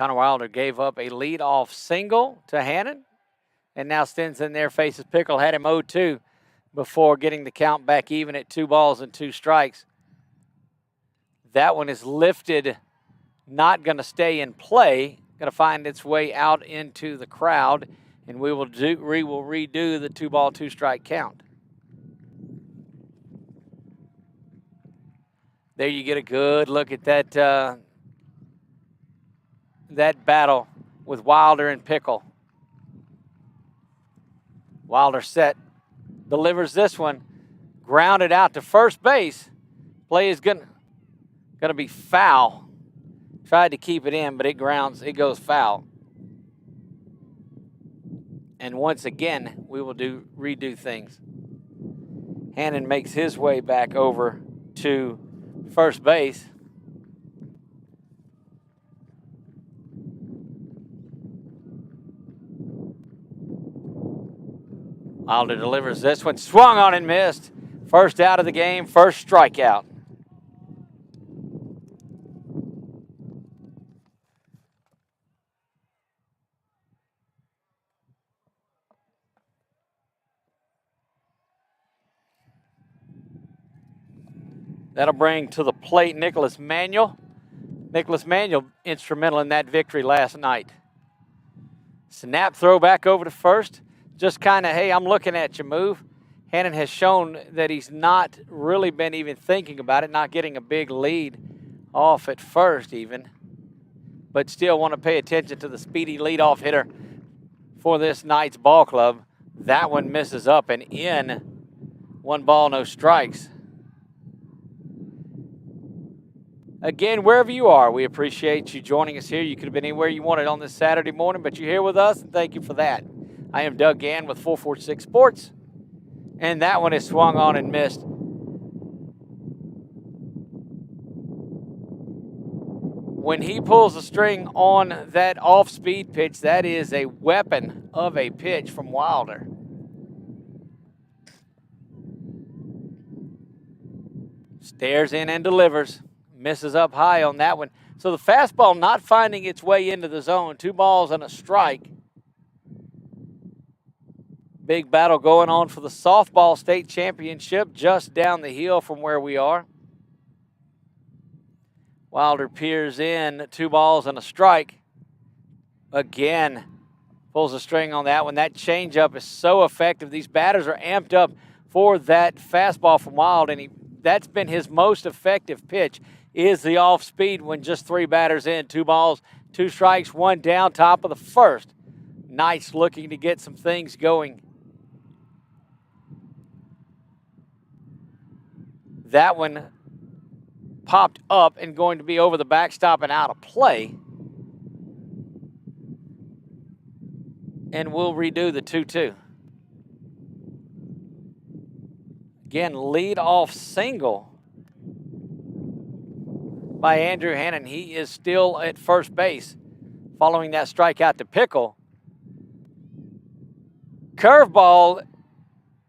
Connor Wilder gave up a leadoff single to Hannon, and now Stens in there, faces Pickle, had him 0-2 before getting the count back even at 2 balls and 2 strikes. That one is lifted, not going to stay in play, going to find its way out into the crowd, and we will redo the 2 ball, 2 strike count. There you get a good look at that that battle with Wilder and Pickle. Wilder set, delivers this one, grounded out to first base. Play is gonna be foul. Tried to keep it in, but it goes foul. And once again, we will redo things. Hannon makes his way back over to first base. Wilder delivers this one, swung on and missed. First out of the game, first strikeout. That'll bring to the plate Nicholas Manuel. Nicholas Manuel instrumental in that victory last night. Snap throw back over to first. Just kind of, hey, I'm looking at you move. Hannon has shown that he's not really been even thinking about it, not getting a big lead off at first even. But still want to pay attention to the speedy leadoff hitter for this night's ball club. That one misses up and in. 1 ball, no strikes. Again, wherever you are, we appreciate you joining us here. You could have been anywhere you wanted on this Saturday morning, but you're here with us, and thank you for that. I am Doug Gann with 446 Sports, and that one is swung on and missed. When he pulls the string on that off-speed pitch, that is a weapon of a pitch from Wilder. Stares in and delivers. Misses up high on that one. So the fastball not finding its way into the zone. 2 balls and a strike. Big battle going on for the softball state championship just down the hill from where we are. Wilder peers in, 2 balls and a strike. Again, pulls a string on that one. That changeup is so effective. These batters are amped up for that fastball from Wilder, and that's been his most effective pitch, is the off-speed when just 3 batters in. 2 balls, 2 strikes, 1 down, top of the first. Knights looking to get some things going. That one popped up and going to be over the backstop and out of play. And we'll redo the 2-2. Again, lead off single by Andrew Hannon. He is still at first base following that strikeout to Pickle. Curveball,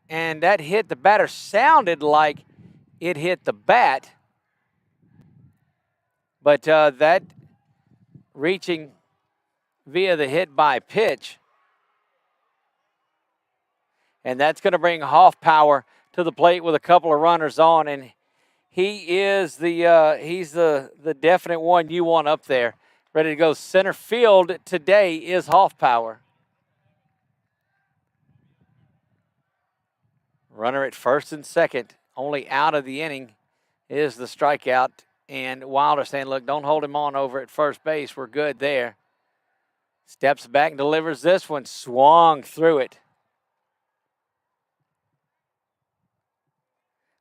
and that hit the batter. Sounded like it hit the bat, but that reaching via the hit by pitch. And that's going to bring Hoffpower to the plate with a couple of runners on, and he is he's the definite one you want up there. Ready to go center field today is Hoffpower. Runner at first and second. Only out of the inning is the strikeout. And Wilder saying, look, don't hold him on over at first base. We're good there. Steps back and delivers this one. Swung through it.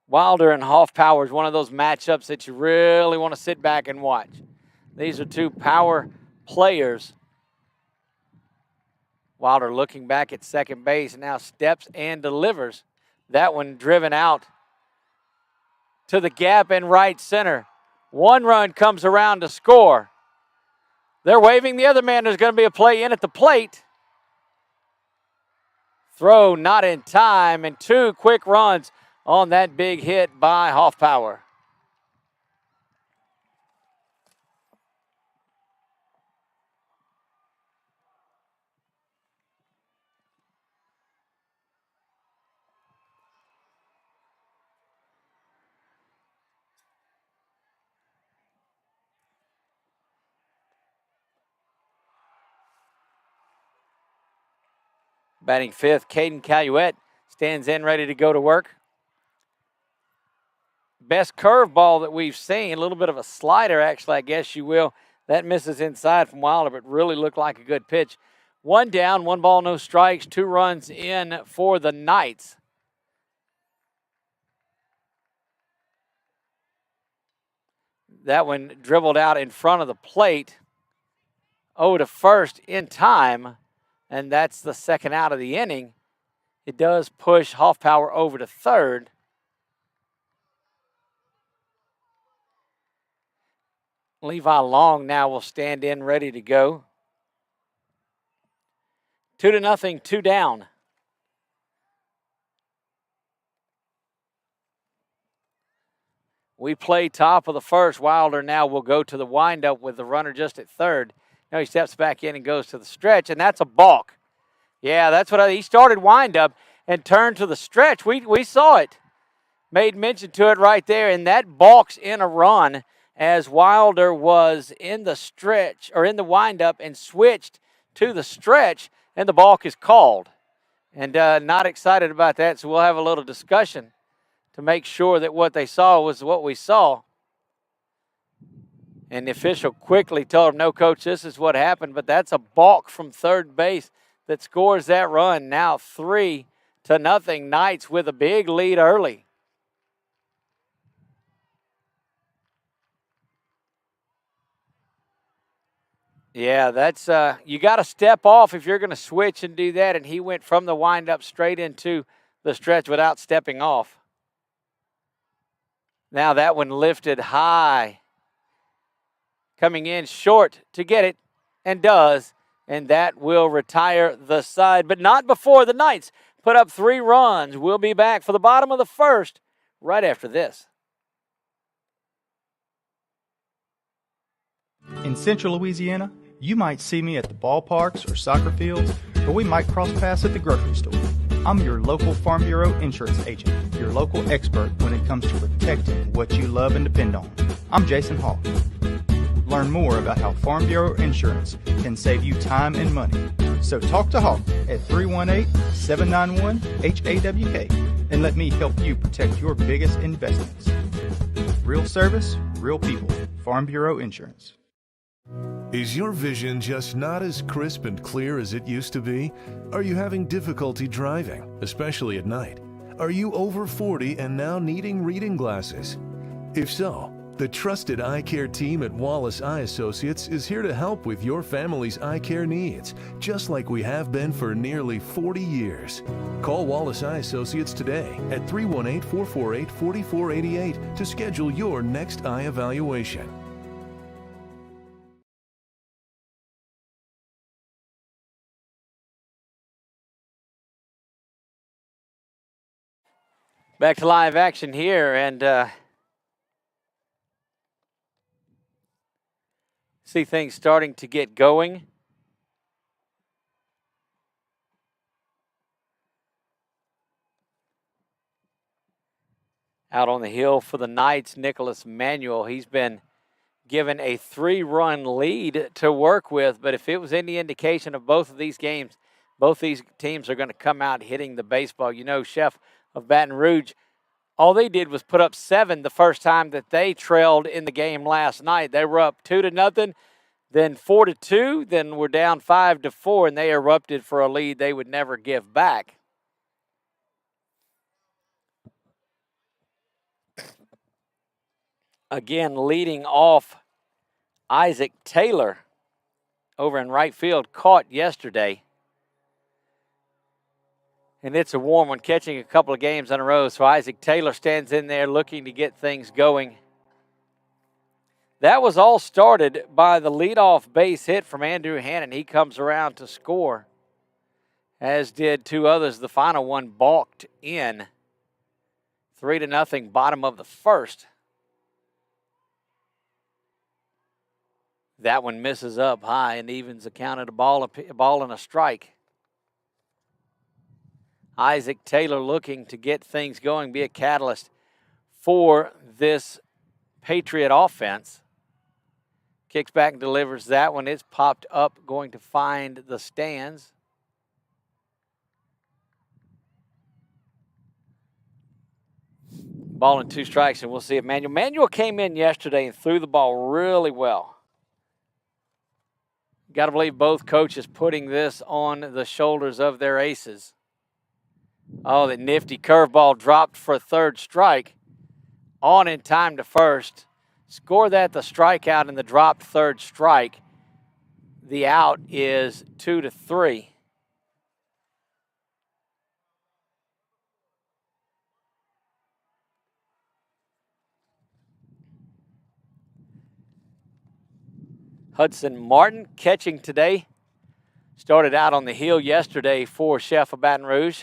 Wilder and Hoffpower is one of those matchups that you really want to sit back and watch. These are 2 power players. Wilder looking back at second base, now steps and delivers. That one driven out to the gap in right center. 1 run comes around to score. They're waving the other man. There's going to be a play in at the plate. Throw not in time, and 2 quick runs on that big hit by Hoffpower. Batting fifth, Caden Caluette stands in ready to go to work. Best curveball that we've seen, a little bit of a slider actually, I guess you will. That misses inside from Wilder, but really looked like a good pitch. One down, 1 ball, no strikes, 2 runs in for the Knights. That one dribbled out in front of the plate. Over to first in time, and that's the second out of the inning. It does push Hoffpower over to third. Levi Long now will stand in ready to go. 2-0, 2 down. We play top of the first. Wilder now will go to the windup with the runner just at third. Now he steps back in and goes to the stretch, and that's a balk. Yeah, that's what he started windup and turned to the stretch. We saw it. Made mention to it right there, and that balks in a run as Wilder was in the stretch or in the windup and switched to the stretch, and the balk is called. And not excited about that, so we'll have a little discussion to make sure that what they saw was what we saw. And the official quickly told him, no, coach, this is what happened. But that's a balk from third base that scores that run. Now 3-0, Knights with a big lead early. Yeah, that's you got to step off if you're going to switch and do that. And he went from the windup straight into the stretch without stepping off. Now that one lifted high. Coming in short to get it, and does, and that will retire the side, but not before the Knights put up 3 runs. We'll be back for the bottom of the first right after this. In Central Louisiana, you might see me at the ballparks or soccer fields, or we might cross paths at the grocery store. I'm your local Farm Bureau insurance agent, your local expert when it comes to protecting what you love and depend on. I'm Jason Hawk. Learn more about how Farm Bureau Insurance can save you time and money. So talk to Hawk at 318-791-HAWK and let me help you protect your biggest investments. Real service, real people. Farm Bureau Insurance. Is your vision just not as crisp and clear as it used to be? Are you having difficulty driving, especially at night? Are you over 40 and now needing reading glasses? If so, the trusted eye care team at Wallace Eye Associates is here to help with your family's eye care needs, just like we have been for nearly 40 years. Call Wallace Eye Associates today at 318-448-4488 to schedule your next eye evaluation. Back to live action here, and see things starting to get going. Out on the hill for the Knights, Nicholas Manuel. He's been given a 3-run lead to work with, but if it was any indication of both of these games, both these teams are going to come out hitting the baseball. You know, Chef of Baton Rouge, all they did was put up 7 the first time that they trailed in the game last night. They were up 2-0, then 4-2, then we're down 5-4, and they erupted for a lead they would never give back. Again, leading off, Isaac Taylor over in right field, caught yesterday. And it's a warm one, catching a couple of games in a row. So Isaac Taylor stands in there looking to get things going. That was all started by the leadoff base hit from Andrew Hannon. He comes around to score, as did 2 others. The final one balked in. 3-0, bottom of the first. That one misses up high and evens the count at a ball and a strike. Isaac Taylor looking to get things going, be a catalyst for this Patriot offense. Kicks back and delivers that one. It's popped up, going to find the stands. Ball and 2 strikes, and we'll see if Manuel came in yesterday and threw the ball really well. Got to believe both coaches putting this on the shoulders of their aces. Oh, the nifty curveball dropped for a 3rd strike. On in time to 1st. Score that the strikeout and the dropped 3rd strike. The out is 2-3. Hudson Martin catching today. Started out on the hill yesterday for Chef of Baton Rouge.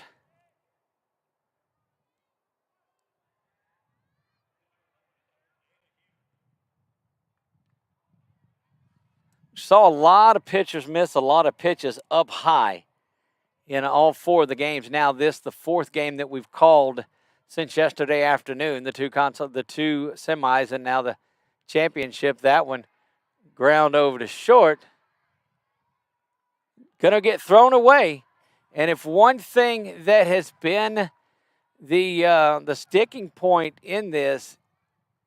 Saw a lot of pitchers miss a lot of pitches up high in all 4 of the games. Now this the 4th game that we've called since yesterday afternoon. The two semis, and now the championship. That one ground over to short. Gonna get thrown away. And if one thing that has been the sticking point in this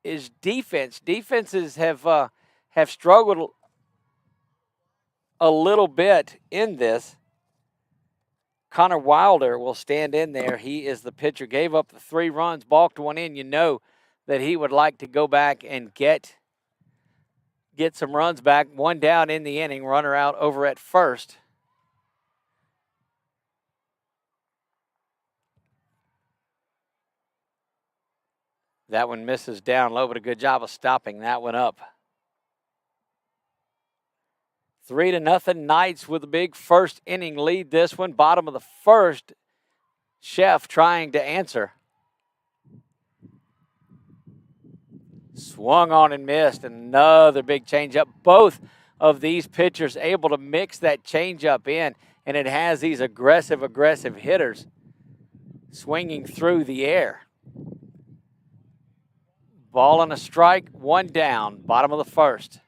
is defense. Defenses have struggled a little bit in this. Connor Wilder will stand in there. He is the pitcher. Gave up the 3 runs, balked one in. You know that he would like to go back and get some runs back. 1 down in the inning, runner out over at first. That one misses down low, but a good job of stopping that one up. 3-0 Knights with a big 1st inning lead. This one, bottom of the 1st. Chef trying to answer. Swung on and missed. Another big changeup. Both of these pitchers able to mix that changeup in, and it has these aggressive hitters swinging through the air. Ball and a strike, 1 down, bottom of the 1st.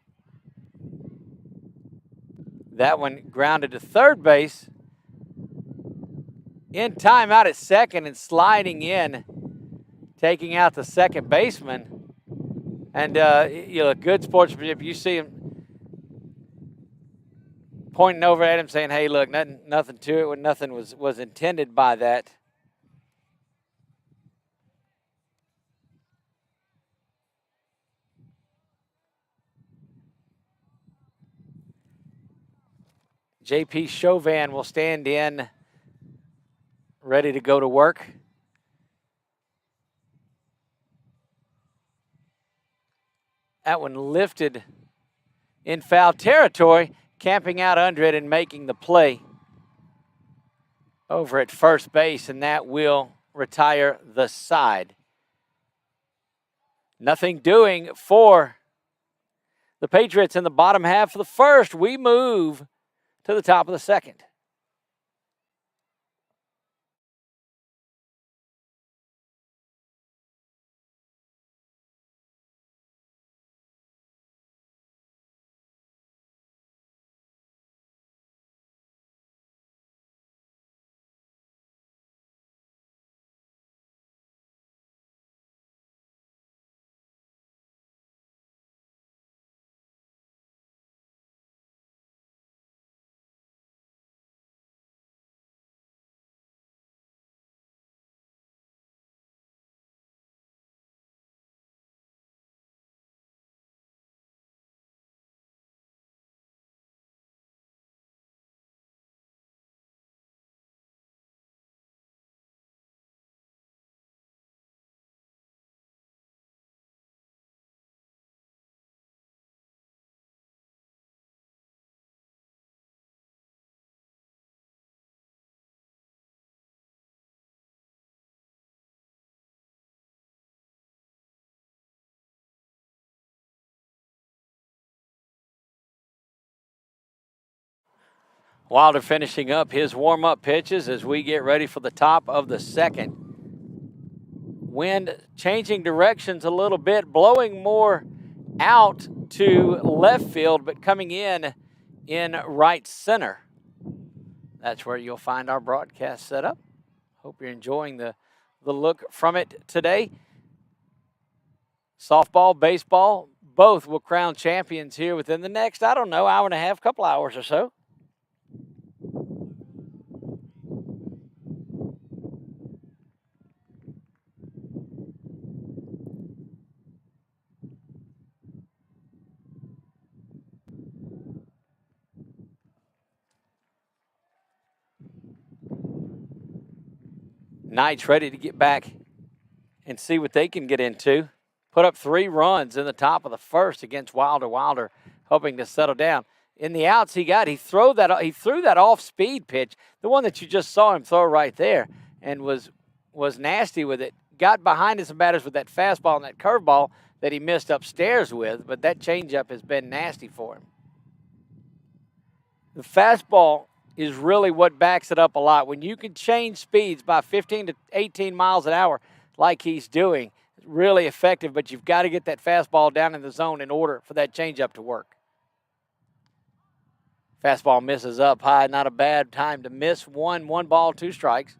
That one grounded to 3rd base. In time out at 2nd and sliding in, taking out the 2nd baseman. And, good sportsmanship. You see him pointing over at him saying, hey, look, nothing to it when nothing was intended by that. JP Chauvin will stand in, ready to go to work. That one lifted in foul territory, camping out under it and making the play over at first base, and that will retire the side. Nothing doing for the Patriots in the bottom half of the 1st. We move to the top of the 2nd. Wilder finishing up his warm-up pitches as we get ready for the top of the 2nd. Wind changing directions a little bit, blowing more out to left field, but coming in right center. That's where you'll find our broadcast set up. Hope you're enjoying the look from it today. softball, baseball, both will crown champions here within the next, I don't know, hour and a half, couple hours or so. Knights ready to get back and see what they can get into. Put up 3 runs in the top of the first against Wilder. Wilder hoping to settle down. In the outs he threw that off-speed pitch, the one that you just saw him throw right there, and was nasty with it. Got behind his batters with that fastball and that curveball that he missed upstairs with, but that changeup has been nasty for him. The fastball is really what backs it up a lot. When you can change speeds by 15 to 18 miles an hour like he's doing, it's really effective, but you've got to get that fastball down in the zone in order for that changeup to work. Fastball misses up high. Not a bad time to miss. 1 ball, 2 strikes.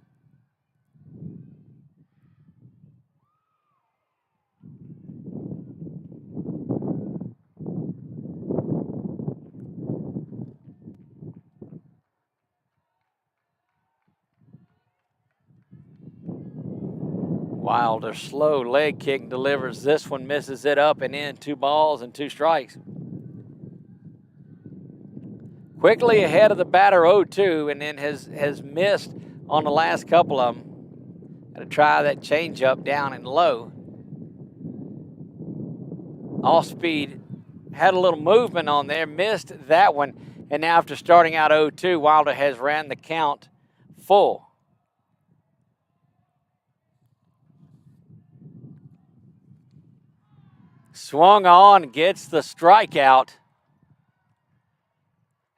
Wilder, slow leg kick, delivers. This one misses it up and in. 2 balls and 2 strikes. Quickly ahead of the batter 0-2, and then has missed on the last couple of them. Got to try that changeup down and low. Off speed, had a little movement on there, missed that one, and now after starting out 0-2, Wilder has ran the count full. Swung on, gets the strikeout.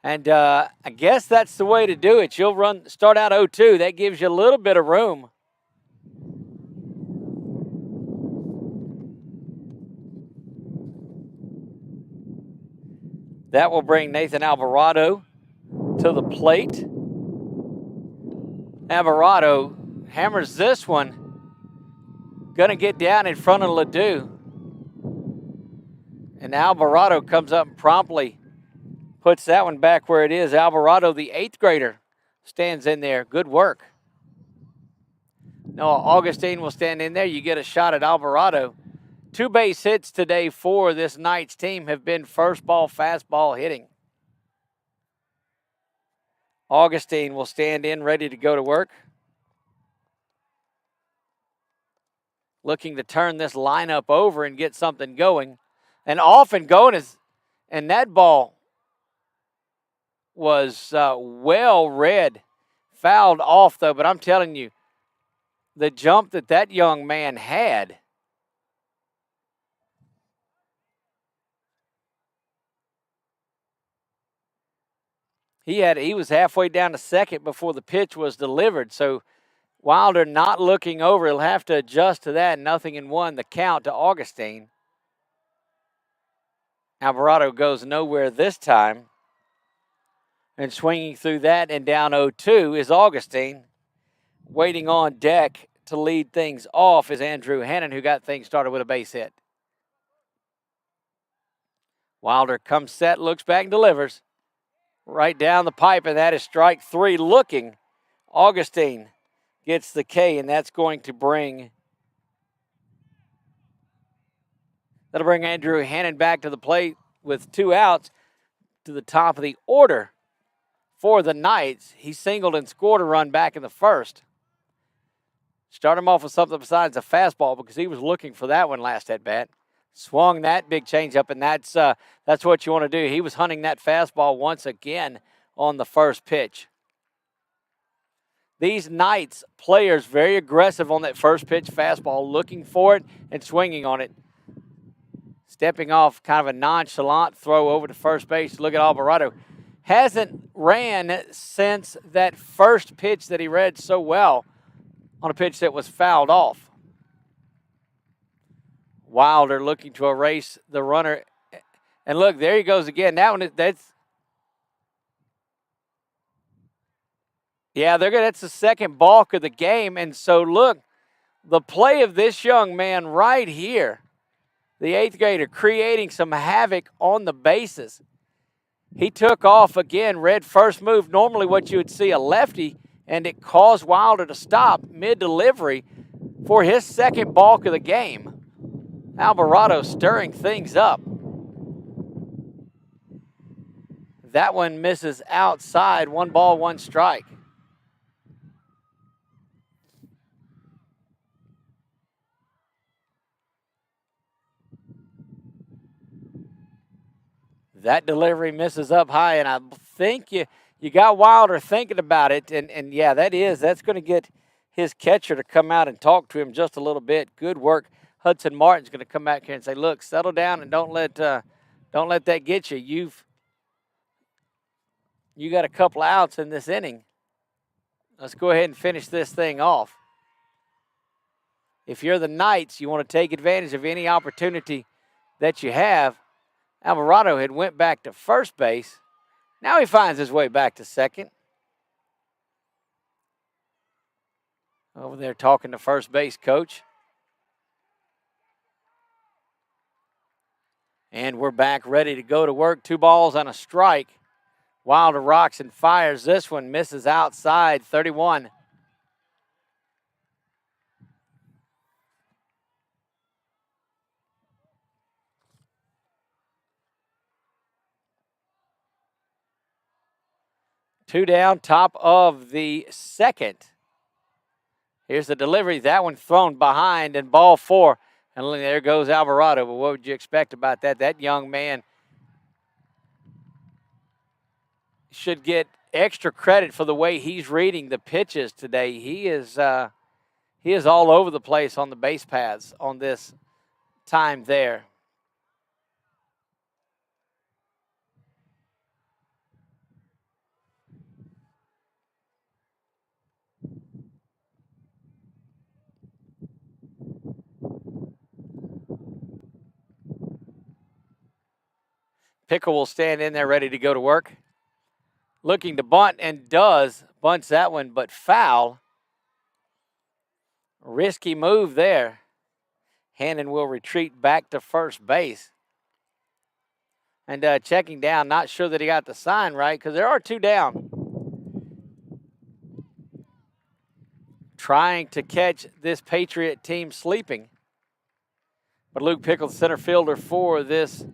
And I guess that's the way to do it. You'll start out 0-2. That gives you a little bit of room. That will bring Nathan Alvarado to the plate. Alvarado hammers this one. Going to get down in front of Ledoux. And Alvarado comes up and promptly puts that one back where it is. Alvarado, the 8th grader, stands in there. Good work. Noah Augustine will stand in there. You get a shot at Alvarado. 2 base hits today for this Knights team have been first ball, fastball hitting. Augustine will stand in, ready to go to work. Looking to turn this lineup over and get something going. And off and going and that ball was well read. Fouled off, though, but I'm telling you, the jump that young man had. He was halfway down to second before the pitch was delivered. So Wilder not looking over. He'll have to adjust to that. 0-1, the count to Augustine. Alvarado goes nowhere this time. And swinging through that and down 0-2 is Augustine. Waiting on deck to lead things off is Andrew Hannon, who got things started with a base hit. Wilder comes set, looks back, and delivers. Right down the pipe, and that is strike 3 looking. Augustine gets the K, and that's going to bring Andrew Hannon back to the plate with 2 outs to the top of the order for the Knights. He singled and scored a run back in the first. Start him off with something besides a fastball because he was looking for that one last at bat. Swung that big changeup, and that's what you want to do. He was hunting that fastball once again on the first pitch. These Knights players very aggressive on that first pitch fastball, looking for it and swinging on it. Stepping off, kind of a nonchalant throw over to first base. Look at Alvarado. Hasn't ran since that first pitch that he read so well on a pitch that was fouled off. Wilder looking to erase the runner. And look, there he goes again. That one, that's the second balk of the game. And so look, the play of this young man right here the 8th grader, creating some havoc on the bases. He took off again, read first move, normally what you would see a lefty, and it caused Wilder to stop mid-delivery for his second balk of the game. Alvarado stirring things up. That one misses outside, 1 ball, 1 strike. That delivery misses up high, and I think you got Wilder thinking about it, and yeah, that's going to get his catcher to come out and talk to him just a little bit. Good work. Hudson Martin's going to come back here and say, "Look, settle down and don't let that get you. You got a couple of outs in this inning. Let's go ahead and finish this thing off." If you're the Knights, you want to take advantage of any opportunity that you have. Alvarado had went back to first base. Now he finds his way back to second. Over there talking to first base coach. And we're back ready to go to work. 2 balls and a strike. Wilder rocks and fires. This one misses outside, 31. Two down, top of the second. Here's the delivery. That one thrown behind, and ball 4. And there goes Alvarado. But what would you expect about that? That young man should get extra credit for the way he's reading the pitches today. He is all over the place on the base paths on this time there. Pickle will stand in there ready to go to work. Looking to bunt, and does. Bunts that one, but foul. Risky move there. Hannon will retreat back to first base. And checking down, not sure that he got the sign right because there are 2 down. Trying to catch this Patriot team sleeping. But Luke Pickle, center fielder for this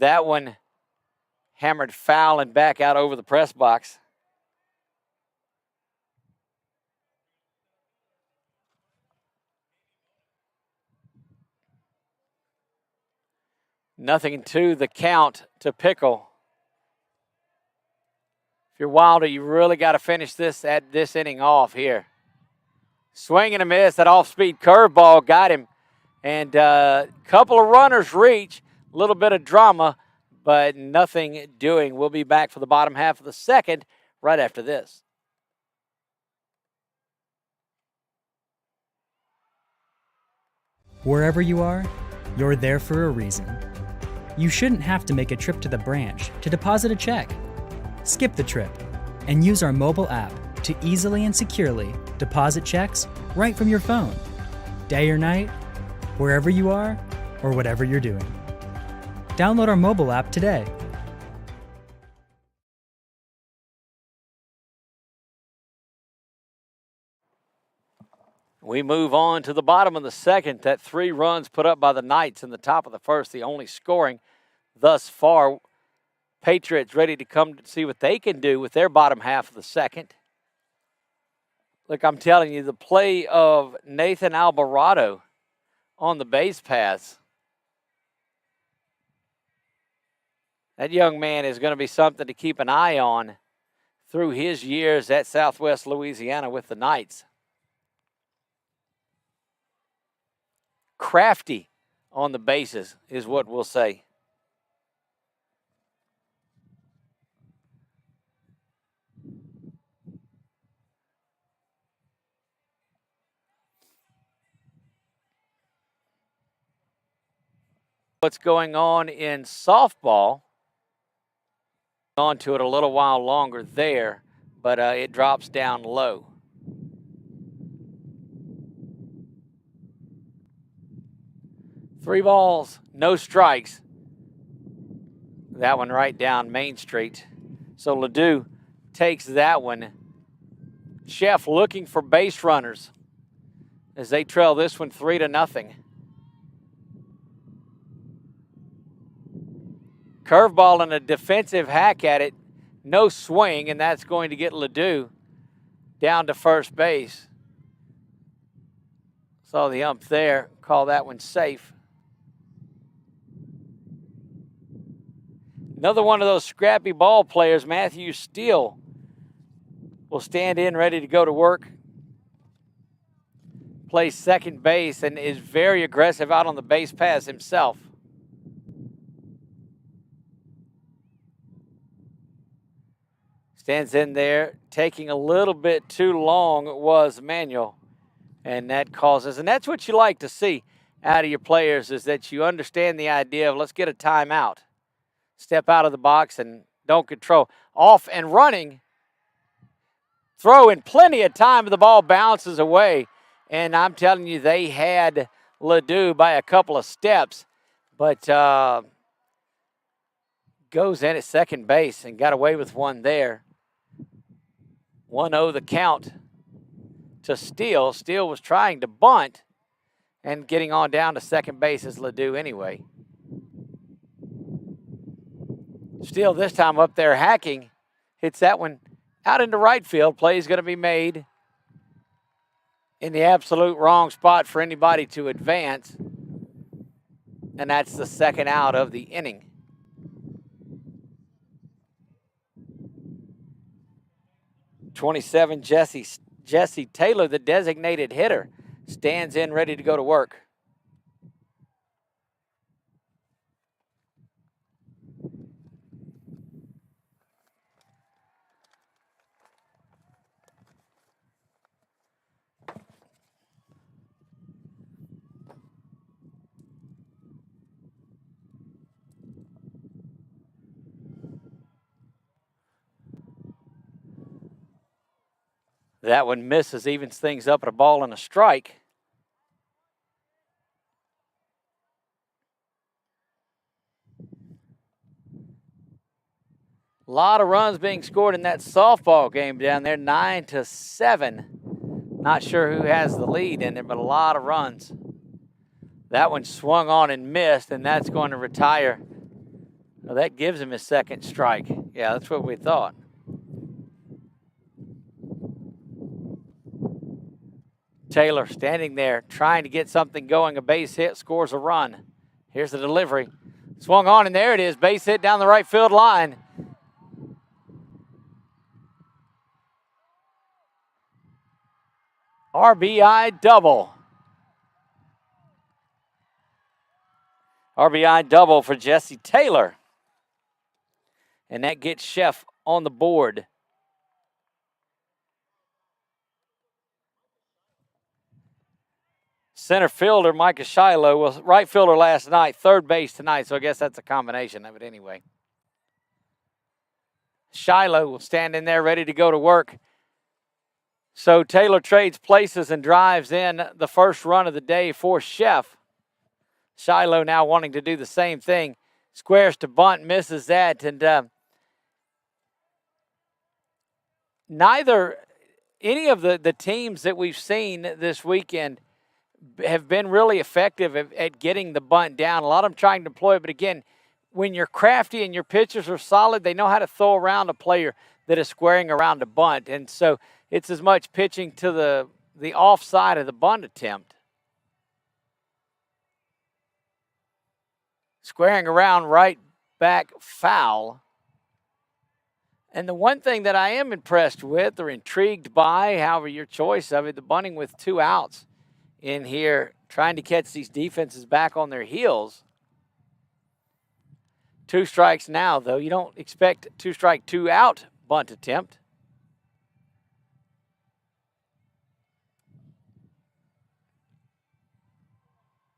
that one hammered foul and back out over the press box. Nothing to the count to Pickle. If you're Wilder, you really got to finish this inning off here. Swing and a miss. That off-speed curveball got him. And a couple of runners reach. A little bit of drama, but nothing doing. We'll be back for the bottom half of the second right after this. Wherever you are, you're there for a reason. You shouldn't have to make a trip to the branch to deposit a check. Skip the trip and use our mobile app to easily and securely deposit checks right from your phone. Day or night, wherever you are, or whatever you're doing. Download our mobile app today. We move on to the bottom of the second. That 3 runs put up by the Knights in the top of the first, the only scoring thus far. Patriots ready to come to see what they can do with their bottom half of the second. Look, I'm telling you, the play of Nathan Alvarado on the base paths. That young man is going to be something to keep an eye on through his years at Southwest Louisiana with the Knights. Crafty on the bases is what we'll say. What's going on in softball? On to it a little while longer there. but it drops down low. Three balls, no strikes. That one right down Main Street. So Ledoux takes that one. Chef looking for base runners as they trail this one 3-0. Curveball and a defensive hack at it. No swing, and that's going to get Ledoux down to first base. Saw the ump there. Call that one safe. Another one of those scrappy ball players, Matthew Steele, will stand in ready to go to work. Plays second base and is very aggressive out on the base paths himself. Stands in there, taking a little bit too long was Manuel. And that causes, and that's what you like to see out of your players, is that you understand the idea of let's get a timeout. Step out of the box and don't control. Off and running. Throw in plenty of time, the ball bounces away. And I'm telling you, they had Ledoux by a couple of steps. But goes in at second base and got away with one there. 1-0 the count to Steele. Steele was trying to bunt and getting on down to second base as Ledoux anyway. Steele this time up there hacking. Hits that one out into right field. Play is going to be made in the absolute wrong spot for anybody to advance. And that's the second out of the inning. '27 Jesse Taylor, the designated hitter, stands in ready to go to work. That one misses, evens things up at a ball and a strike. A lot of runs being scored in that softball game down there, 9-7. Not sure who has the lead in it, but a lot of runs. That one swung on and missed, and that's going to retire. Well, that gives him his second strike. Yeah, that's what we thought. Taylor standing there trying to get something going. A base hit, scores a run. Here's the delivery. Swung on, and there it is. Base hit down the right field line. RBI double. RBI double for Jesse Taylor. And that gets Chef on the board. Center fielder Micah Shiloh was right fielder last night, third base tonight, so I guess that's a combination of it anyway. Shiloh will stand in there ready to go to work. So Taylor trades places and drives in the first run of the day for Chef. Shiloh now wanting to do the same thing. Squares to bunt, misses that, and any of the teams that we've seen this weekend have been really effective at getting the bunt down. A lot of them trying to deploy it, but again, when you're crafty and your pitchers are solid, they know how to throw around a player that is squaring around a bunt. And so it's as much pitching to the offside of the bunt attempt. Squaring around right back foul. And the one thing that I am impressed with or intrigued by, however your choice of it, the bunting with 2 outs in here, trying to catch these defenses back on their heels. 2 strikes now, though. You don't expect 2 strike, 2 out bunt attempt.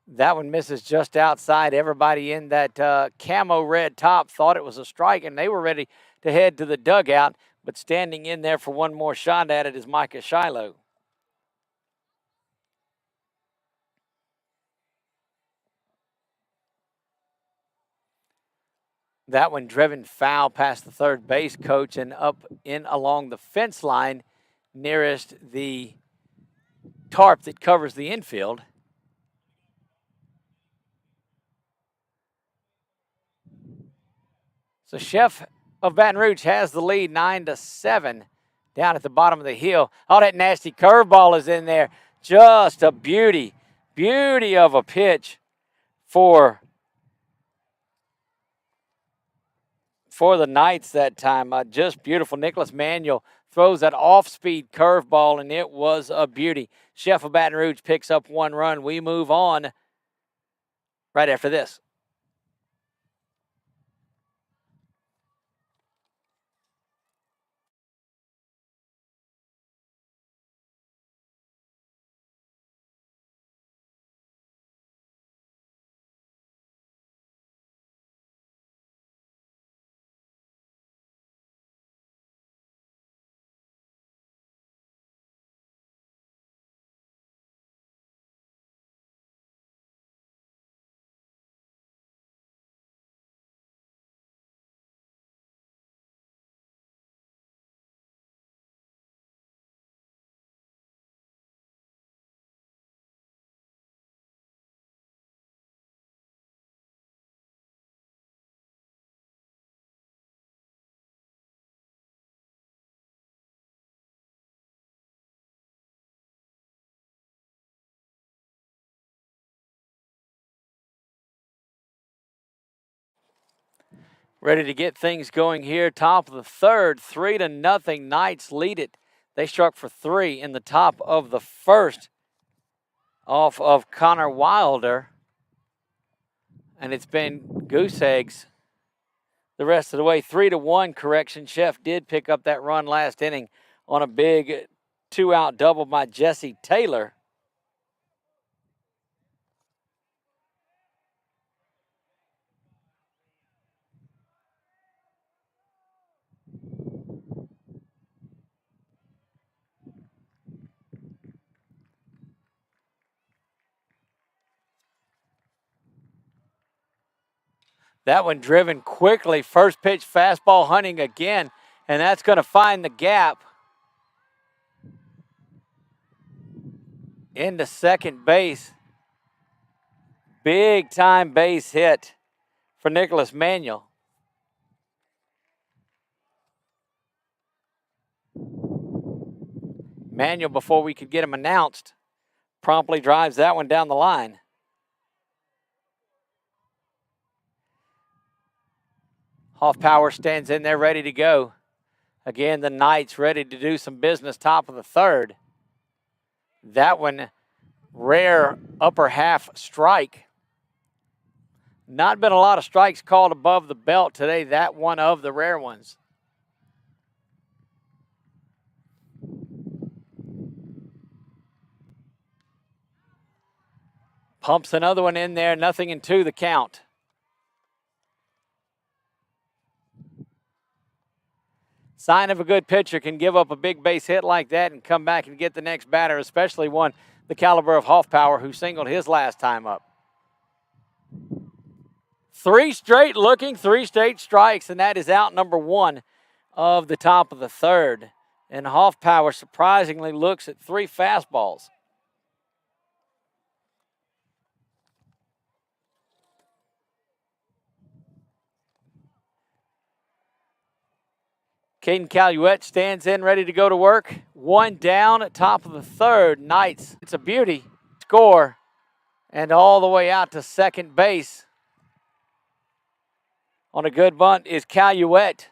That one misses just outside. Everybody in that camo red top thought it was a strike, and they were ready to head to the dugout. but standing in there for one more shot at it is Micah Shiloh. That one driven foul past the third base coach and up in along the fence line nearest the tarp that covers the infield. So Chef of Baton Rouge has the lead 9-7 down at the bottom of the hill. Oh, that nasty curveball is in there. Just a beauty of a pitch for the Knights that time. Just beautiful. Nicholas Manuel throws that off-speed curveball, and it was a beauty. Chef of Baton Rouge picks up one run. We move on right after this. Ready to get things going here. Top of the third, 3-0. Knights lead it. They struck for 3 in the top of the first off of Connor Wilder. And it's been goose eggs the rest of the way. 3-1 correction. Chef did pick up that run last inning on a big 2-out double by Jesse Taylor. That one driven quickly. First pitch fastball hunting again, and that's going to find the gap into second base. Big time base hit for Nicholas Manuel. Manuel, before we could get him announced, promptly drives that one down the line. Hoffpower stands in there ready to go. Again, the Knights ready to do some business top of the third. That one, rare upper half strike. Not been a lot of strikes called above the belt today. That one of the rare ones. Pumps another one in there. 0-2 the count. Sign of a good pitcher can give up a big base hit like that and come back and get the next batter, especially one the caliber of Hoffpower, who singled his last time up. 3 straight strikes, and that is out number 1 of the top of the third. And Hoffpower surprisingly looks at 3 fastballs. Caden Caluette stands in, ready to go to work. 1 down at top of the third. Knights, it's a beauty. Score. And all the way out to second base. On a good bunt is Caluette.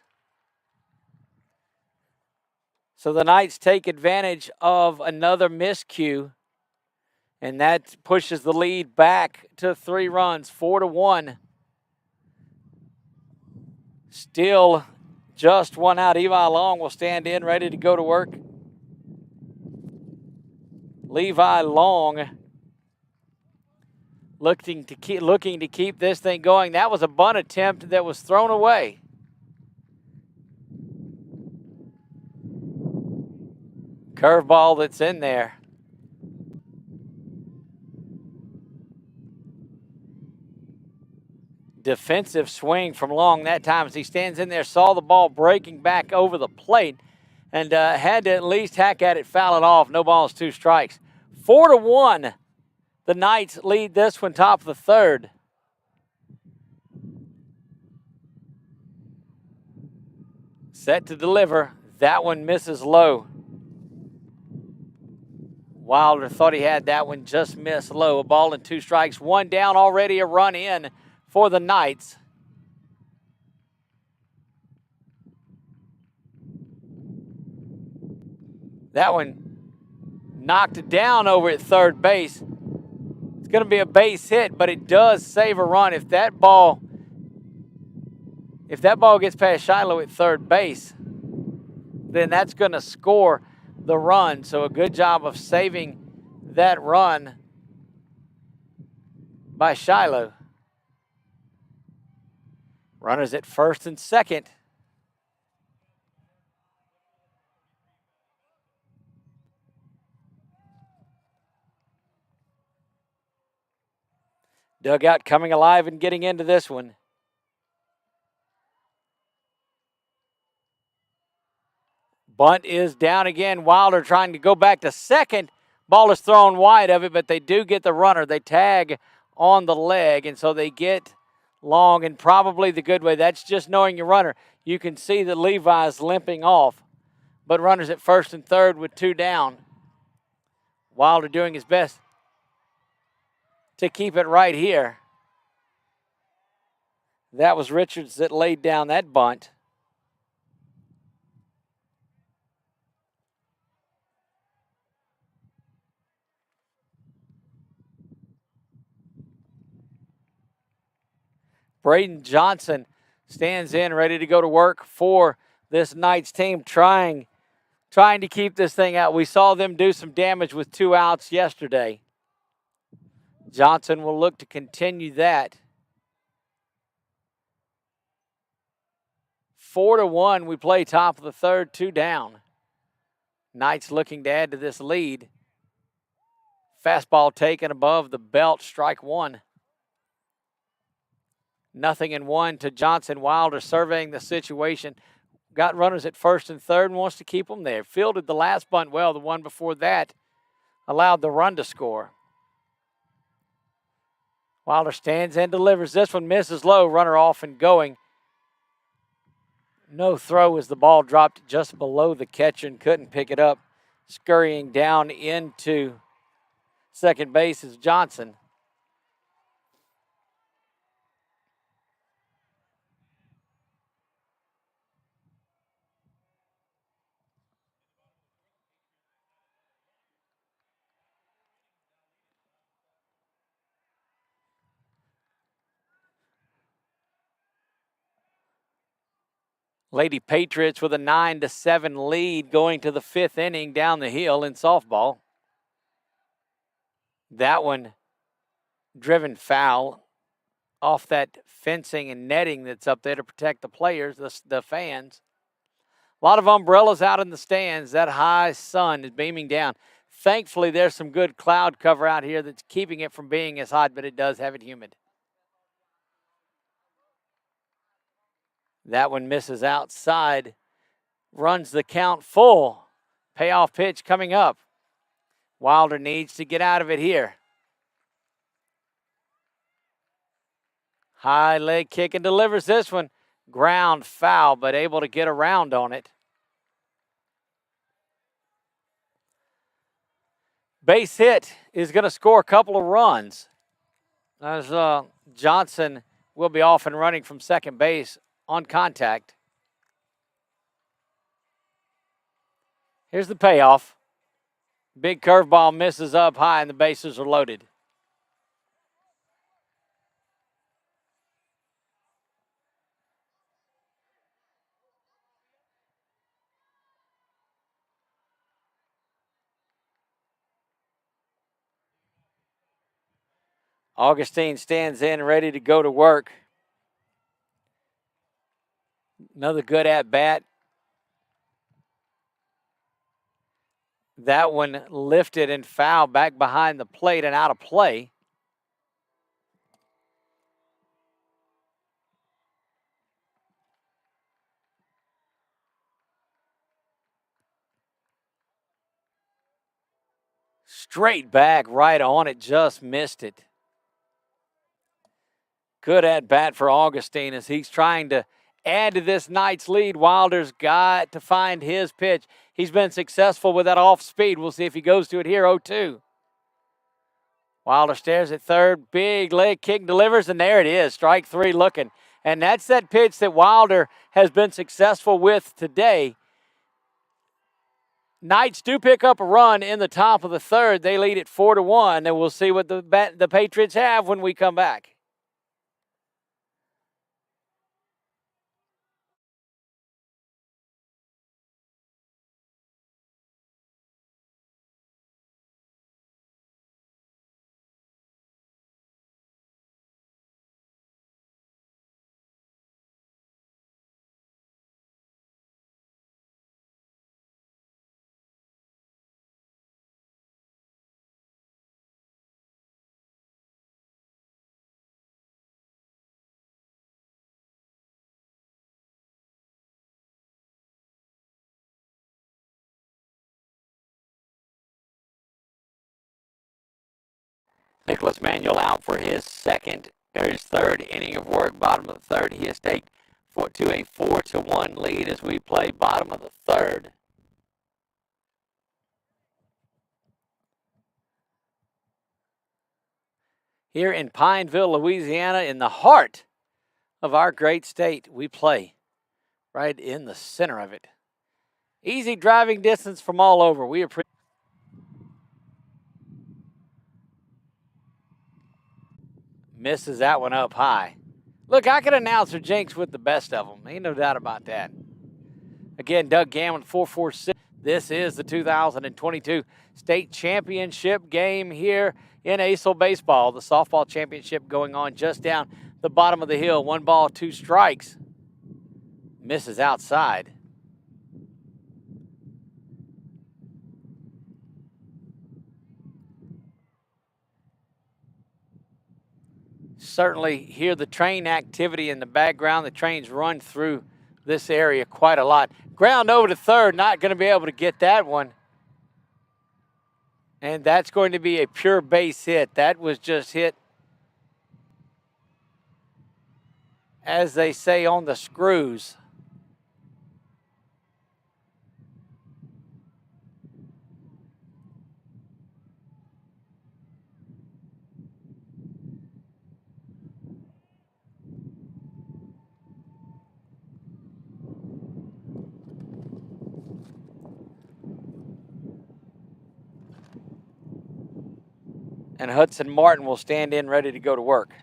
So the Knights take advantage of another miscue. And that pushes the lead back to 3 runs, 4-1. Still just 1 out. Levi Long will stand in, ready to go to work. Levi Long looking to keep this thing going. That was a bunt attempt that was thrown away. Curveball that's in there. Defensive swing from Long that time as he stands in there, saw the ball breaking back over the plate, and had to at least hack at it, foul it off. No balls, 2 strikes. 4-1. The Knights lead this one, top of the third. Set to deliver. That one misses low. Wilder thought he had that one, just missed low. A ball and 2 strikes. 1 down, already a run in for the Knights. That one knocked down over at third base. It's going to be a base hit, but it does save a run. If that ball gets past Shiloh at third base, then that's going to score the run. So a good job of saving that run by Shiloh. Runners at first and second. Dugout coming alive and getting into this one. Bunt is down again. Wilder trying to go back to second. Ball is thrown wide of it, but they do get the runner. They tag on the leg, and so they get Long, and probably the good way. That's just knowing your runner. You can see that Levi's limping off, but runners at first and third with 2 down. Wilder doing his best to keep it right here. That was Richards that laid down that bunt. Braden Johnson stands in, ready to go to work for this Knights team, trying to keep this thing out. We saw them do some damage with 2 outs yesterday. Johnson will look to continue that. 4-1, we play top of the third, 2 down. Knights looking to add to this lead. Fastball taken above the belt, strike 1. 0-1 to Johnson. Wilder surveying the situation. Got runners at first and third and wants to keep them there. Fielded the last bunt well. The one before that allowed the run to score. Wilder stands and delivers. This one misses low. Runner off and going. No throw as the ball dropped just below the catcher and couldn't pick it up. Scurrying down into second base is Johnson. Lady Patriots with a 9-7 lead going to the 5th inning down the hill in softball. That one driven foul off that fencing and netting that's up there to protect the players, the fans. A lot of umbrellas out in the stands. That high sun is beaming down. Thankfully, there's some good cloud cover out here that's keeping it from being as hot, but it does have it humid. That one misses outside. Runs the count full. Payoff pitch coming up. Wilder needs to get out of it here. High leg kick and delivers this one. Ground foul, but able to get around on it. Base hit is going to score a couple of runs. As Johnson will be off and running from second base on contact. Here's the payoff. Big curveball misses up high and the bases are loaded. Augustine stands in, ready to go to work. Another good at-bat. That one lifted and fouled back behind the plate and out of play. Straight back, right on it, just missed it. Good at bat for Augustine as he's trying to add to this Knights lead. Wilder's got to find his pitch. He's been successful with that off speed. We'll see if he goes to it here, 0-2. Wilder stares at third, big leg kick, delivers, and there it is, strike three looking. And that's that pitch that Wilder has been successful with today. Knights do pick up a run in the top of the third. They lead it 4-1, and we'll see what the Patriots have when we come back. Nicholas Manuel out for his third inning of work. Bottom of the third, he has taken to a 4-1 lead as we play bottom of the third. Here in Pineville, Louisiana, in the heart of our great state, we play right in the center of it. Easy driving distance from all over. We appreciate. Misses that one up high. Look, I can announce or jinx with the best of them. Ain't no doubt about that. Again, Doug Gammon, 446. This is the 2022 state championship game here in ACEL baseball. The softball championship going on just down the bottom of the hill. 1 ball, 2 strikes. Misses outside. Certainly hear the train activity in the background. The trains run through this area quite a lot. Ground over to third, not going to be able to get that one. And that's going to be a pure base hit. That was just hit, as they say, on the screws. And Hudson Martin will stand in ready to go to work.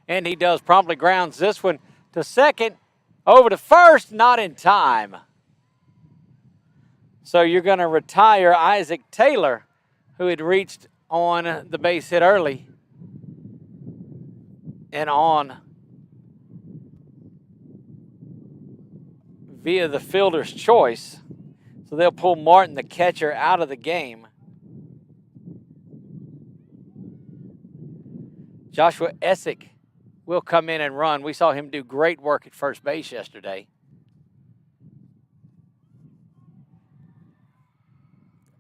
And he does, promptly grounds this one to second, over to first, not in time. So you're going to retire Isaac Taylor, who had reached on the base hit early and on via the fielder's choice. So they'll pull Martin, the catcher, out of the game. Joshua Essick will come in and run. We saw him do great work at first base yesterday.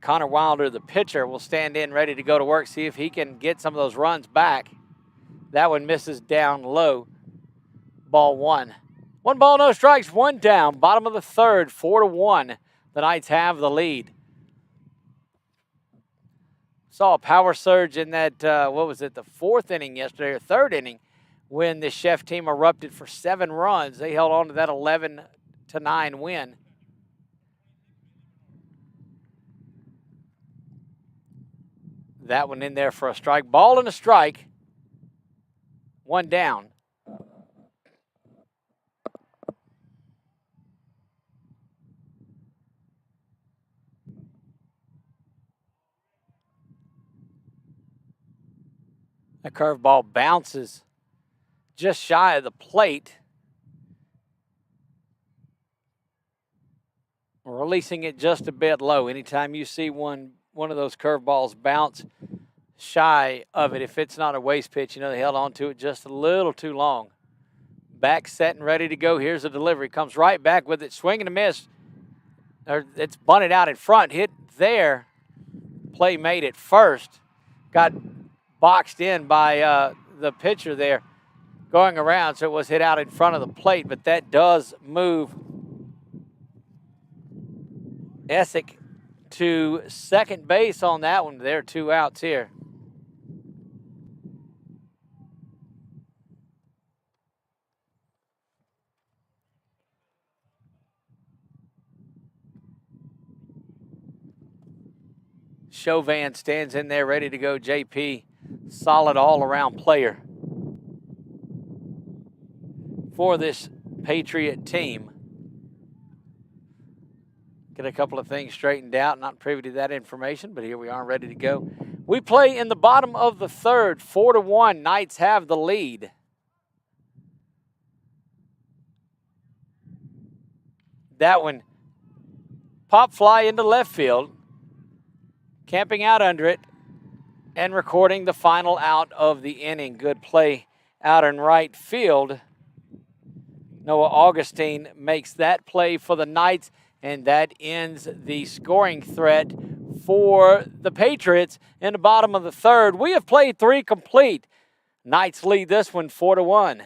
Connor Wilder, the pitcher, will stand in ready to go to work, see if he can get some of those runs back. That one misses down low. Ball 1. 1 ball, no strikes, 1 down. Bottom of the third, 4-1. The Knights have the lead. Saw a power surge in that, the 4th inning yesterday, or 3rd inning, when the Chef team erupted for 7 runs. They held on to that 11-9 win. That one in there for a strike. Ball and a strike. 1 down. The curveball bounces just shy of the plate. releasing it just a bit low. Anytime you see one of those curveballs bounce shy of it, if it's not a waste pitch, they held on to it just a little too long. Back set and ready to go. Here's the delivery. Comes right back with it. Swing and a miss. It's bunted out in front. Hit there. Play made at first. Got boxed in by the pitcher there going around, so it was hit out in front of the plate, but that does move Essick to second base on that one. There are 2 outs here. Chauvin stands in there ready to go. JP, solid all-around player for this Patriot team. Get a couple of things straightened out. Not privy to that information, but here we are ready to go. We play in the bottom of the third, 4-1. Knights have the lead. That one, pop fly into left field. Camping out under it and recording the final out of the inning. Good play out in right field. Noah Augustine makes that play for the Knights, and that ends the scoring threat for the Patriots in the bottom of the third. We have played 3 complete. Knights lead this one 4-1.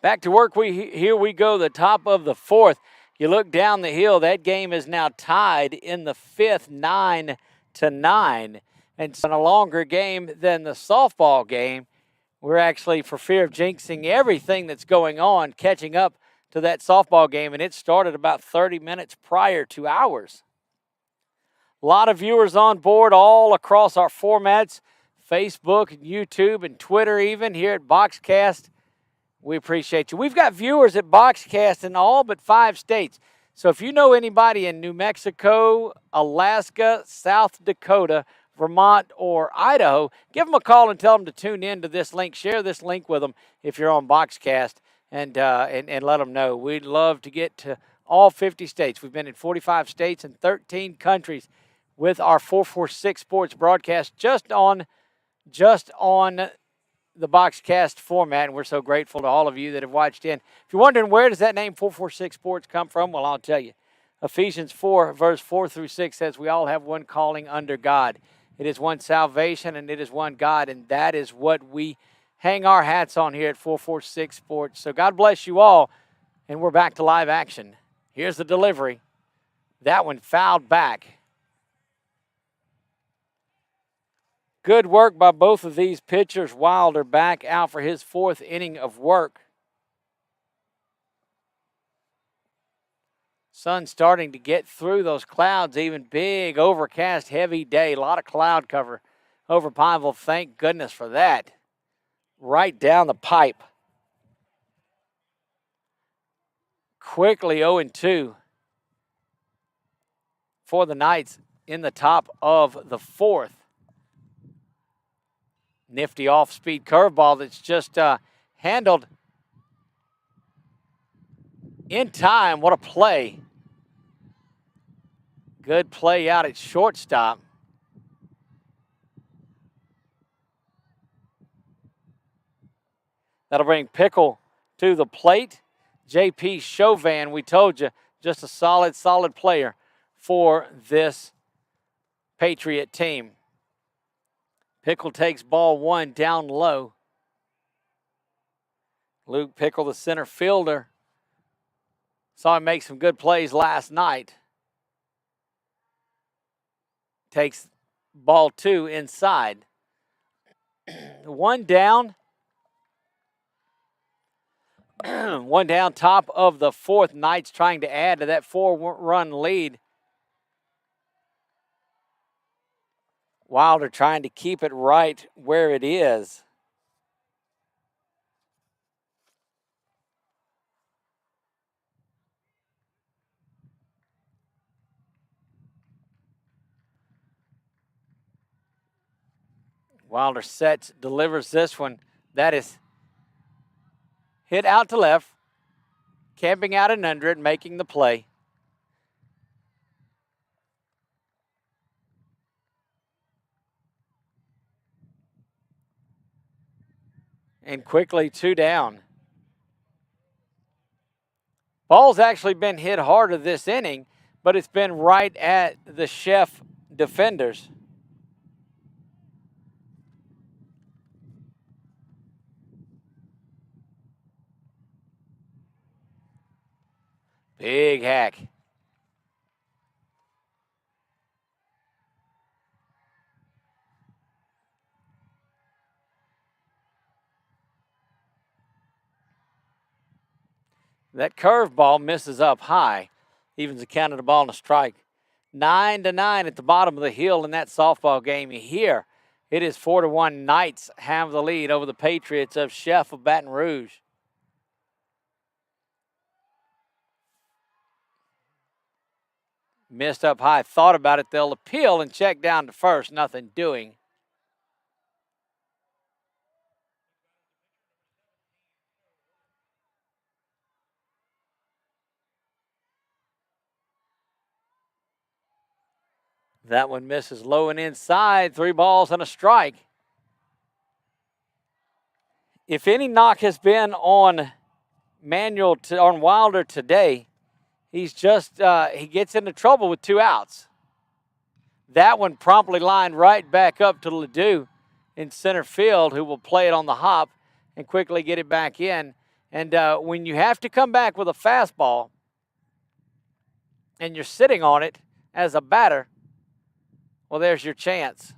Back to work. Here we go, the top of the fourth. You look down the hill, that game is now tied in the 5th, 9-9. And it's a longer game than the softball game. We're actually, for fear of jinxing everything that's going on, catching up to that softball game, and it started about 30 minutes prior to ours. A lot of viewers on board all across our formats, Facebook, and YouTube, and Twitter even, here at Boxcast. We appreciate you. We've got viewers at Boxcast in all but 5 states. So if you know anybody in New Mexico, Alaska, South Dakota, Vermont, or Idaho, give them a call and tell them to tune in to this link. Share this link with them if you're on Boxcast, and let them know. We'd love to get to all 50 states. We've been in 45 states and 13 countries with our 446 Sports broadcast just on the Boxcast format, and we're so grateful to all of you that have watched in. If you're wondering where does that name 446 Sports come from, well, I'll tell you. Ephesians 4, verse 4 through 6 says we all have one calling under God. It is one salvation, and it is one God, and that is what we hang our hats on here at 446 Sports. So God bless you all, and we're back to live action. Here's the delivery. That one fouled back. Good work by both of these pitchers. Wilder back out for his 4th inning of work. Sun starting to get through those clouds, even big, overcast, heavy day. A lot of cloud cover over Pineville. Thank goodness for that. Right down the pipe. Quickly 0-2 for the Knights in the top of the 4th. Nifty off-speed curveball that's just handled in time. What a play. Good play out at shortstop. That'll bring Pickle to the plate. JP Chauvin, we told you, just a solid player for this Patriot team. Pickle takes ball 1 down low. Luke Pickle, the center fielder, saw him make some good plays last night. takes ball 2 inside. 1 down. 1 down, top of the 4th. Knights trying to add to that 4-run lead. Wilder trying to keep it right where it is. Wilder sets, delivers this one. That is hit out to left, camping out and under it, making the play. And quickly 2 down. Ball's actually been hit harder this inning, but it's been right at the Chef defenders. Big hack. That curveball misses up high. Evens the count of the ball and a strike. 9-9 at the bottom of the hill in that softball game. Here, it is 4-1. Knights have the lead over the Patriots of Chef of Baton Rouge. Missed up high. Thought about it. They'll appeal and check down to first. Nothing doing. That one misses low and inside. 3 balls and a strike. If any knock has been on Manuel, on Wilder today, he's just, he gets into trouble with 2 outs. That one promptly lined right back up to Ledoux in center field, who will play it on the hop and quickly get it back in. And when you have to come back with a fastball and you're sitting on it as a batter, well, there's your chance.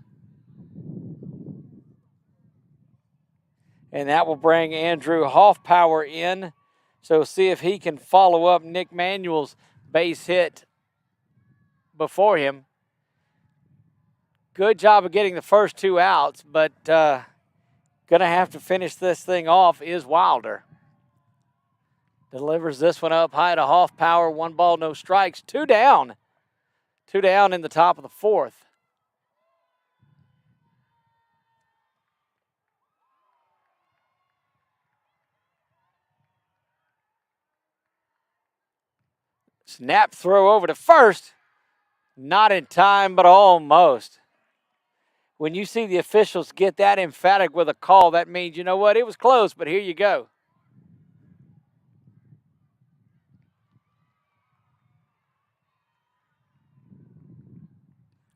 And that will bring Andrew Hoffpower in. So see if he can follow up Nick Manuel's base hit before him. Good job of getting the first 2 outs, but going to have to finish this thing off is Wilder. Delivers this one up high to Hoffpower. 1 ball, no strikes. 2 down. 2 down in the top of the 4th. Snap throw over to first. Not in time, but almost. When you see the officials get that emphatic with a call, that means, you know what, it was close, but here you go.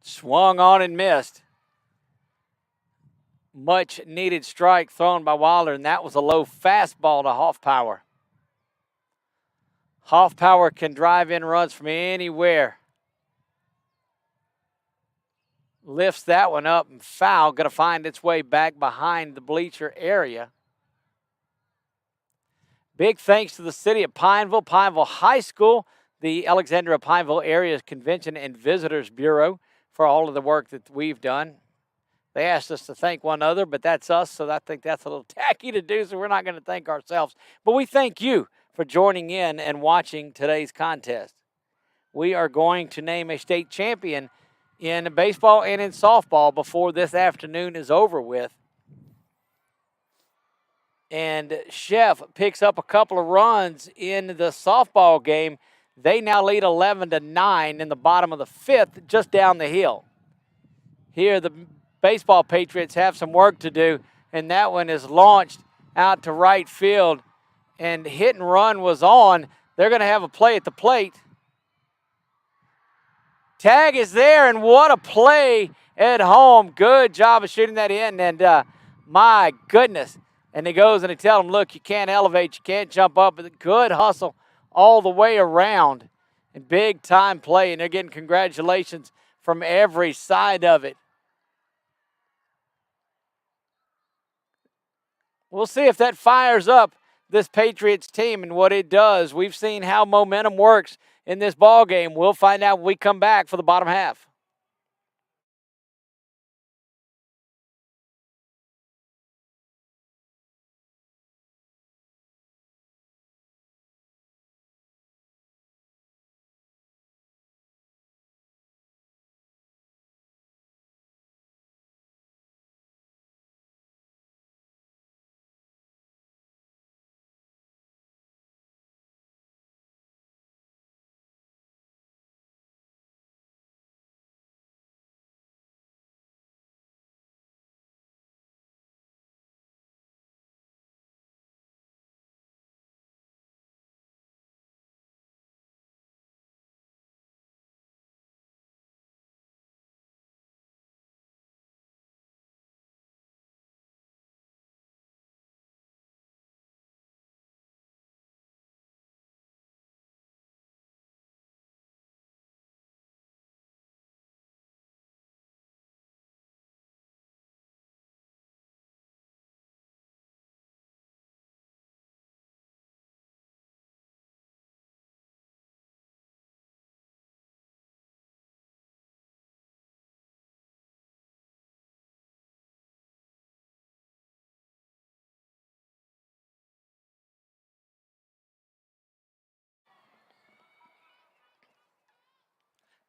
Swung on and missed. Much needed strike thrown by Wilder, and that was a low fastball to Hoffpower. Hoffpower can drive in runs from anywhere. Lifts that one up and foul. Going to find its way back behind the bleacher area. Big thanks to the city of Pineville, Pineville High School, the Alexandria Pineville Area Convention and Visitors Bureau for all of the work that we've done. They asked us to thank one another, but that's us, so I think that's a little tacky to do, so we're not going to thank ourselves. But we thank you for joining in and watching today's contest. We are going to name a state champion in baseball and in softball before this afternoon is over with. And Chef picks up a couple of runs in the softball game. They now lead 11-9 in the bottom of the 5th, just down the hill. Here the baseball Patriots have some work to do, and that one is launched out to right field. And hit and run was on. They're going to have a play at the plate. Tag is there, and what a play at home. Good job of shooting that in, and my goodness. And he goes and he tells them, look, you can't elevate, you can't jump up. But good hustle all the way around and big-time play, and they're getting congratulations from every side of it. We'll see if that fires up this Patriots team and what it does. We've seen how momentum works in this ball game. We'll find out when we come back for the bottom half.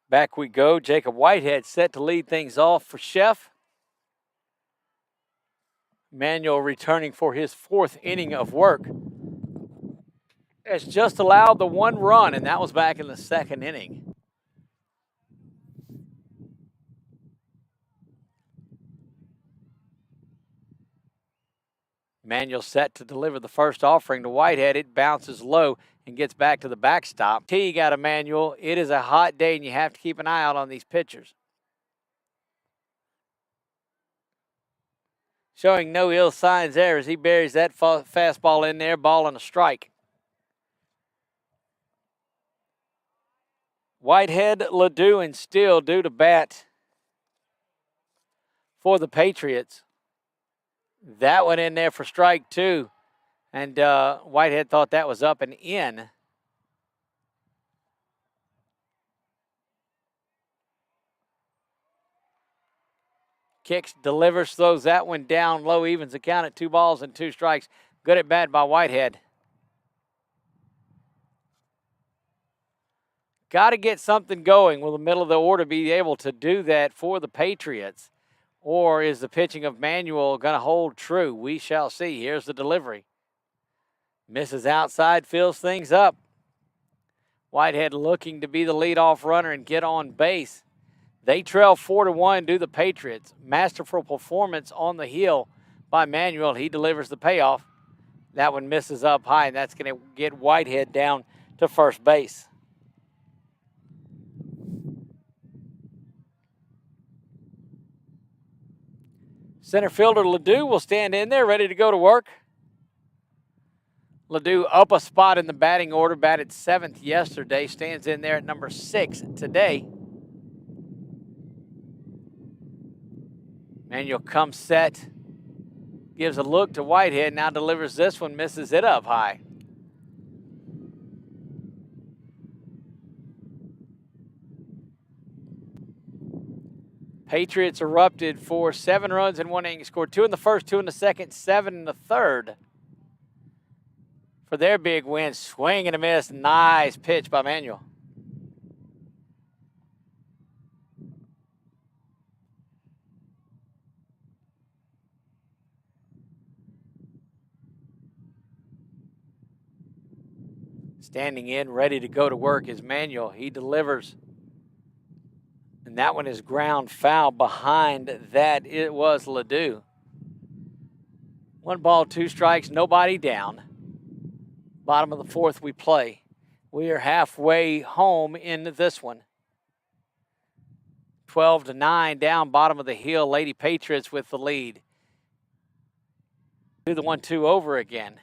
Back we go. Jacob Whitehead set to lead things off for Chef. Manuel returning for his 4th inning of work. Has just allowed the 1 run, and that was back in the 2nd inning. Manuel set to deliver the first offering to Whitehead. It bounces low and gets back to the backstop. T got a Manuel. It is a hot day, and you have to keep an eye out on these pitchers. Showing no ill signs there as he buries that fastball in there, ball and a strike. Whitehead, Ledoux, and Steele due to bat for the Patriots. That one in there for strike 2. And Whitehead thought that was up and in. Kicks, delivers, throws that one down low, evens the count at 2 balls and 2 strikes. Good at bat by Whitehead. Got to get something going. Will the middle of the order be able to do that for the Patriots? Or is the pitching of Manuel going to hold true? We shall see. Here's the delivery. Misses outside, fills things up. Whitehead looking to be the leadoff runner and get on base. They trail 4-1 to the Patriots. Masterful performance on the hill by Manuel. He delivers the payoff. That one misses up high, and that's going to get Whitehead down to first base. Center fielder Ledoux will stand in there, ready to go to work. Ledoux up a spot in the batting order, batted 7th yesterday, stands in there at number 6 today. Manuel comes set, gives a look to Whitehead, now delivers this one, misses it up high. Patriots erupted for 7 runs in 1 inning, scored 2 in the first, 2 in the second, 7 in the third. For their big win, swing and a miss, nice pitch by Manuel. Standing in, ready to go to work is Manuel. He delivers. And that one is ground foul. Behind that, it was Ledoux. 1 ball, 2 strikes, nobody down. Bottom of the 4th we play. We are halfway home in this one. 12-9 down, bottom of the hill. Lady Patriots with the lead. Do the 1-2 over again.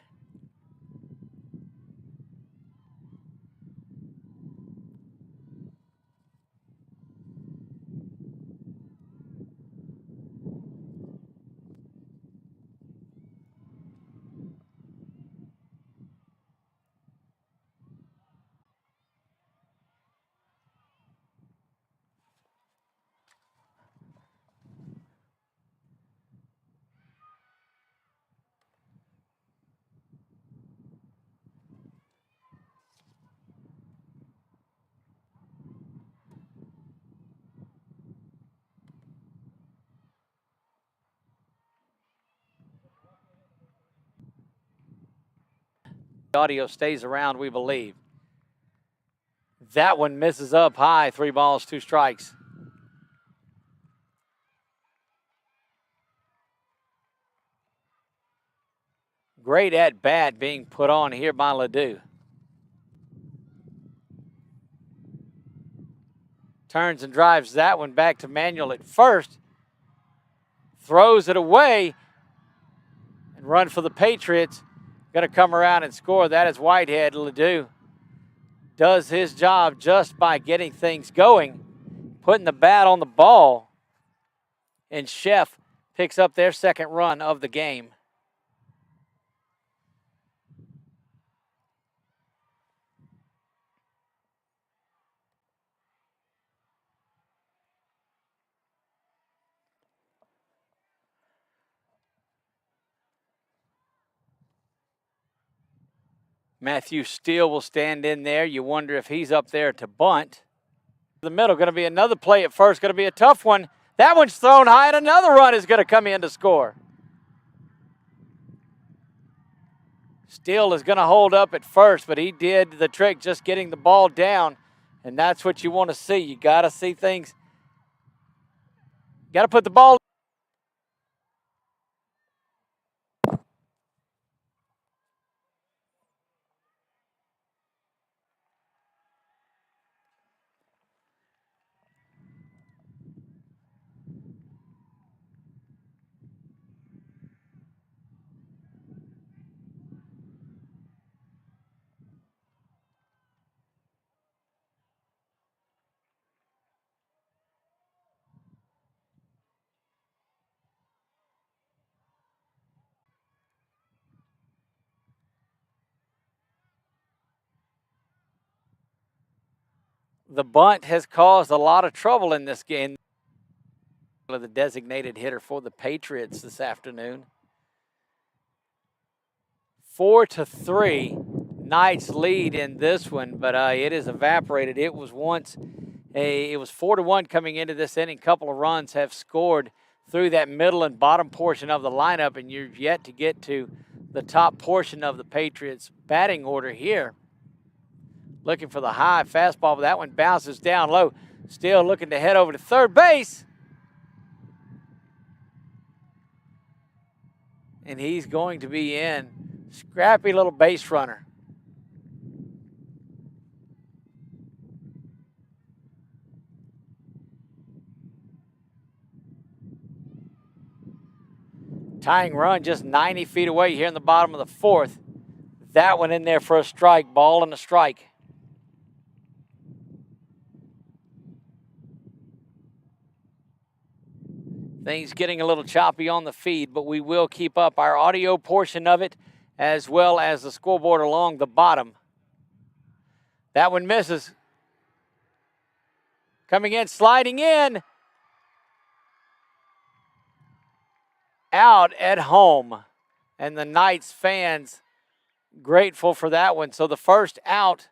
The audio stays around, we believe. That one misses up high. 3 balls, 2 strikes. Great at bat being put on here by Ledoux. Turns and drives that one back to Manuel at first. Throws it away and run for the Patriots. Going to come around and score. That is Whitehead. Ledoux does his job just by getting things going, putting the bat on the ball. And Chef picks up their second run of the game. Matthew Steele will stand in there. You wonder if he's up there to bunt. The middle, going to be another play at first, going to be a tough one. That one's thrown high, and another run is going to come in to score. Steele is going to hold up at first, but he did the trick just getting the ball down, and that's what you want to see. You got to see things. Got to put the ball. The bunt has caused a lot of trouble in this game. The designated hitter for the Patriots this afternoon. 4-3, Knights lead in this one, but it has evaporated. It was 4-1 coming into this inning. Couple of runs have scored through that middle and bottom portion of the lineup, and you're yet to get to the top portion of the Patriots batting order here. Looking for the high fastball, but that one bounces down low. Still looking to head over to third base. And he's going to be in. Scrappy little base runner. Tying run just 90 feet away here in the bottom of the fourth. That one in there for a strike. Ball and a strike. Things getting a little choppy on the feed, but we will keep up our audio portion of it as well as the scoreboard along the bottom. That one misses. Coming in, sliding in. Out at home. And the Knights fans grateful for that one. So the first out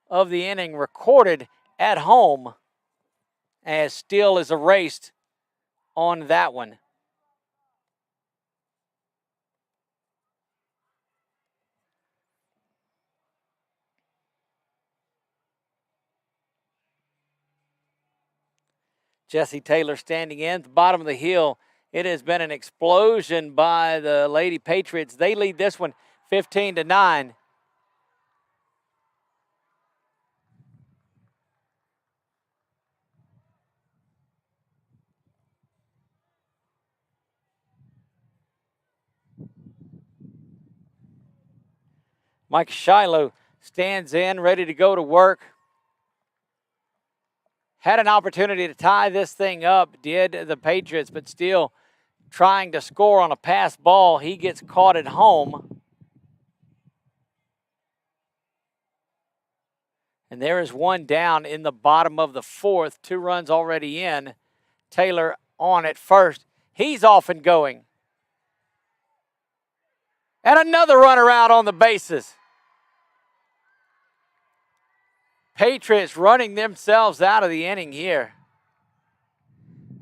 of the inning recorded at home as Steele is erased on that one. Jesse Taylor standing in at the bottom of the hill. It has been an explosion by the Lady Patriots. They lead this one 15-9. Mike Shiloh stands in, ready to go to work. Had an opportunity to tie this thing up, did the Patriots, but still trying to score on a pass ball. He gets caught at home. And there is one down in the bottom of the fourth. 2 runs already in. Taylor on at first. He's off and going. And another runner out on the bases. Patriots running themselves out of the inning here.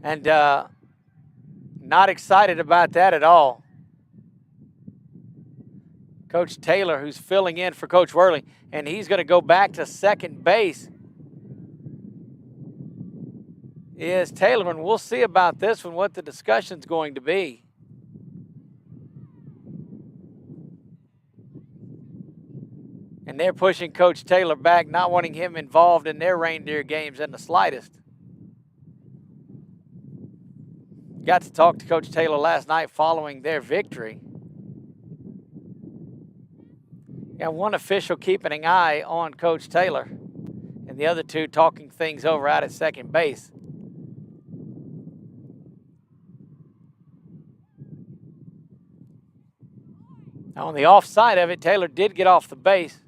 And not excited about that at all. Coach Taylor, who's filling in for Coach Worley, and he's going to go back to second base, is Taylor, and we'll see about this one, what the discussion's going to be. And they're pushing Coach Taylor back, not wanting him involved in their reindeer games in the slightest. Got to talk to Coach Taylor last night following their victory. Got one official keeping an eye on Coach Taylor, and the other two talking things over out at second base. Now on the offside of it, Taylor did get off the base.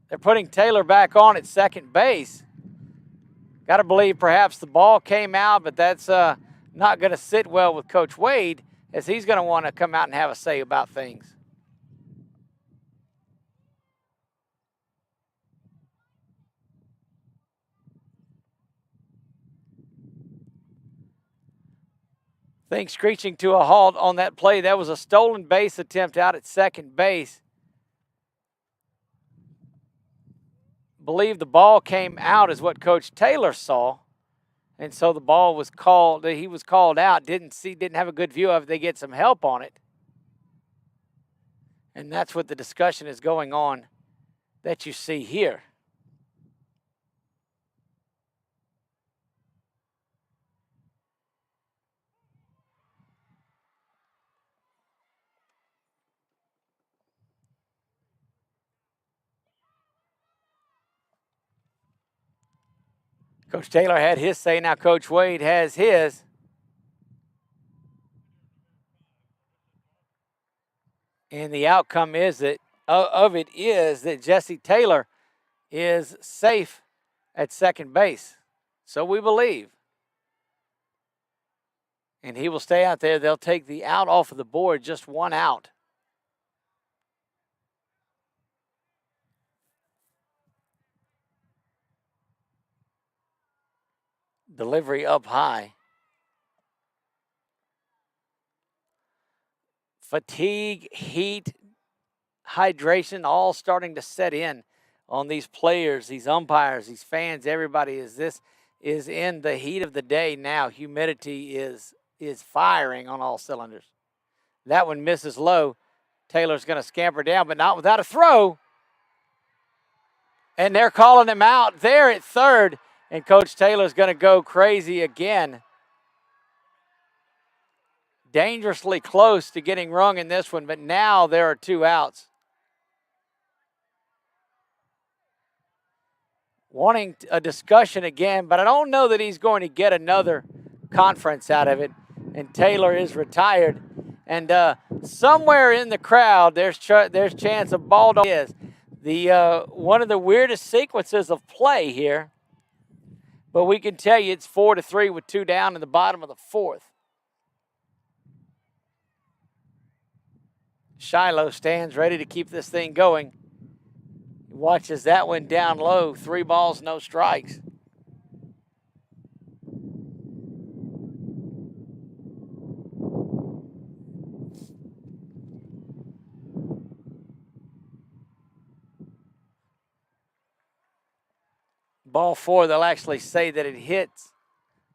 They're putting Taylor back on at second base. Got to believe perhaps the ball came out, but that's not going to sit well with Coach Wade, as he's going to want to come out and have a say about things. Things screeching to a halt on that play. That was a stolen base attempt out at second base. Believe the ball came out is what Coach Taylor saw. And so the ball was called, he was called out, didn't have a good view of it. They get some help on it. And that's what the discussion is going on that you see here. Coach Taylor had his say, now Coach Wade has his. And the outcome is that Jesse Taylor is safe at second base. So we believe. And he will stay out there. They'll take the out off of the board, just one out. Delivery up high. Fatigue, heat, hydration, all starting to set in on these players, these umpires, these fans, everybody. This is in the heat of the day now. Humidity is firing on all cylinders. That one misses low. Taylor's going to scamper down, but not without a throw. And they're calling him out there at third. And Coach Taylor's going to go crazy again. Dangerously close to getting rung in this one, but now there are two outs. Wanting a discussion again, but I don't know that he's going to get another conference out of it. And Taylor is retired. And somewhere in the crowd, there's chance of ball is the one of the weirdest sequences of play here. But we can tell you it's 4-3 with two down in the bottom of the fourth. Shiloh stands ready to keep this thing going. He watches that one down low. 3 balls, no strikes. Ball 4, they'll actually say that it hits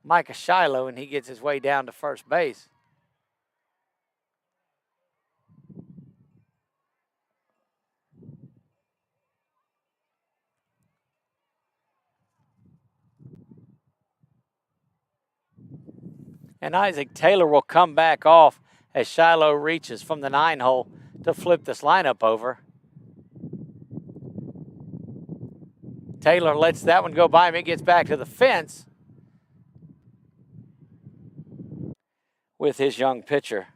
Micah Shiloh, and he gets his way down to first base. And Isaac Taylor will come back off as Shiloh reaches from the 9 hole to flip this lineup over. Taylor lets that one go by him. It gets back to the fence with his young pitcher.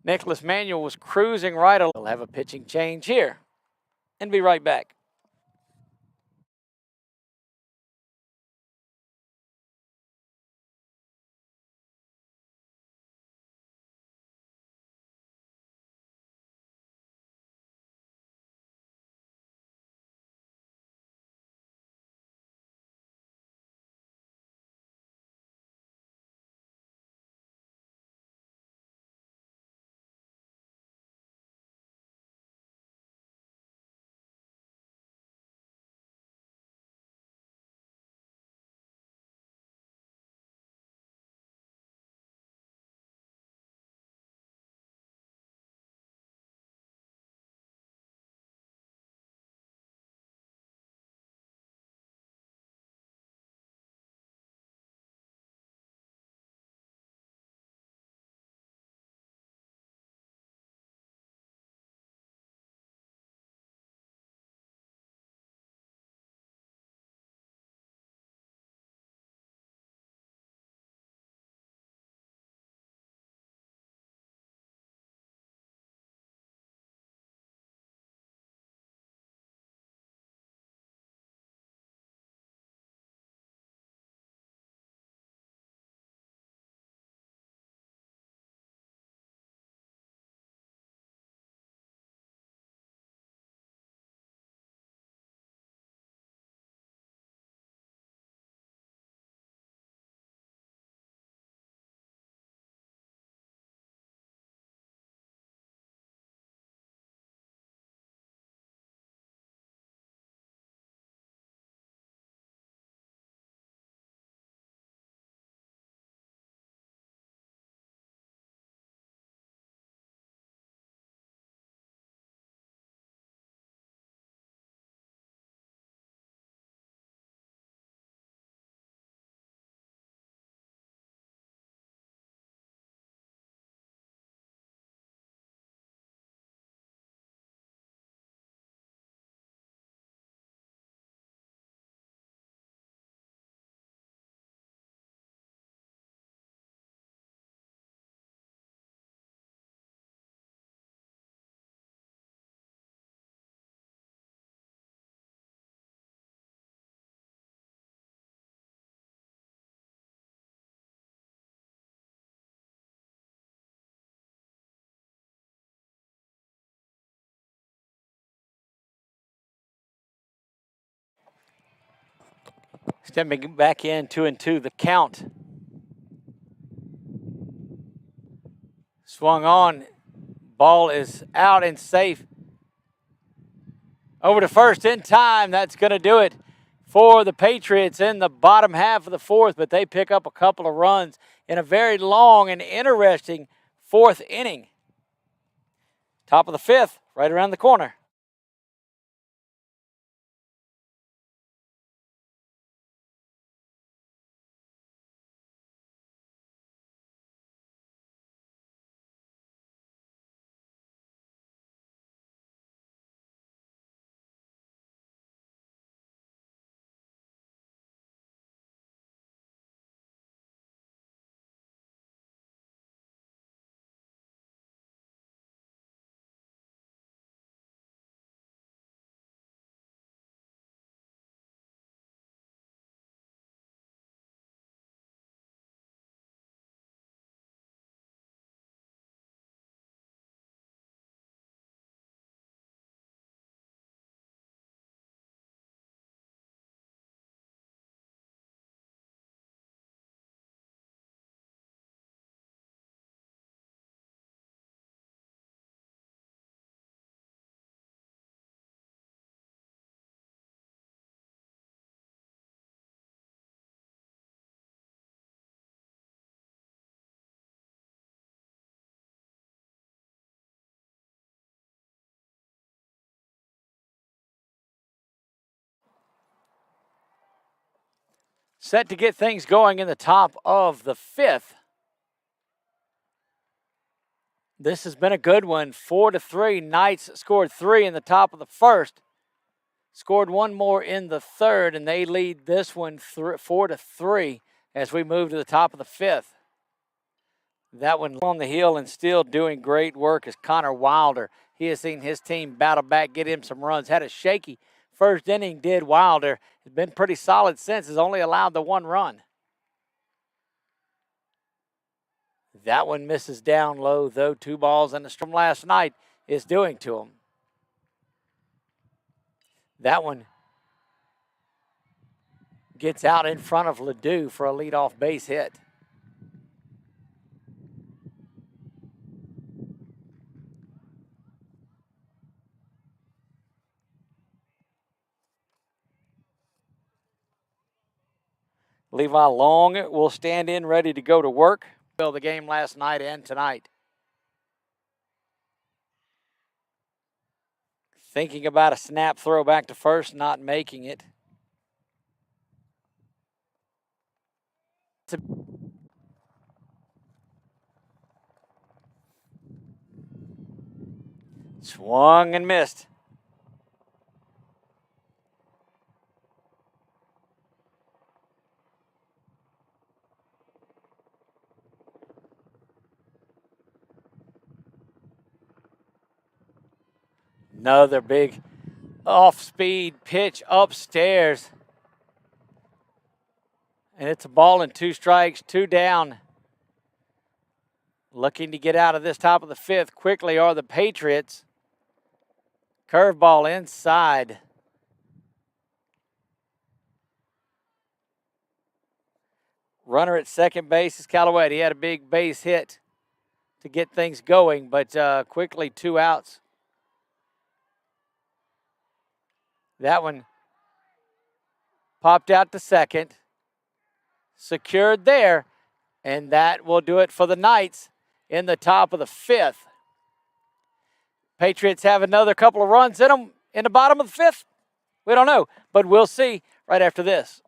Nicholas Manuel was cruising right along. We'll have a pitching change here and be right back. Stepping back in 2-2, the count. Swung on. Ball is out and safe. Over to first in time. That's going to do it for the Patriots in the bottom half of the fourth, but they pick up a couple of runs in a very long and interesting fourth inning. Top of the fifth, right around the corner. Set to get things going in the top of the fifth. This has been a good one. 4-3. Knights scored 3 in the top of the first. Scored one more in the third, and they lead this one 4-3 as we move to the top of the fifth. That one on the hill and still doing great work is Connor Wilder. He has seen his team battle back, get him some runs. Had a shaky first inning, did Wilder. Has been pretty solid since, has only allowed the 1 run. That one misses down low, though. 2 balls and a strike from last night is doing to him. That one gets out in front of Ledoux for a leadoff base hit. Levi Long will stand in ready to go to work. The game last night and tonight. Thinking about a snap throw back to first, not making it. Swung and missed. Another big off-speed pitch upstairs. And it's a ball and 2 strikes, 2 down. Looking to get out of this top of the fifth quickly are the Patriots. Curveball inside. Runner at second base is Callaway. He had a big base hit to get things going, but quickly 2 outs. That one popped out to second. Secured there, and that will do it for the Knights in the top of the fifth. Patriots have another couple of runs in them in the bottom of the fifth. We don't know, but we'll see right after this.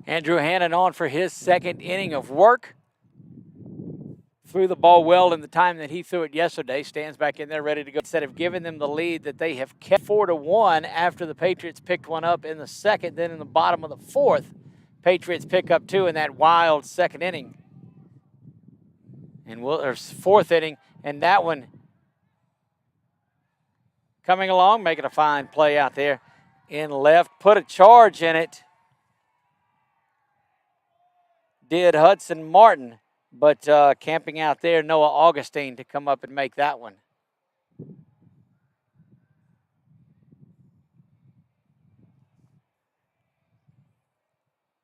Andrew Hannon on for his second inning of work. Threw the ball well in the time that he threw it yesterday. Stands back in there ready to go. Instead of giving them the lead that they have kept 4-1 after the Patriots picked one up in the second. Then in the bottom of the fourth, Patriots pick up two in that wild second inning. Or fourth inning. And that one coming along, making a fine play out there in left. Put a charge in it. Did Hudson Martin. But camping out there, Noah Augustine to come up and make that one.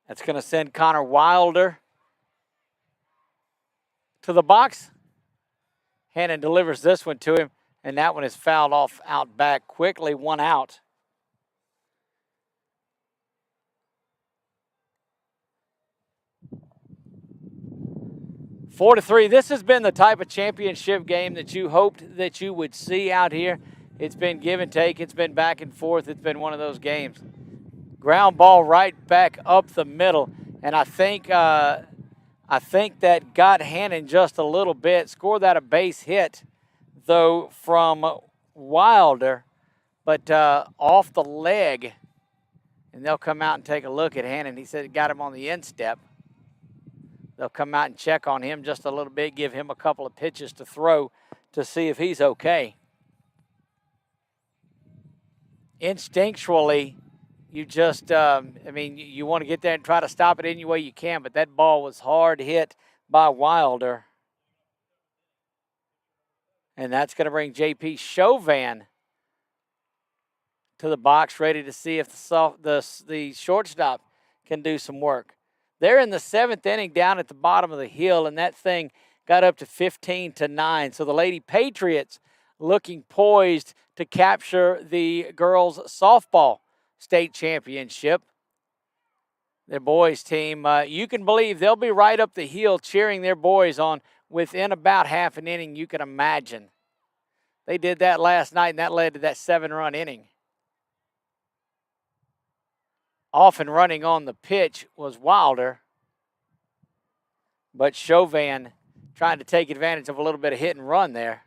That's going to send Connor Wilder to the box. Hannon delivers this one to him, and that one is fouled off out back quickly, 1 out. Four to 3. This has been the type of championship game that you hoped that you would see out here. It's been give and take. It's been back and forth. It's been one of those games. Ground ball right back up the middle, and I think that got Hannon just a little bit. Scored that a base hit, though, from Wilder, but off the leg. And they'll come out and take a look at Hannon. He said it got him on the instep. They'll come out and check on him just a little bit, give him a couple of pitches to throw to see if he's okay. Instinctually, you just, you want to get there and try to stop it any way you can, but that ball was hard hit by Wilder. And that's going to bring J.P. Chauvin to the box, ready to see if the shortstop can do some work. They're in the 7th inning down at the bottom of the hill, and that thing got up to 15-9. So the Lady Patriots looking poised to capture the girls' softball state championship. Their boys team, you can believe they'll be right up the hill cheering their boys on within about half an inning, you can imagine. They did that last night, and that led to that 7-run inning. Off and running on the pitch was Wilder, but Chauvin trying to take advantage of a little bit of hit and run there.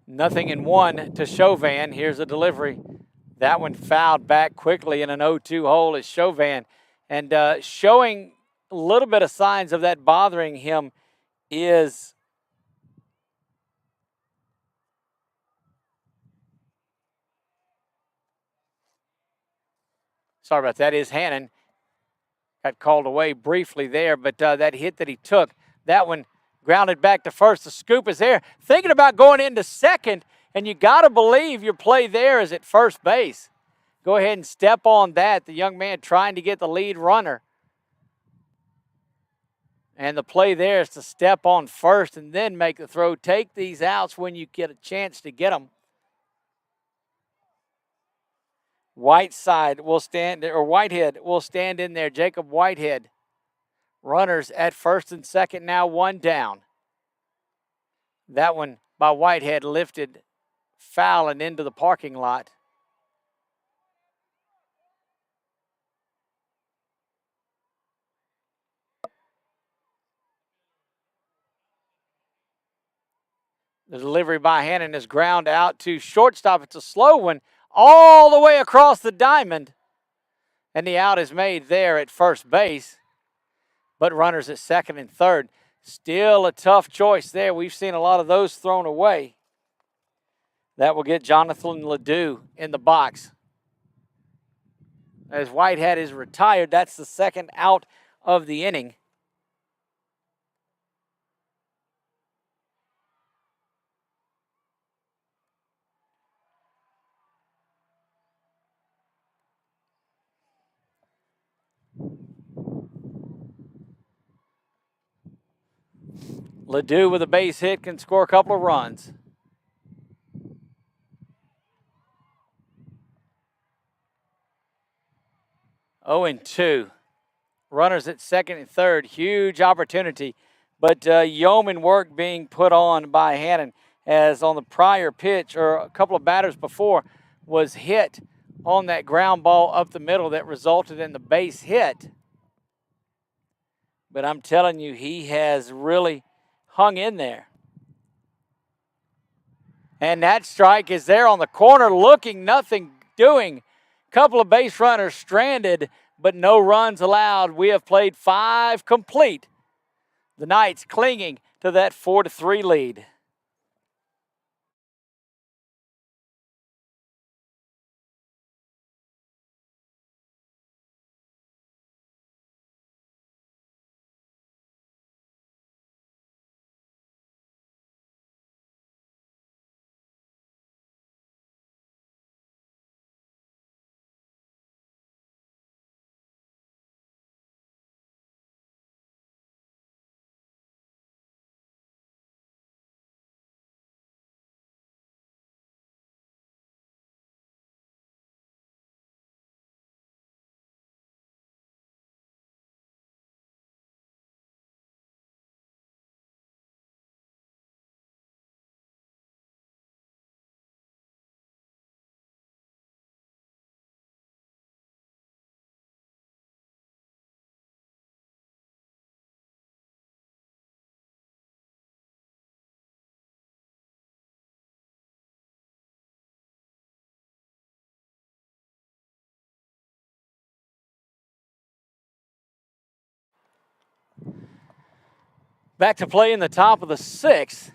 Nothing in 1 to Chauvin. Here's a delivery. That one fouled back quickly in an 0-2 hole is Chauvin. And showing a little bit of signs of that bothering him is sorry about that, is Hannon. Got called away briefly there, but that hit that he took, that one grounded back to first. The scoop is there. Thinking about going into second, and you got to believe your play there is at first base. Go ahead and step on that. The young man trying to get the lead runner. And the play there is to step on first and then make the throw. Take these outs when you get a chance to get them. Whitehead will stand in there. Jacob Whitehead. Runners at first and second, now 1 down. That one by Whitehead lifted foul and into the parking lot. The delivery by Hannon is ground out to shortstop. It's a slow one all the way across the diamond. And the out is made there at first base. But runners at second and third. Still a tough choice there. We've seen a lot of those thrown away. That will get Jonathan Ledoux in the box. As Whitehead is retired, that's the second out of the inning. Ledoux with a base hit can score a couple of runs. Oh, and 2. Runners at second and third. Huge opportunity But yeoman work being put on by Hannon, as on the prior pitch or a couple of batters before was hit on that ground ball up the middle that resulted in the base hit. But I'm telling you, he has really hung in there. And that strike is there on the corner, looking, nothing doing. Couple of base runners stranded, but no runs allowed. We have played 5 complete. The Knights clinging to that 4-3 lead. Back to play in the top of the 6th.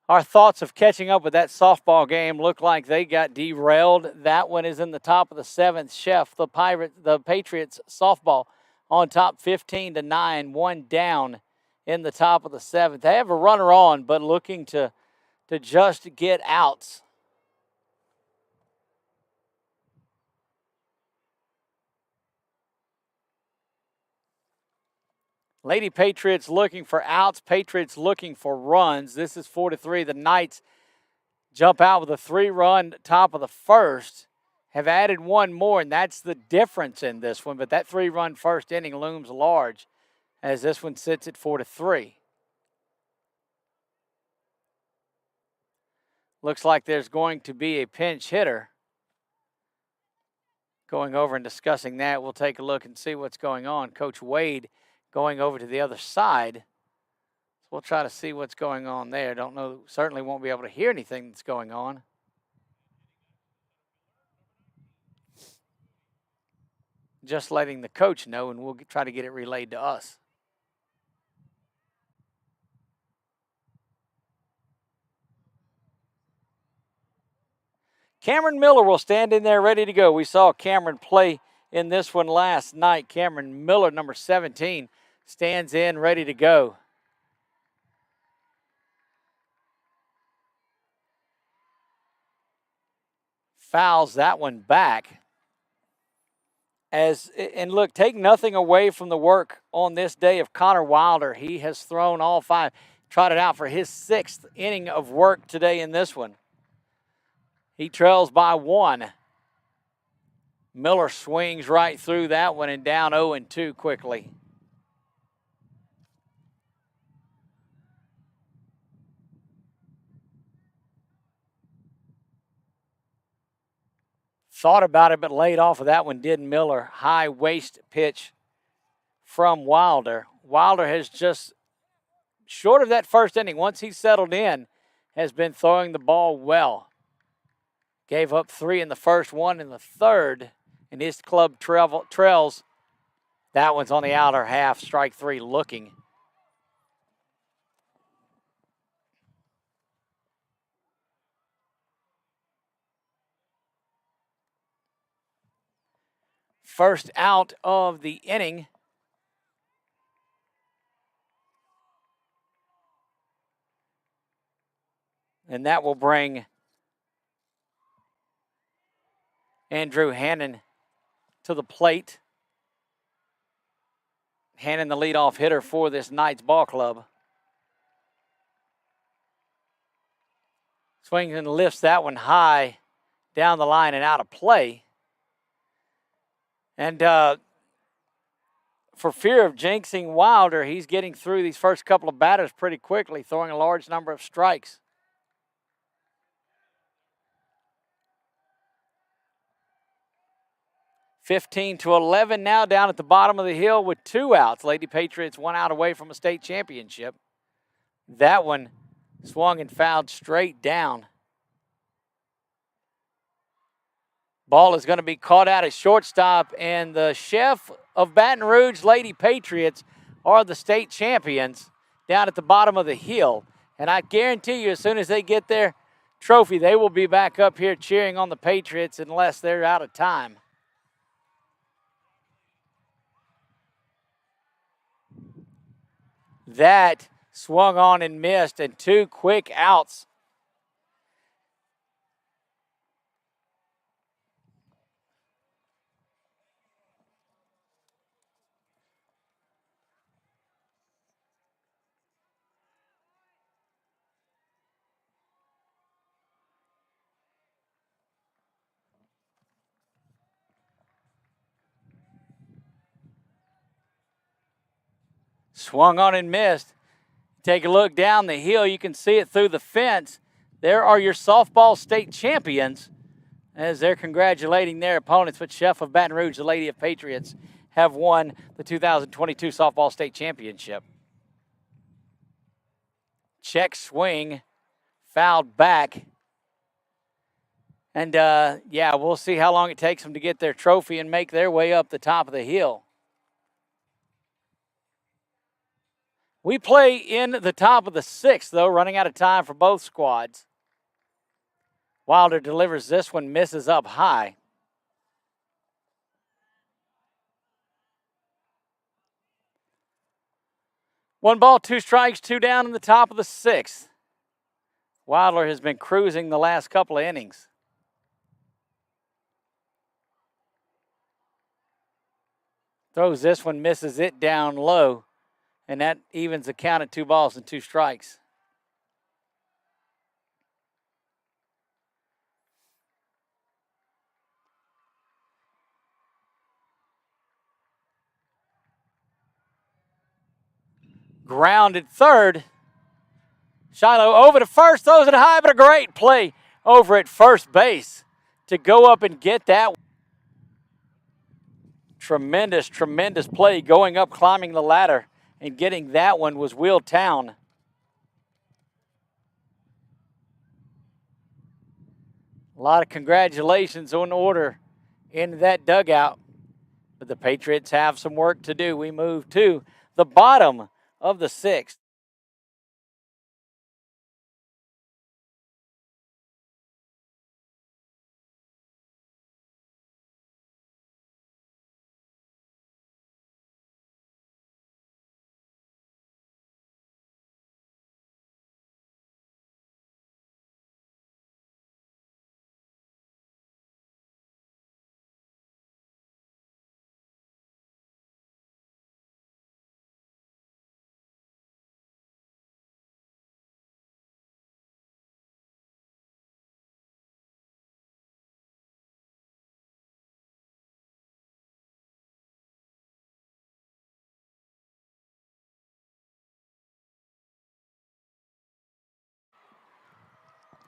Our thoughts of catching up with that softball game look like they got derailed. That one is in the top of the 7th. Chef, the Patriots softball on top 15-9, 1 down in the top of the 7th. They have a runner on, but looking to just get outs. Lady Patriots looking for outs. Patriots looking for runs. This is 4-3. The Knights jump out with a 3-run top of the 1st. Have added one more, and that's the difference in this one. But that 3-run first inning looms large as this one sits at 4-3. Looks like there's going to be a pinch hitter. Going over and discussing that, we'll take a look and see what's going on. Coach Wade going over to the other side. We'll try to see what's going on there. Don't know, certainly won't be able to hear anything that's going on. Just letting the coach know, and we'll try to get it relayed to us. Cameron Miller will stand in there ready to go. We saw Cameron play in this one last night. Cameron Miller, number 17, stands in ready to go. Fouls that one back. And look, take nothing away from the work on this day of Connor Wilder. He has thrown all 5, trotted out for his 6th inning of work today in this one. He trails by 1. Miller swings right through that one and down 0-2 quickly. Thought about it, but laid off of that one did Miller. High waist pitch from Wilder. Wilder has just, short of that first inning, once he settled in, has been throwing the ball well. Gave up 3 in the first, 1 in the third, and his club trails. That one's on the outer half, strike 3 looking. First out of the inning. And that will bring Andrew Hannon to the plate. Hannon, the leadoff hitter for this Knights ball club. Swings and lifts that one high down the line and out of play. And for fear of jinxing Wilder, he's getting through these first couple of batters pretty quickly, throwing a large number of strikes. (15-11) now down at the bottom of the hill with 2 outs. Lady Patriots 1 out away from a state championship. That one swung and fouled straight down. Ball is going to be caught out at shortstop, and the chef of Baton Rouge Lady Patriots are the state champions down at the bottom of the hill. And I guarantee you, as soon as they get their trophy, they will be back up here cheering on the Patriots unless they're out of time. That swung on and missed, and 2 quick outs. Swung on and missed. Take a look down the hill. You can see it through the fence. There are your softball state champions as they're congratulating their opponents. But Chef of Baton Rouge, the Lady of Patriots, have won the 2022 softball state championship. Check swing, fouled back. And, yeah, we'll see how long it takes them to get their trophy and make their way up the top of the hill. We play in the top of the 6th, though, running out of time for both squads. Wilder delivers this one, misses up high. One ball, 2 strikes, 2 down in the top of the 6th. Wilder has been cruising the last couple of innings. Throws this one, misses it down low. And that evens the count at 2 balls and 2 strikes. Grounded third. Shiloh over to first, throws it high, but a great play over at first base to go up and get that. Tremendous, tremendous play going up, climbing the ladder. And getting that one was Will Town. A lot of congratulations on order in that dugout. But the Patriots have some work to do. We move to the bottom of the 6th.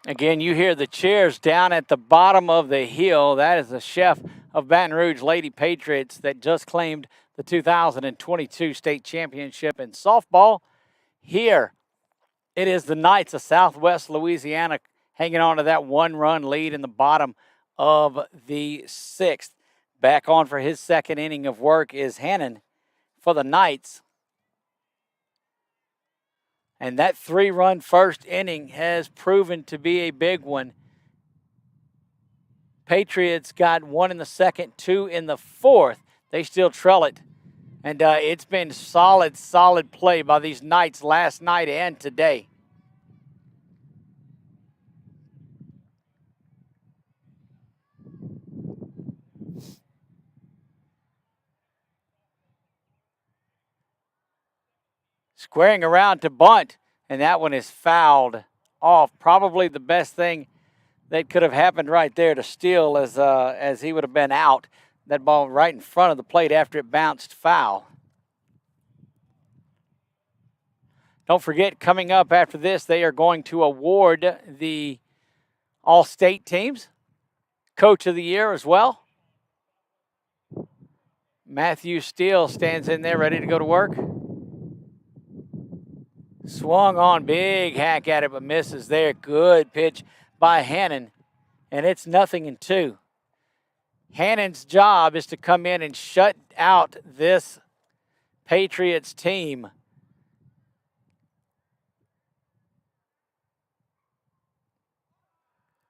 Again, you hear the cheers down at the bottom of the hill. That is the chef of Baton Rouge Lady Patriots that just claimed the 2022 state championship in softball. Here, it is the Knights of Southwest Louisiana hanging on to that 1-run lead in the bottom of the 6th. Back on for his second inning of work is Hannon for the Knights. And that 3-run first inning has proven to be a big one. Patriots got 1 in the second, 2 in the 4th. They still trail it. And it's been solid, solid play by these Knights last night and today. Squaring around to bunt, and that one is fouled off. Probably the best thing that could have happened right there to Steele as he would have been out. That ball right in front of the plate after it bounced foul. Don't forget, coming up after this, they are going to award the All-State teams, Coach of the Year as well. Matthew Steele stands in there ready to go to work. Swung on, big hack at it, but misses there. Good pitch by Hannon, and it's 0-2. Hannon's job is to come in and shut out this Patriots team.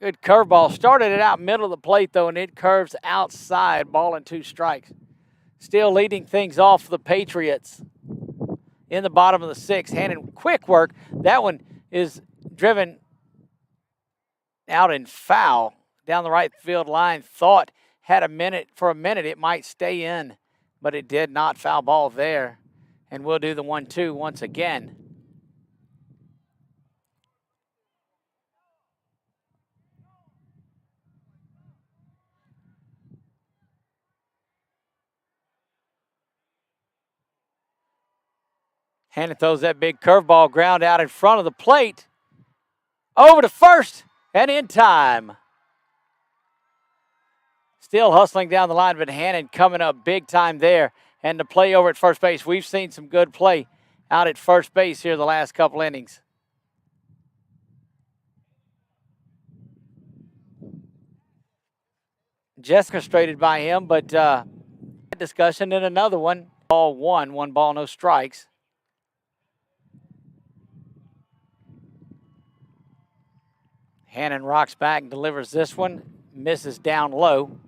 Good curveball. Started it out middle of the plate, though, and it curves outside. Ball and 2 strikes. Still leading things off for the Patriots. In the bottom of the 6th, Hannon, quick work. That one is driven out in foul down the right field line. Thought for a minute it might stay in, but it did not. Foul ball there. And we'll do the 1-2 once again. Hannon throws that big curveball ground out in front of the plate. Over to first and in time. Still hustling down the line, but Hannon coming up big time there. And the play over at first base. We've seen some good play out at first base here the last couple innings. Just frustrated by him, but discussion in another one. Ball 1 ball, no strikes. Hannon rocks back and delivers this one. Misses down low.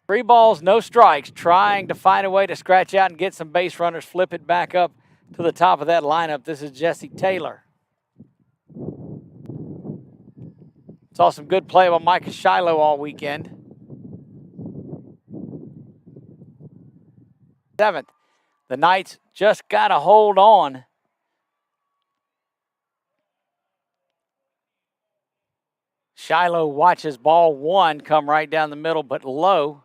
3 balls, no strikes. Trying to find a way to scratch out and get some base runners. Flip it back up to the top of that lineup. This is Jesse Taylor. Saw some good play by Micah Shiloh all weekend. 7th. The Knights just got to hold on. Shiloh watches ball 1 come right down the middle, but low.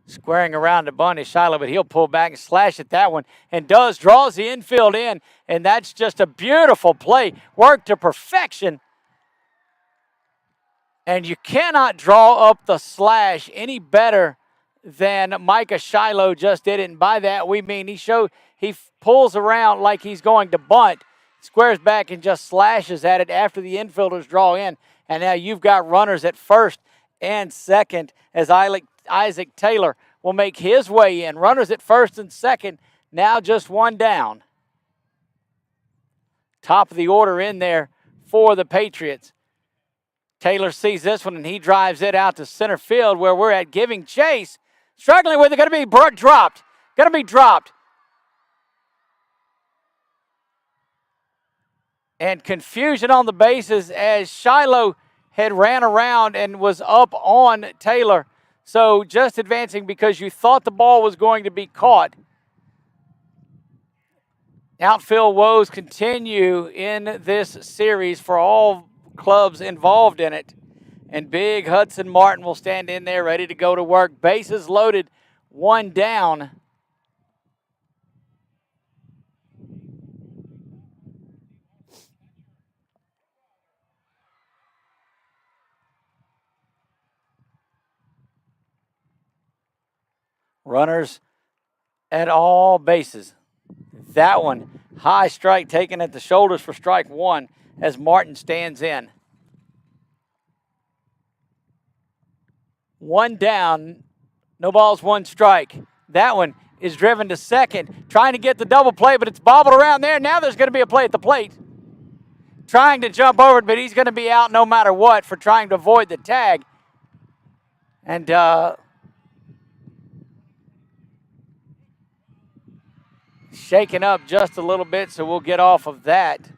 Squaring around to bunt is Shiloh, but he'll pull back and slash at that one, and draws the infield in, and that's just a beautiful play. Worked to perfection. And you cannot draw up the slash any better than Micah Shiloh just did it. And by that, we mean he pulls around like he's going to bunt, squares back and just slashes at it after the infielders draw in. And now you've got runners at first and second as Isaac Taylor will make his way in. Runners at first and second, now just 1 down. Top of the order in there for the Patriots. Taylor sees this one, and he drives it out to center field where we're at, giving chase. Struggling with it, going to be dropped. Going to be dropped. And confusion on the bases as Shiloh had ran around and was up on Taylor. So just advancing because you thought the ball was going to be caught. Outfield woes continue in this series for all clubs involved in it. And big Hudson Martin will stand in there ready to go to work. Bases loaded, 1 down. Runners at all bases. That one, high strike taken at the shoulders for strike 1 as Martin stands in. 1 down, no balls, 1 strike. That one is driven to second, trying to get the double play, but it's bobbled around there. Now there's going to be a play at the plate. Trying to jump over it, but he's going to be out no matter what for trying to avoid the tag. And shaken up just a little bit, so we'll get off of that.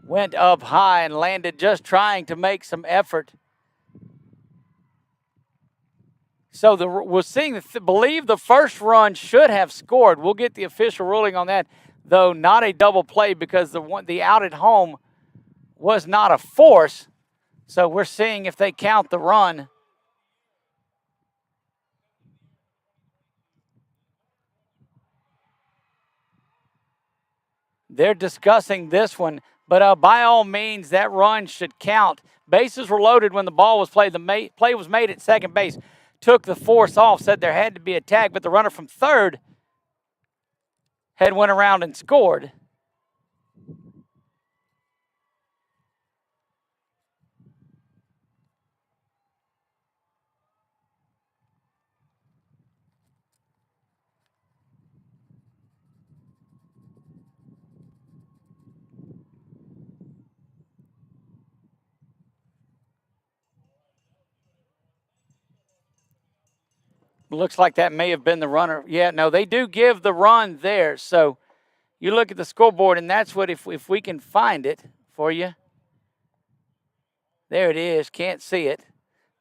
Went up high and landed just trying to make some effort. So we're seeing, believe the first run should have scored. We'll get the official ruling on that, though not a double play because the out at home was not a force. So we're seeing if they count the run. They're discussing this one, but by all means, that run should count. Bases were loaded when the ball was played. The play was made at second base. Took the force off, said there had to be a tag, but the runner from third had went around and scored. Looks like that may have been the runner. Yeah, no, they do give the run there. So you look at the scoreboard, and that's what, if we can find it for you. There it is. Can't see it,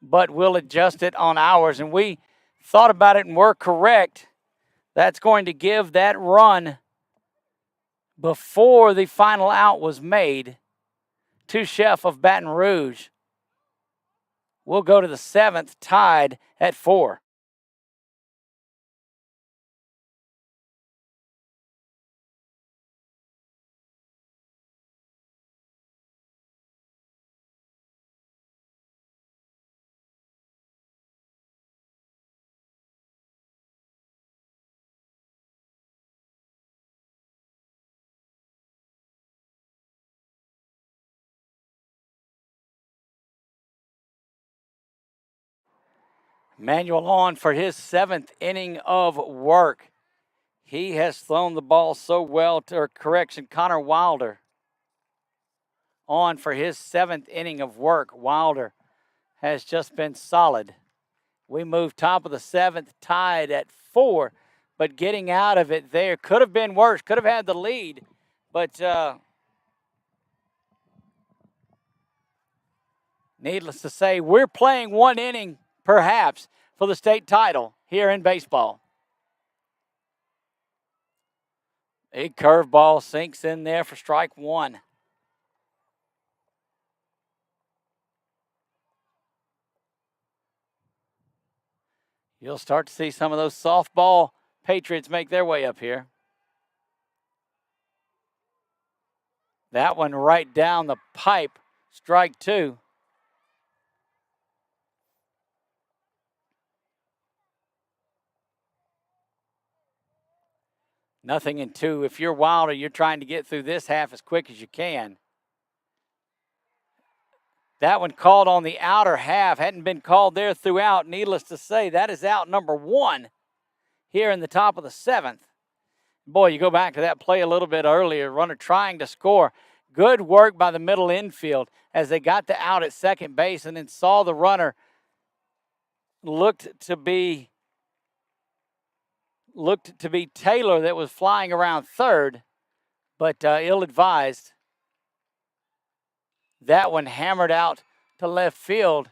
but we'll adjust it on ours. And we thought about it and we're correct. That's going to give that run before the final out was made to Chef of Baton Rouge. We'll go to the 7th, tied at 4. Manuel on for his 7th inning of work. He has thrown the ball so well, Connor Wilder on for his 7th inning of work. Wilder has just been solid. We move top of the 7th, tied at 4, but getting out of it there could have been worse, could have had the lead, but needless to say, we're playing one inning perhaps for the state title here in baseball. A curveball sinks in there for strike 1. You'll start to see some of those softball Patriots make their way up here. That one right down the pipe, strike 2. Nothing in 2. If you're Wilder, you're trying to get through this half as quick as you can. That one called on the outer half. Hadn't been called there throughout. Needless to say, that is out number 1 here in the top of the 7th. Boy, you go back to that play a little bit earlier. Runner trying to score. Good work by the middle infield as they got the out at second base and then saw the runner looked to be Taylor that was flying around third, but ill-advised. That one hammered out to left field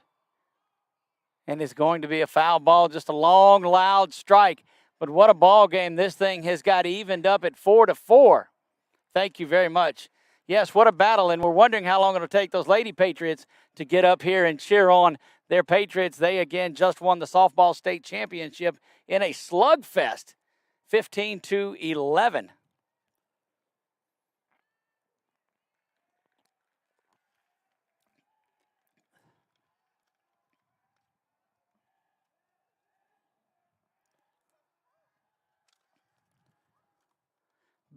and is going to be a foul ball, just a long, loud strike. But what a ball game. This thing has got evened up at 4-4. Thank you very much. Yes, what a battle, and we're wondering how long it'll take those Lady Patriots to get up here and cheer on their Patriots. They, again, just won the softball state championship in a slugfest, 15-11.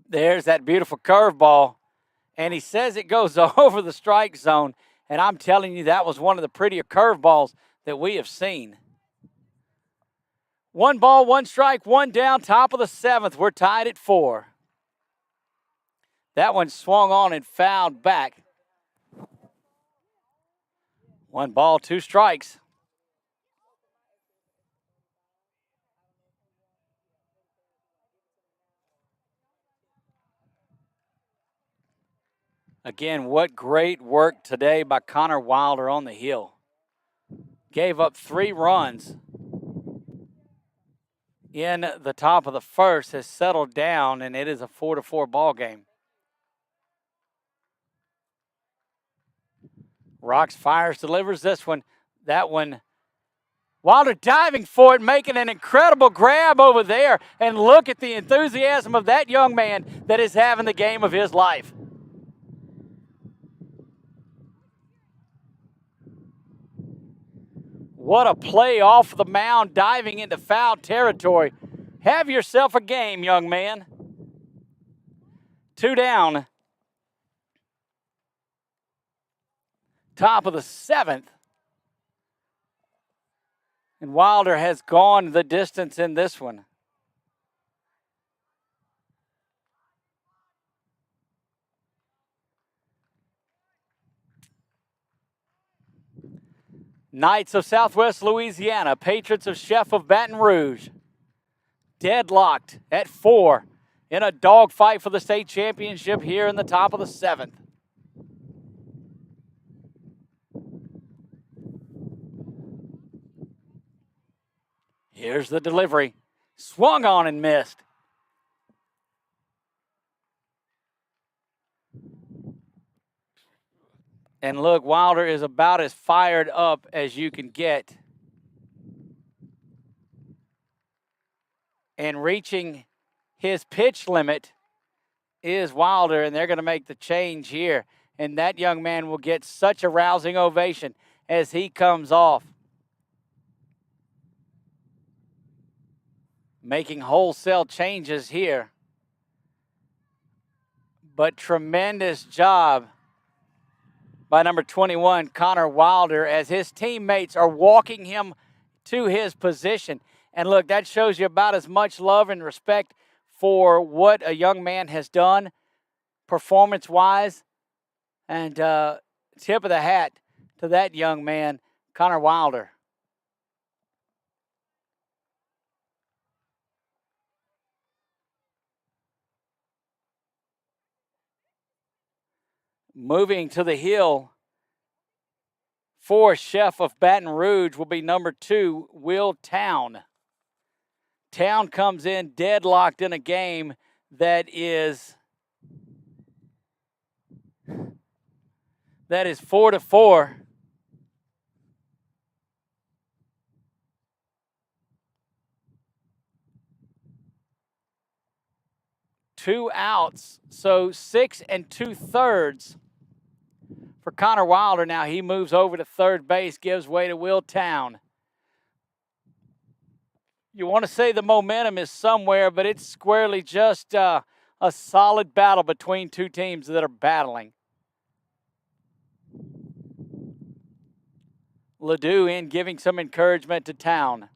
There's that beautiful curveball, and he says it goes over the strike zone, and I'm telling you that was one of the prettier curveballs that we have seen. 1 ball, 1 strike, 1 down, top of the 7th. We're tied at 4. That one swung on and fouled back. 1 ball, 2 strikes. Again, what great work today by Connor Wilder on the hill. Gave up 3 runs in the top of the 1st, has settled down, and it is a 4-4 ball game. Rocks, fires, delivers this one. That one. Wilder diving for it, making an incredible grab over there. And look at the enthusiasm of that young man that is having the game of his life. What a play off the mound, diving into foul territory. Have yourself a game, young man. 2 down. Top of the 7th. And Wilder has gone the distance in this one. Knights of Southwest Louisiana, Patriots of Chef of Baton Rouge, deadlocked at 4 in a dogfight for the state championship here in the top of the 7th. Here's the delivery. Swung on and missed. And look, Wilder is about as fired up as you can get. And reaching his pitch limit is Wilder, and they're going to make the change here. And that young man will get such a rousing ovation as he comes off. Making wholesale changes here. But tremendous job by number 21, Connor Wilder, as his teammates are walking him to his position. And look, that shows you about as much love and respect for what a young man has done performance-wise. And tip of the hat to that young man, Connor Wilder. Moving to the hill for Chef of Baton Rouge will be number 2, Will Town. Town comes in deadlocked in a game that is 4-4. Two outs, so 6 2/3 for Connor Wilder. Now he moves over to third base, gives way to Will Town. You want to say the momentum is somewhere, but it's squarely just a solid battle between two teams that are battling. Ledoux in giving some encouragement to Town.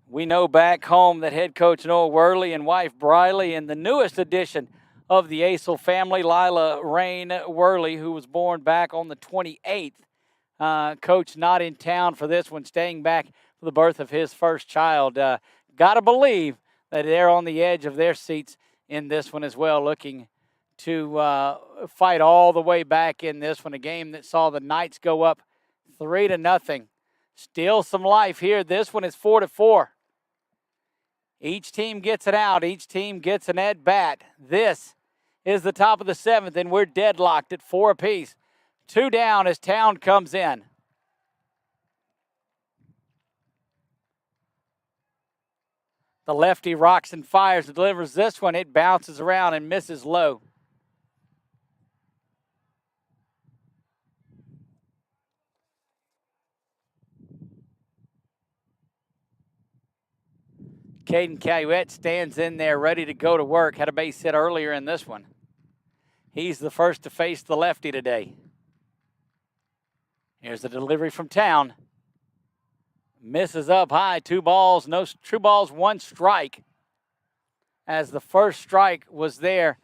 We know back home that head coach Noah Worley and wife Briley and the newest addition of the ACEL family, Lila Rain Worley, who was born back on the 28th. Coach not in town for this one, staying back for the birth of his first child. Got to believe that they're on the edge of their seats in this one as well, looking to fight all the way back in this one, a game that saw the Knights go up 3-0. Still some life here. This one is 4-4. Each team gets it out. Each team gets an at-bat. This is the top of the 7th, and we're deadlocked at 4 apiece. 2 down as Town comes in. The lefty rocks and fires, delivers this one. It bounces around and misses low. Caden Caluette stands in there ready to go to work. Had a base hit earlier in this one. He's the first to face the lefty today. Here's the delivery from Town. Misses up high. 2 balls, 1 strike. As the first strike was there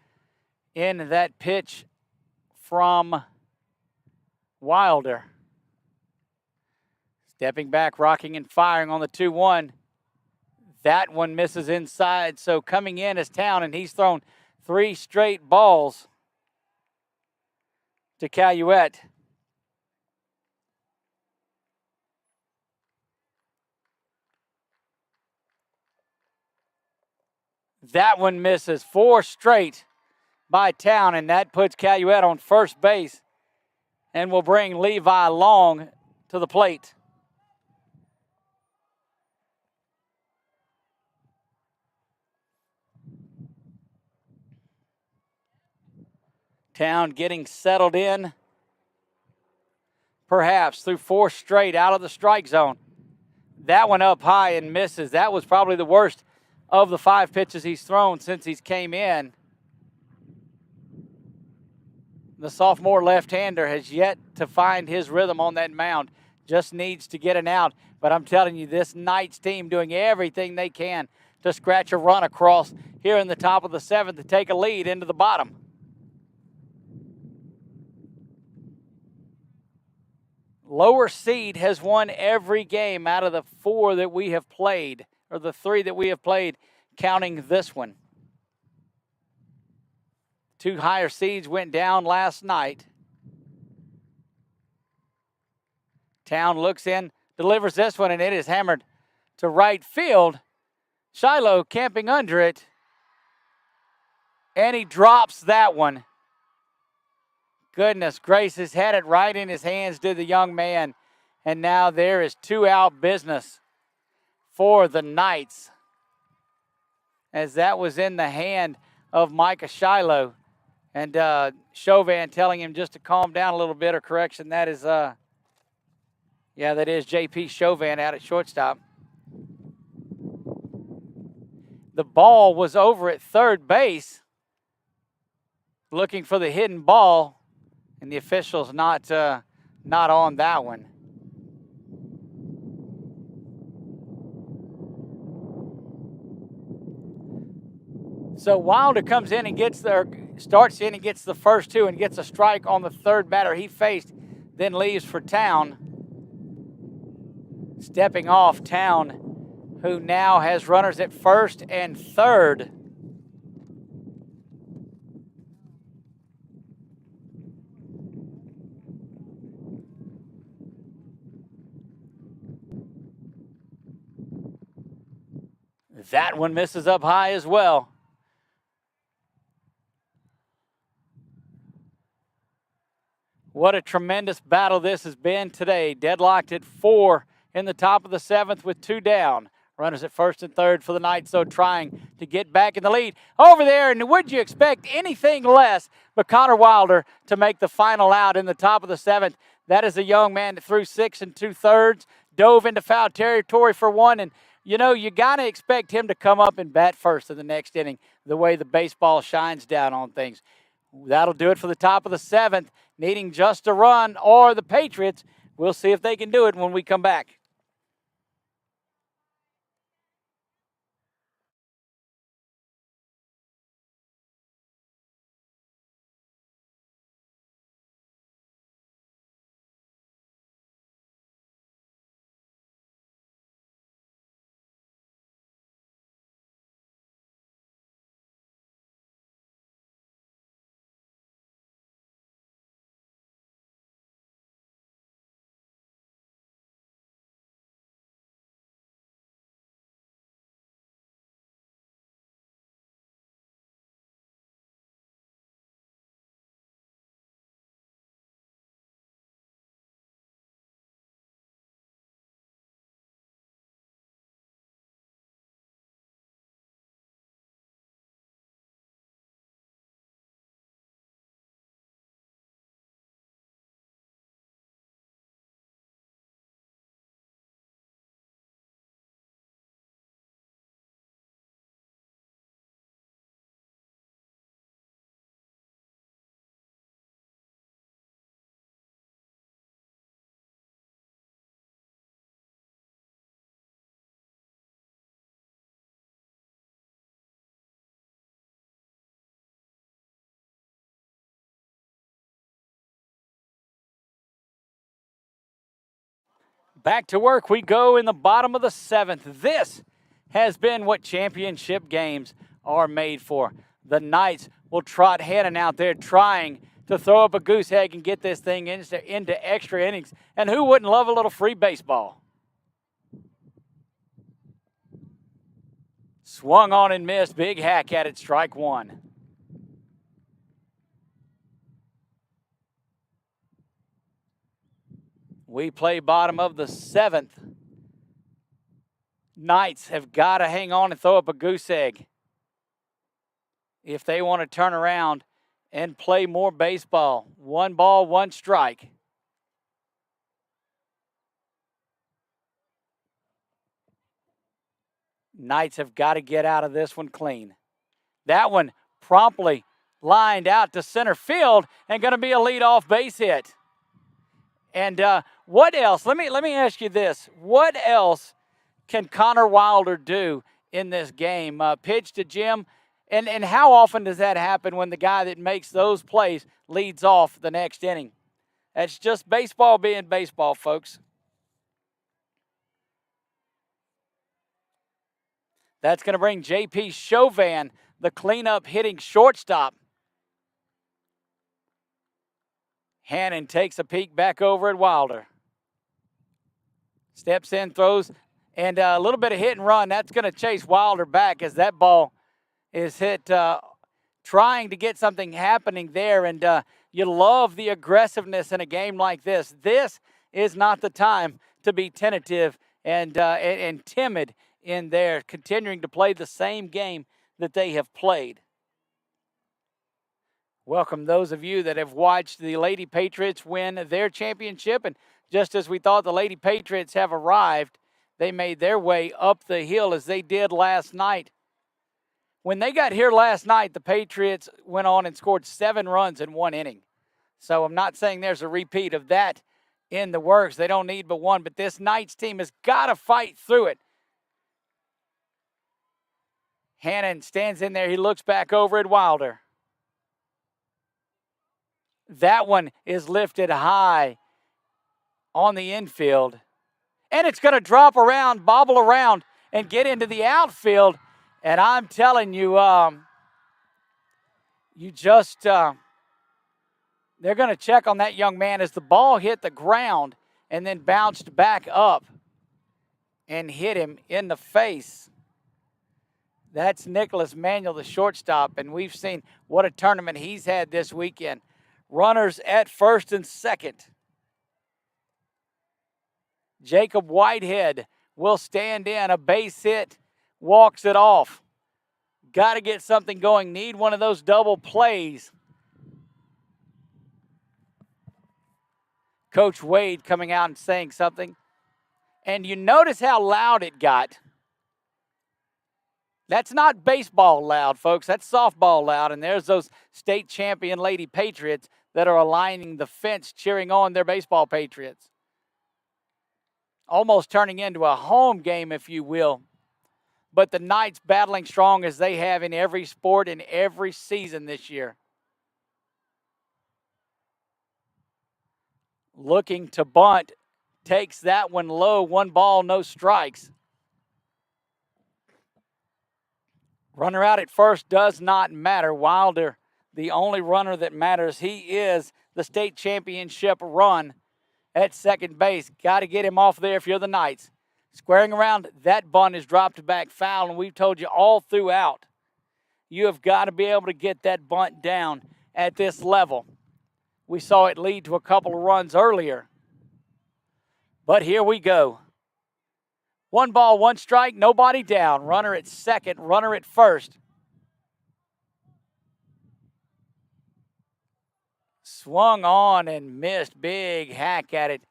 in that pitch from Wilder. Stepping back, rocking and firing on the 2-1. That one misses inside, so coming in is Town, and he's thrown 3 straight balls to Caluette. That one misses. 4 straight by Town, and that puts Calumet on first base and will bring Levi Long to the plate. Town getting settled in, perhaps through 4 straight out of the strike zone. That one up high and misses. That was probably the worst of the 5 pitches he's thrown since he's came in. The sophomore left-hander has yet to find his rhythm on that mound. Just needs to get an out. But I'm telling you, this Knights team doing everything they can to scratch a run across here in the top of the 7th to take a lead into the bottom. Lower seed has won every game out of the 4 that we have played, or the 3 that we have played, counting this one. 2 higher seeds went down last night. Town looks in, delivers this one, and it is hammered to right field. Shiloh camping under it, and he drops that one. Goodness gracious, had it right in his hands, did the young man. And now there is 2-out business for the Knights, as that was in the hand of Micah Shiloh. And Chauvin telling him just to calm down a little bit, or correction, that is, that is J.P. Chauvin out at shortstop. The ball was over at third base, looking for the hidden ball. And the official's not on that one. So Wilder comes in and starts in and gets the first 2 and gets a strike on the 3rd batter he faced, then leaves for Town. Stepping off, Town, who now has runners at 1st and 3rd. That one misses up high as well. What a tremendous battle this has been today. Deadlocked at 4 in the top of the 7th with 2 down. Runners at 1st and 3rd for the Knights, though, trying to get back in the lead. Over there, and would you expect anything less but Connor Wilder to make the final out in the top of the 7th? That is a young man that threw 6 2/3, dove into foul territory for 1, and you know, you got to expect him to come up and bat first in the next inning, the way the baseball shines down on things. That'll do it for the top of the 7th, needing just a run, or the Patriots. We'll see if they can do it when we come back. Back to work we go in the bottom of the 7th. This has been what championship games are made for. The Knights will trot Hannon out there trying to throw up a goose egg and get this thing into extra innings. And who wouldn't love a little free baseball? Swung on and missed. Big hack at it. Strike one. We play bottom of the 7th. Knights have got to hang on and throw up a goose egg if they want to turn around and play more baseball. 1 ball, 1 strike. Knights have got to get out of this one clean. That one promptly lined out to center field and going to be a leadoff base hit. And what else? Let me ask you this. What else can Connor Wilder do in this game? Pitch to Jim. And how often does that happen when the guy that makes those plays leads off the next inning? That's just baseball being baseball, folks. That's going to bring J.P. Chauvin, the cleanup hitting shortstop. Hannon takes a peek back over at Wilder. Steps in, throws, and a little bit of hit and run. That's going to chase Wilder back as that ball is hit trying to get something happening there. And you love the aggressiveness in a game like this. This is not the time to be tentative and timid in there, continuing to play the same game that they have played. Welcome those of you that have watched the Lady Patriots win their championship. And just as we thought the Lady Patriots have arrived, they made their way up the hill as they did last night. When they got here last night, the Patriots went on and scored 7 runs in 1 inning. So I'm not saying there's a repeat of that in the works. They don't need but 1. But this Knights team has got to fight through it. Hannon stands in there. He looks back over at Wilder. That one is lifted high on the infield. And it's going to drop around, bobble around, and get into the outfield. And I'm telling you, they're going to check on that young man as the ball hit the ground and then bounced back up and hit him in the face. That's Nicholas Manuel, the shortstop, and we've seen what a tournament he's had this weekend. Runners at first and second. Jacob Whitehead will stand in. A base hit, walks it off. Got to get something going. Need one of those double plays. Coach Wade coming out and saying something. And you notice how loud it got. That's not baseball loud, folks. That's softball loud. And there's those state champion Lady Patriots that are aligning the fence, cheering on their baseball Patriots. Almost turning into a home game, if you will. But the Knights battling strong as they have in every sport in every season this year. Looking to bunt. Takes that one low. 1 ball, no strikes. Runner out at first does not matter. Wilder, the only runner that matters. He is the state championship run at second base. Got to get him off there if you're the Knights. Squaring around, that bunt is dropped back foul, and we've told you all throughout, you have got to be able to get that bunt down at this level. We saw it lead to a couple of runs earlier. But here we go. 1 ball, 1 strike, nobody down. Runner at second, runner at first. Swung on and missed. Big hack at it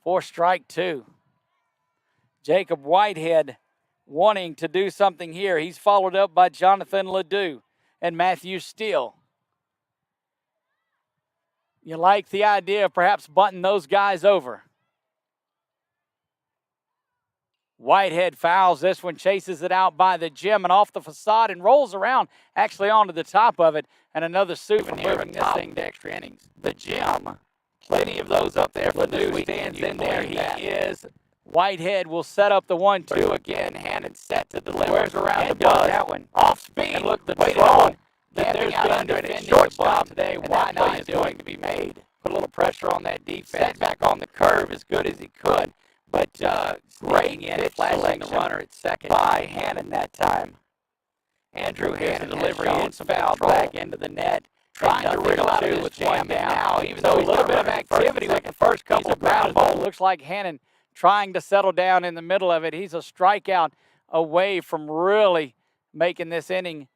for strike 2. Jacob Whitehead wanting to do something here. He's followed up by Jonathan Ledoux and Matthew Steele. You like the idea of perhaps bunting those guys over. Whitehead fouls this one, chases it out by the gym and off the facade and rolls around actually onto the top of it. And another souvenir in this thing to extra innings. The gym. Plenty of those up there for Ledoux stands in there. He is. Whitehead will set up the 1-2 again. Hannon set to deliver. Squares around the ball. That one. Off speed. And look, the drone. There's been defending shortstop today. Why not is going to be made. Put a little pressure on that defense. Set back on the curve as good as he could. But great in flashing the runner at second by Hannon that time. Andrew Hannon delivery is fouled back into the net. Trying to wriggle out of his jam now, even though a little bit of activity with the first couple of ground balls. Looks like Hannon trying to settle down in the middle of it. He's a strikeout away from really making this inning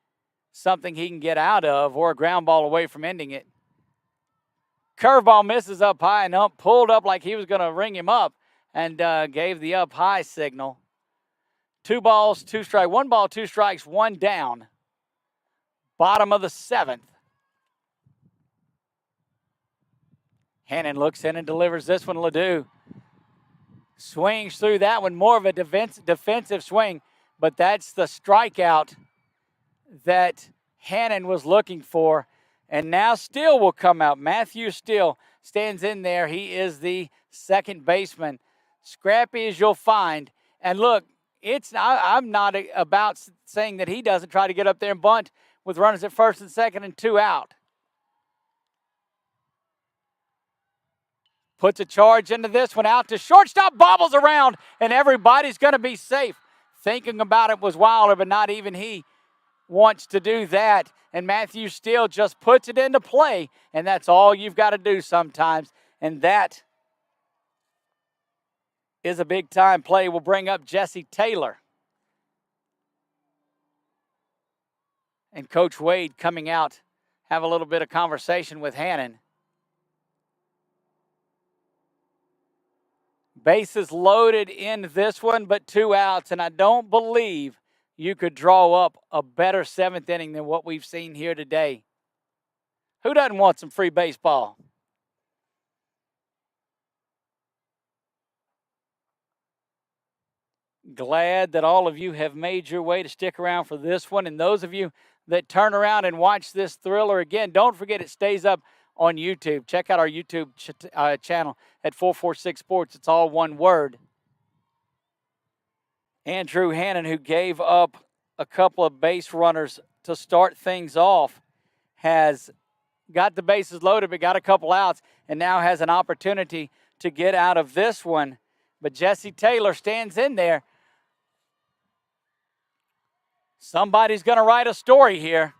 something he can get out of, or a ground ball away from ending it. Curveball misses up high and up, pulled up like he was going to ring him up, and gave the up high signal. 2 balls, 2 strikes. 1 ball, 2 strikes, 1 down. Bottom of the 7th. Hannon looks in and delivers this one. Ledoux swings through that one. More of a defensive swing, but that's the strikeout that Hannon was looking for. And now Steele will come out. Matthew Steele stands in there. He is the second baseman. Scrappy as you'll find. And look, I'm not about saying that he doesn't try to get up there and bunt with runners at first and second and 2 out. Puts a charge into this one, out to shortstop, bobbles around, and everybody's going to be safe. Thinking about it was Wilder, but not even he wants to do that. And Matthew Steele just puts it into play, and that's all you've got to do sometimes. And that is a big-time play. We'll bring up Jesse Taylor. And Coach Wade coming out, have a little bit of conversation with Hannon. Bases loaded in this one, but 2 outs, and I don't believe you could draw up a better 7th inning than what we've seen here today. Who doesn't want some free baseball? Glad that all of you have made your way to stick around for this one, and those of you that turn around and watch this thriller again, don't forget it stays up on YouTube. Check out our YouTube channel at 446 Sports. It's all one word. Andrew Hannon, who gave up a couple of base runners to start things off, has got the bases loaded but got a couple outs and now has an opportunity to get out of this one. But Jesse Taylor stands in there. Somebody's going to write a story here.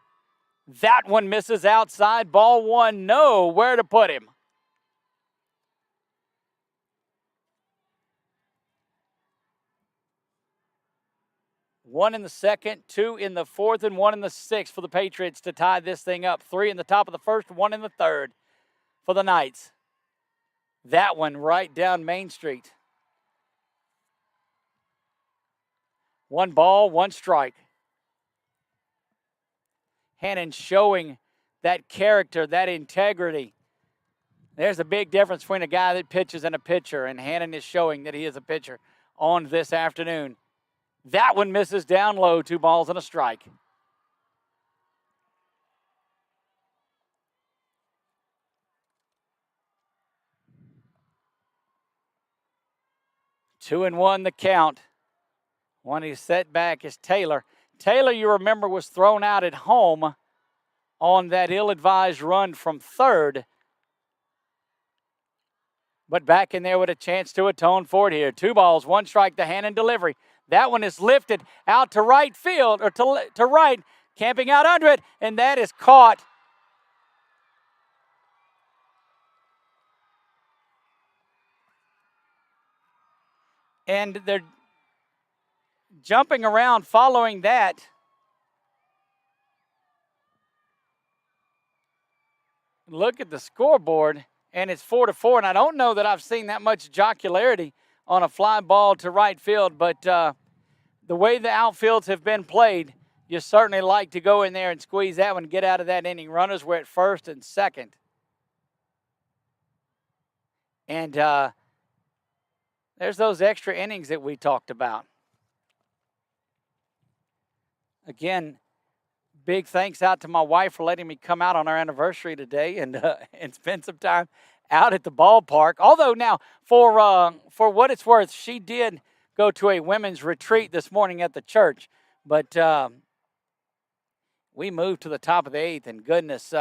That one misses outside. Ball 1, no, where to put him. One in the second, 2 in the 4th, and 1 in the 6th for the Patriots to tie this thing up. 3 in the top of the 1st, 1 in the 3rd for the Knights. That one right down Main Street. 1 ball, 1 strike. Hannon showing that character, that integrity. There's a big difference between a guy that pitches and a pitcher, and Hannon is showing that he is a pitcher on this afternoon. That one misses down low, 2 balls and a strike. Two and 1 the count. One he's set back is Taylor. Taylor, you remember, was thrown out at home on that ill-advised run from third. But back in there with a chance to atone for it here. 2 balls, 1 strike, the Hannon delivery. That one is lifted out to right field, or to right, camping out under it, and that is caught. And they're jumping around following that. Look at the scoreboard, and it's 4-4, and I don't know that I've seen that much jocularity on a fly ball to right field, but the way the outfields have been played, you certainly like to go in there and squeeze that one, get out of that inning. Runners were at first and second. And there's those extra innings that we talked about. Again, big thanks out to my wife for letting me come out on our anniversary today and spend some time out at the ballpark. Although now, for what it's worth, she did go to a women's retreat this morning at the church. But we moved to the top of the 8th, and goodness,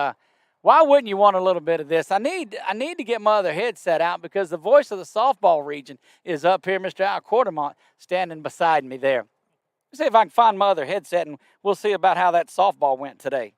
why wouldn't you want a little bit of this? I need to get my other headset out because the voice of the softball region is up here, Mr. Al Quartermont, standing beside me there. See if I can find my other headset, and we'll see about how that softball went today.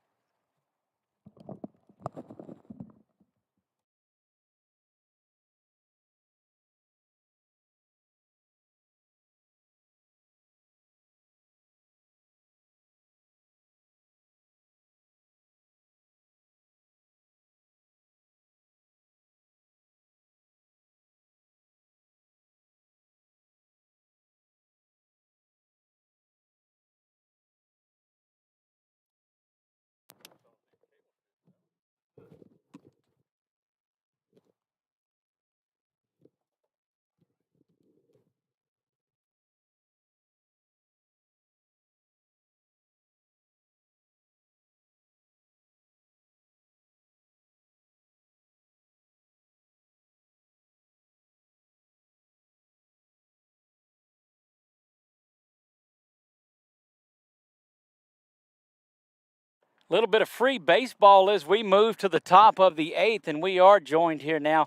A little bit of free baseball as we move to the top of the 8th, and we are joined here now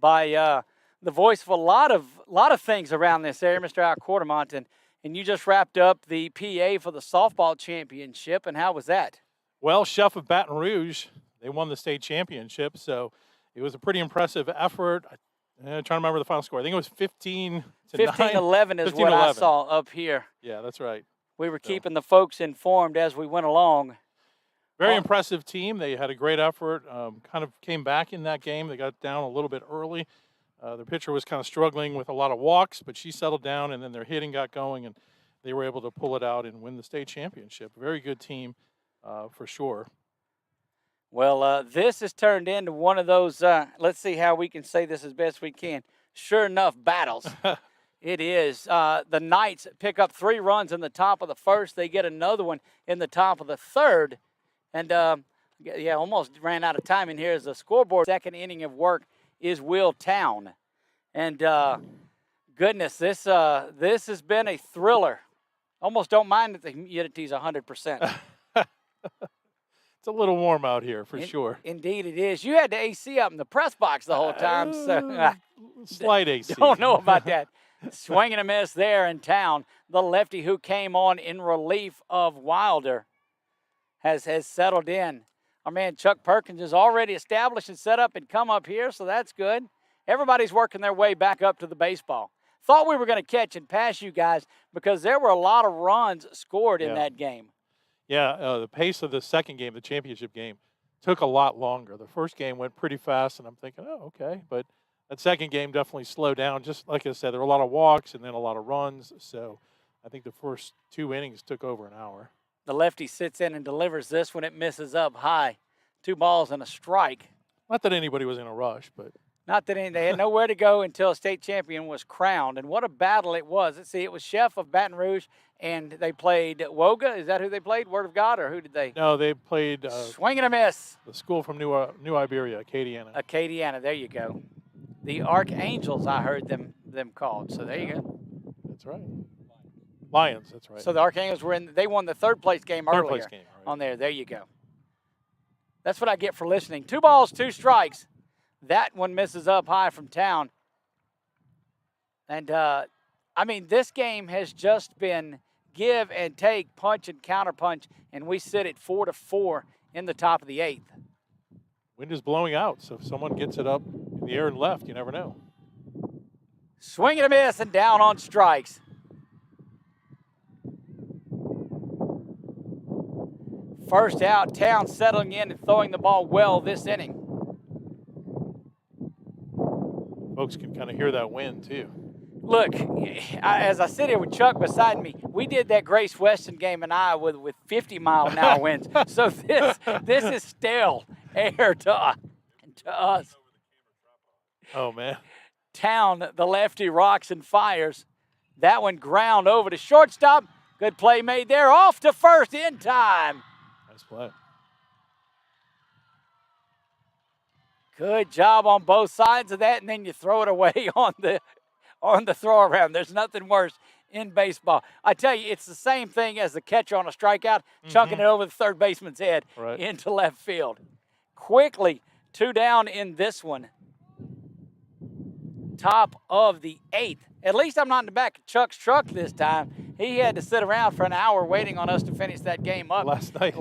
by the voice of a lot of things around this area, Mr. Al Quartermont, and you just wrapped up the PA for the softball championship, and how was that? Well, Chef of Baton Rouge, they won the state championship, so it was a pretty impressive effort. I'm trying to remember the final score. I think it was 15-9. 15-11 is what I saw up here. Yeah, that's right. We were keeping the folks informed as we went along. Very impressive team. They had a great effort, kind of came back in that game. They got down a little bit early. Their pitcher was kind of struggling with a lot of walks, but she settled down, and then their hitting got going, and they were able to pull it out and win the state championship. Very good team for sure. Well, this has turned into one of those, let's see how we can say this as best we can, sure enough battles. It is. The Knights pick up 3 runs in the top of the first. They get another one in the top of the third. And, yeah, almost ran out of time in here as the scoreboard. Second inning of work is Will Town. And, goodness, this has been a thriller. Almost don't mind that the humidity's 100%. It's a little warm out here for sure. Indeed it is. You had the AC up in the press box the whole time. So slight AC. Don't know about that. Swing and a miss there in Town. The lefty who came on in relief of Wilder has settled in. Our man Chuck Perkins is already established and set up and come up here, so that's good. Everybody's working their way back up to the baseball. Thought we were going to catch and pass you guys because there were a lot of runs scored in that game. Yeah, the pace of the second game, the championship game, took a lot longer. The first game went pretty fast, and I'm thinking, oh, okay. But that second game definitely slowed down. Just like I said, there were a lot of walks and then a lot of runs. So I think the first 2 innings took over an hour. The lefty sits in and delivers this when it misses up high. 2 balls and a strike. Not that anybody was in a rush, but. Not that they had nowhere to go until a state champion was crowned. And what a battle it was. Let's see, it was Chef of Baton Rouge, and they played Woga. Is that who they played, Word of God, or who did they? No, they played. Swing and a miss. The school from New Iberia, Acadiana. Acadiana, there you go. The Archangels, I heard them called. So there you go. That's right. Lions, that's right. So the Archangels they won the third place game earlier. Third place game, right. On there. There you go. That's what I get for listening. 2 balls, 2 strikes. That one misses up high from Town. And, I mean, this game has just been give and take, punch and counterpunch, and we sit at 4-4 in the top of the 8th. Wind is blowing out, so if someone gets it up in the air and left, you never know. Swing and a miss and down on strikes. First out, Town settling in and throwing the ball well this inning. Folks can kind of hear that wind, too. Look, as I sit here with Chuck beside me, we did that Grace Weston game in Iowa with 50-mile-an-hour winds. So this is still air to us. Oh, man. Town, the lefty, rocks and fires. That one ground over to shortstop. Good play made there. Off to first in time. Nice play. Good job on both sides of that, and then you throw it away on the throw around. There's nothing worse in baseball. I tell you, it's the same thing as the catcher on a strikeout, chucking it over the third baseman's head into left field. Quickly, 2 down in this one. Top of the 8th. At least I'm not in the back of Chuck's truck this time. He had to sit around for an hour waiting on us to finish that game up Last night.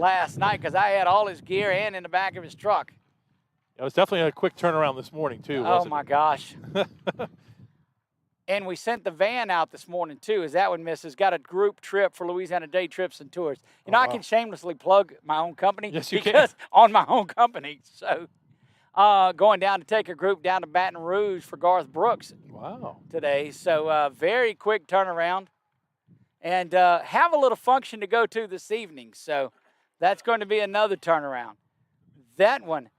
because I had all his gear and in the back of his truck. It was definitely a quick turnaround this morning, too, Oh, wasn't my it? gosh. And we sent the van out this morning, too, as that one misses. Got a group trip for Louisiana Day Trips and Tours. You know, I wow. can shamelessly plug my own company. Yes, you can. Because on my own company. So going down to take a group down to Baton Rouge for Garth Brooks Wow. today. So very quick turnaround. And have a little function to go to this evening. So that's going to be another turnaround. That one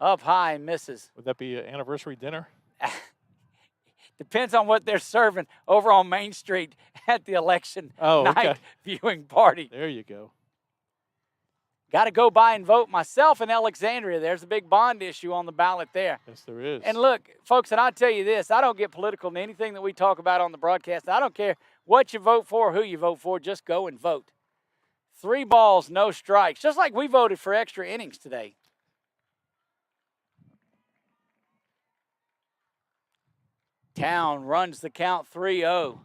up high and misses. Would that be an anniversary dinner? Depends on what they're serving over on Main Street at the election night viewing party. There you go. Got to go by and vote myself in Alexandria. There's a big bond issue on the ballot there. Yes, there is. And look, folks, and I'll tell you this, I don't get political in anything that we talk about on the broadcast. I don't care what you vote for, who you vote for, just go and vote. 3 balls, no strikes, just like we voted for extra innings today. Town runs the count 3-0.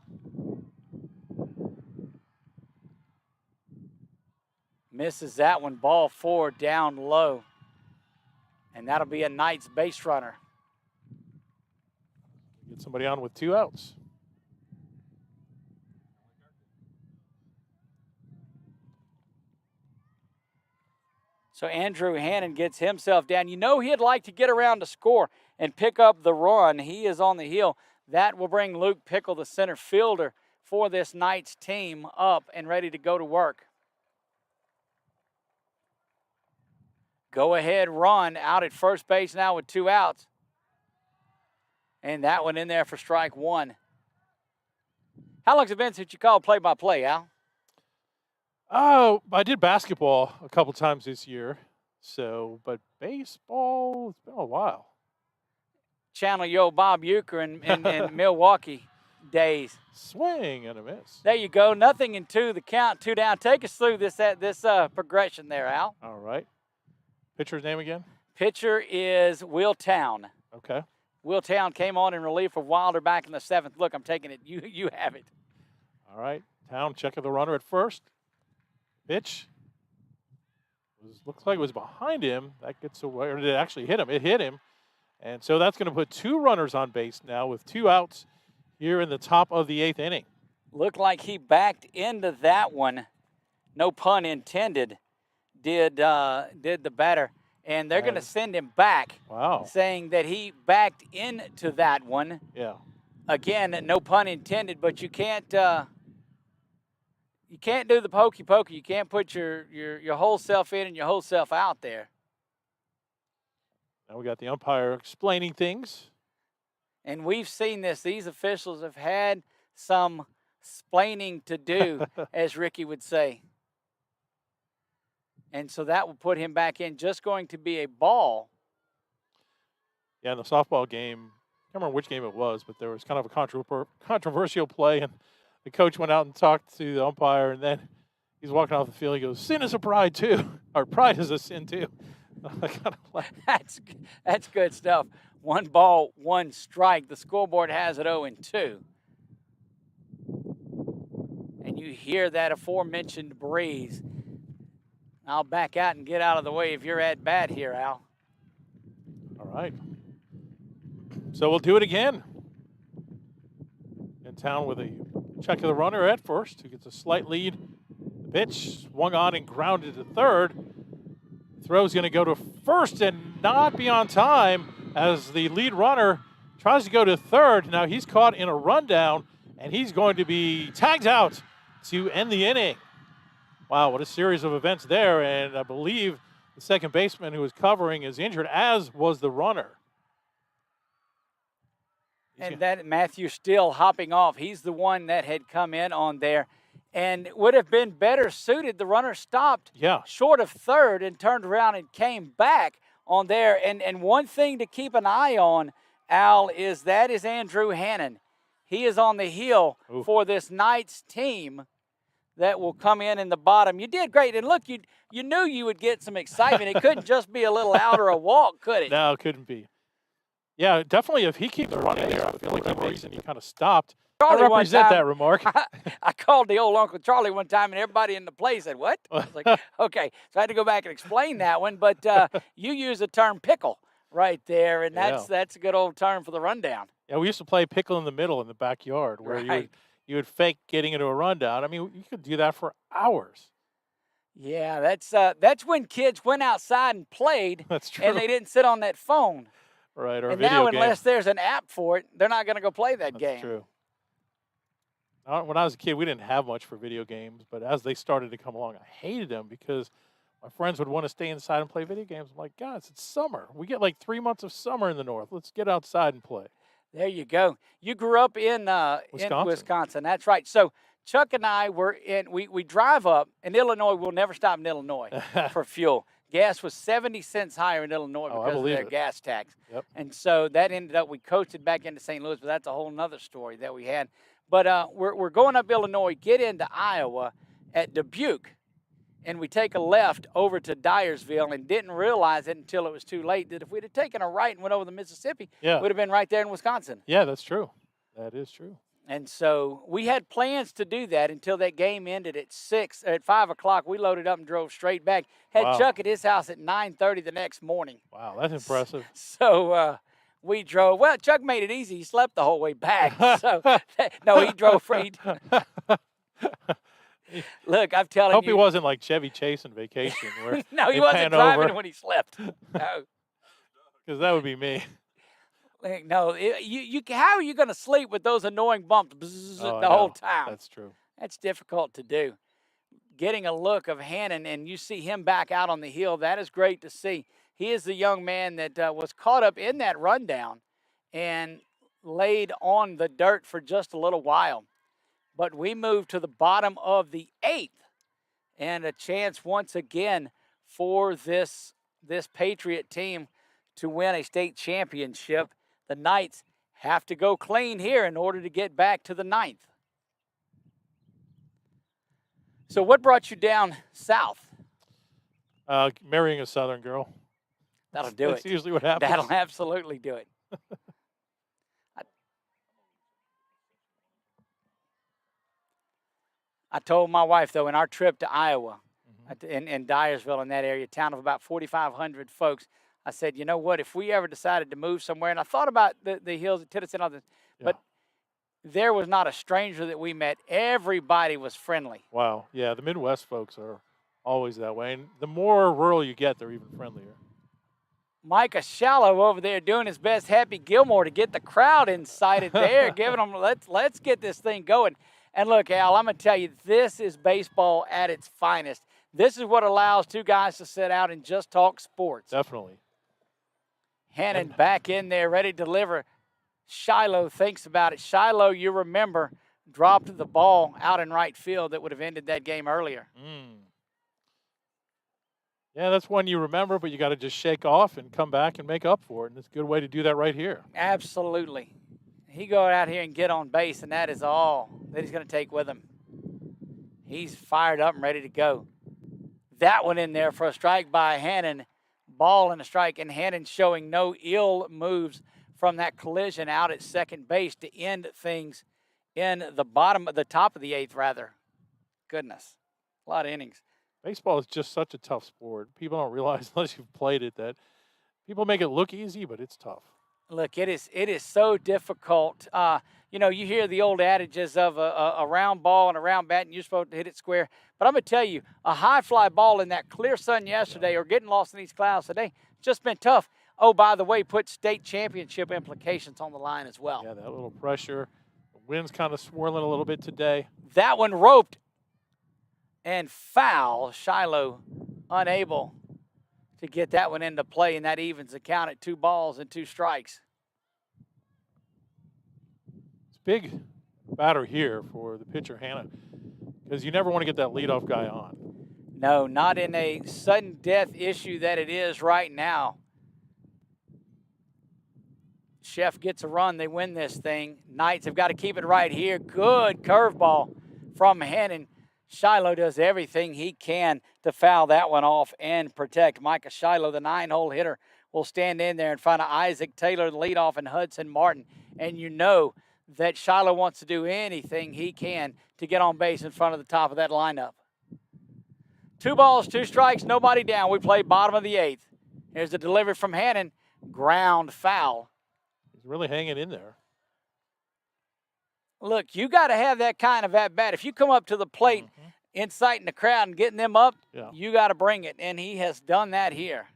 Misses that one, ball 4 down low. And that'll be a Knights base runner. Get somebody on with 2 outs. So Andrew Hannon gets himself down. You know he'd like to get around to score and pick up the run. He is on the hill. That will bring Luke Pickle, the center fielder for this Knights team, up and ready to go to work. Go ahead run out at first base now with 2 outs. And that one in there for strike 1. How long's it been since you called play-by-play, Al? Oh, I did basketball a couple times this year. But baseball, it's been a while. Channel your Bob Euchre in Milwaukee days. Swing and a miss. There you go. Nothing in 2. The count 2 down. Take us through this progression there, Al. All right. Pitcher's name again? Pitcher is Will Town. Okay. Will Town came on in relief of Wilder back in the 7th. Look, I'm taking it. You have it. All right. Town checking the runner at first. Pitch. Looks like it was behind him. That gets away. Or did it actually hit him? It hit him. And so that's going to put 2 runners on base now with 2 outs here in the top of the 8th inning. Looked like he backed into that one. No pun intended. Did the batter. And they're going to send him back. Wow. Saying that he backed into that one. Yeah. Again, no pun intended, but you can't do the pokey pokey. You can't put your whole self in and your whole self out there. Now we got the umpire explaining things. And we've seen this. These officials have had some splaining to do, as Ricky would say. And so that will put him back in. Just going to be a ball. Yeah, in the softball game, I can't remember which game it was, but there was kind of a controversial play, and the coach went out and talked to the umpire, and then he's walking off the field. He goes, "Sin is a pride too, or pride is a sin too." I kind of laughed. That's good stuff. 1 ball, 1 strike. The scoreboard has it 0-2. And you hear that aforementioned breeze. I'll back out and get out of the way if you're at bat here, Al. All right. So we'll do it again. In Town with a check of the runner at first, who gets a slight lead. The pitch swung on and grounded to third. Throw's going to go to first and not be on time as the lead runner tries to go to third. Now he's caught in a rundown, and he's going to be tagged out to end the inning. Wow, what a series of events there, and I believe the second baseman who was covering is injured, as was the runner. And that Matthew still hopping off. He's the one that had come in on there and would have been better suited. The runner stopped short of third and turned around and came back on there. And one thing to keep an eye on, Al, is Andrew Hannon. He is on the hill for this Knights team that will come in the bottom. You did great. And look, you knew you would get some excitement. It couldn't just be a little out or a walk, could it? No, it couldn't be. Yeah, definitely if he keeps running there, I feel like he kind of stopped. Charlie one represent time. that remark. I called the old Uncle Charlie one time, and everybody in the place said, "What?" I was like, "Okay." So I had to go back and explain that one. But you use the term pickle right there, and Yeah. that's a good old term for the rundown. Yeah, we used to play pickle in the middle in the backyard where Right. you would fake getting into a rundown. I mean, you could do that for hours. Yeah, that's when kids went outside and played, That's true. and they didn't sit on that phone. Right, or And video now, game. unless there's an app for it, they're not going to go play that That's game. true. When I was a kid, we didn't have much for video games, but as they started to come along, I hated them because my friends would want to stay inside and play video games. I'm like, guys, it's summer. We get like 3 months of summer in the north. Let's get outside and play. There you go. You grew up in Wisconsin. That's right. So Chuck and I were we drive up in Illinois. We'll never stop in Illinois for fuel. Gas was 70 cents higher in Illinois Oh, I because of believe their it. gas tax. Yep. And so that ended up, we coasted back into St. Louis, but that's a whole nother story that we had. But we're going up Illinois, get into Iowa at Dubuque, and we take a left over to Dyersville and didn't realize it until it was too late that if we'd have taken a right and went over the Mississippi, Yeah. we'd have been right there in Wisconsin. Yeah, that's true. That is true. And so we had plans to do that until that game ended at 5 o'clock. We loaded up and drove straight back. Had Wow. Chuck at his house at 9:30 the next morning. Wow, that's impressive. So we drove. Well, Chuck made it easy. He slept the whole way back. So no, he drove free. Look, I'm telling Hope you. he wasn't like Chevy Chase on vacation where No, he they wasn't pan driving over. when he slept. No. Because that would be me. No, how are you going to sleep with those annoying bumps Oh, I the whole know. time? That's true. That's difficult to do. Getting a look of Hannon, and you see him back out on the hill, that is great to see. He is the young man that was caught up in that rundown and laid on the dirt for just a little while. But we move to the bottom of the 8th, and a chance once again for this Patriot team to win a state championship. The Knights have to go clean here in order to get back to the 9th. So what brought you down south? Marrying a Southern girl. That'll do That's it. usually what happens. That'll absolutely do it. I told my wife, though, in our trip to Iowa, in Dyersville, in that area, town of about 4,500 folks, I said, you know what, if we ever decided to move somewhere, and I thought about the hills of Tennessee and all this, but there was not a stranger that we met. Everybody was friendly. Wow. Yeah, the Midwest folks are always that way. And the more rural you get, they're even friendlier. Micah Shallow over there doing his best, Happy Gilmore, to get the crowd incited there, giving them, let's get this thing going. And look, Al, I'm going to tell you, this is baseball at its finest. This is what allows two guys to sit out and just talk sports. Definitely. Hannon back in there, ready to deliver. Shiloh thinks about it. Shiloh, you remember, dropped the ball out in right field that would have ended that game earlier. Yeah, that's one you remember, but you got to just shake off and come back and make up for it. And it's a good way to do that right here. Absolutely. He go out here and get on base, and that is all that he's going to take with him. He's fired up and ready to go. That one in there for a strike by Hannon. Ball and a strike, and Hannon showing no ill moves from that collision out at second base to end things in the top of the 8th, rather. Goodness, a lot of innings. Baseball is just such a tough sport. People don't realize unless you've played it that people make it look easy, but it's tough. Look, it is so difficult. You hear the old adages of a round ball and a round bat, and you're supposed to hit it square. But I'm going to tell you, a high fly ball in that clear sun yesterday or getting lost in these clouds today, just been tough. Oh, by the way, put state championship implications on the line as well. Yeah, that little pressure. The wind's kind of swirling a little bit today. That one roped and foul. Shiloh unable to get that one into play, and that evens the count at 2 balls and 2 strikes. It's big batter here for the pitcher, Hannah, because you never want to get that leadoff guy on. No, not in a sudden death issue that it is right now. Chef gets a run. They win this thing. Knights have got to keep it right here. Good curveball from Hannon. Shiloh does everything he can to foul that one off and protect. Micah Shiloh, the 9-hole hitter, will stand in there in front of Isaac Taylor, the leadoff, and Hudson Martin. And you know that Shiloh wants to do anything he can to get on base in front of the top of that lineup. 2 balls, 2 strikes, nobody down. We play bottom of the 8th. Here's the delivery from Hannon. Ground foul. He's really hanging in there. Look, you got to have that kind of at-bat. If you come up to the plate, inciting the crowd and getting them up, you got to bring it, and he has done that here.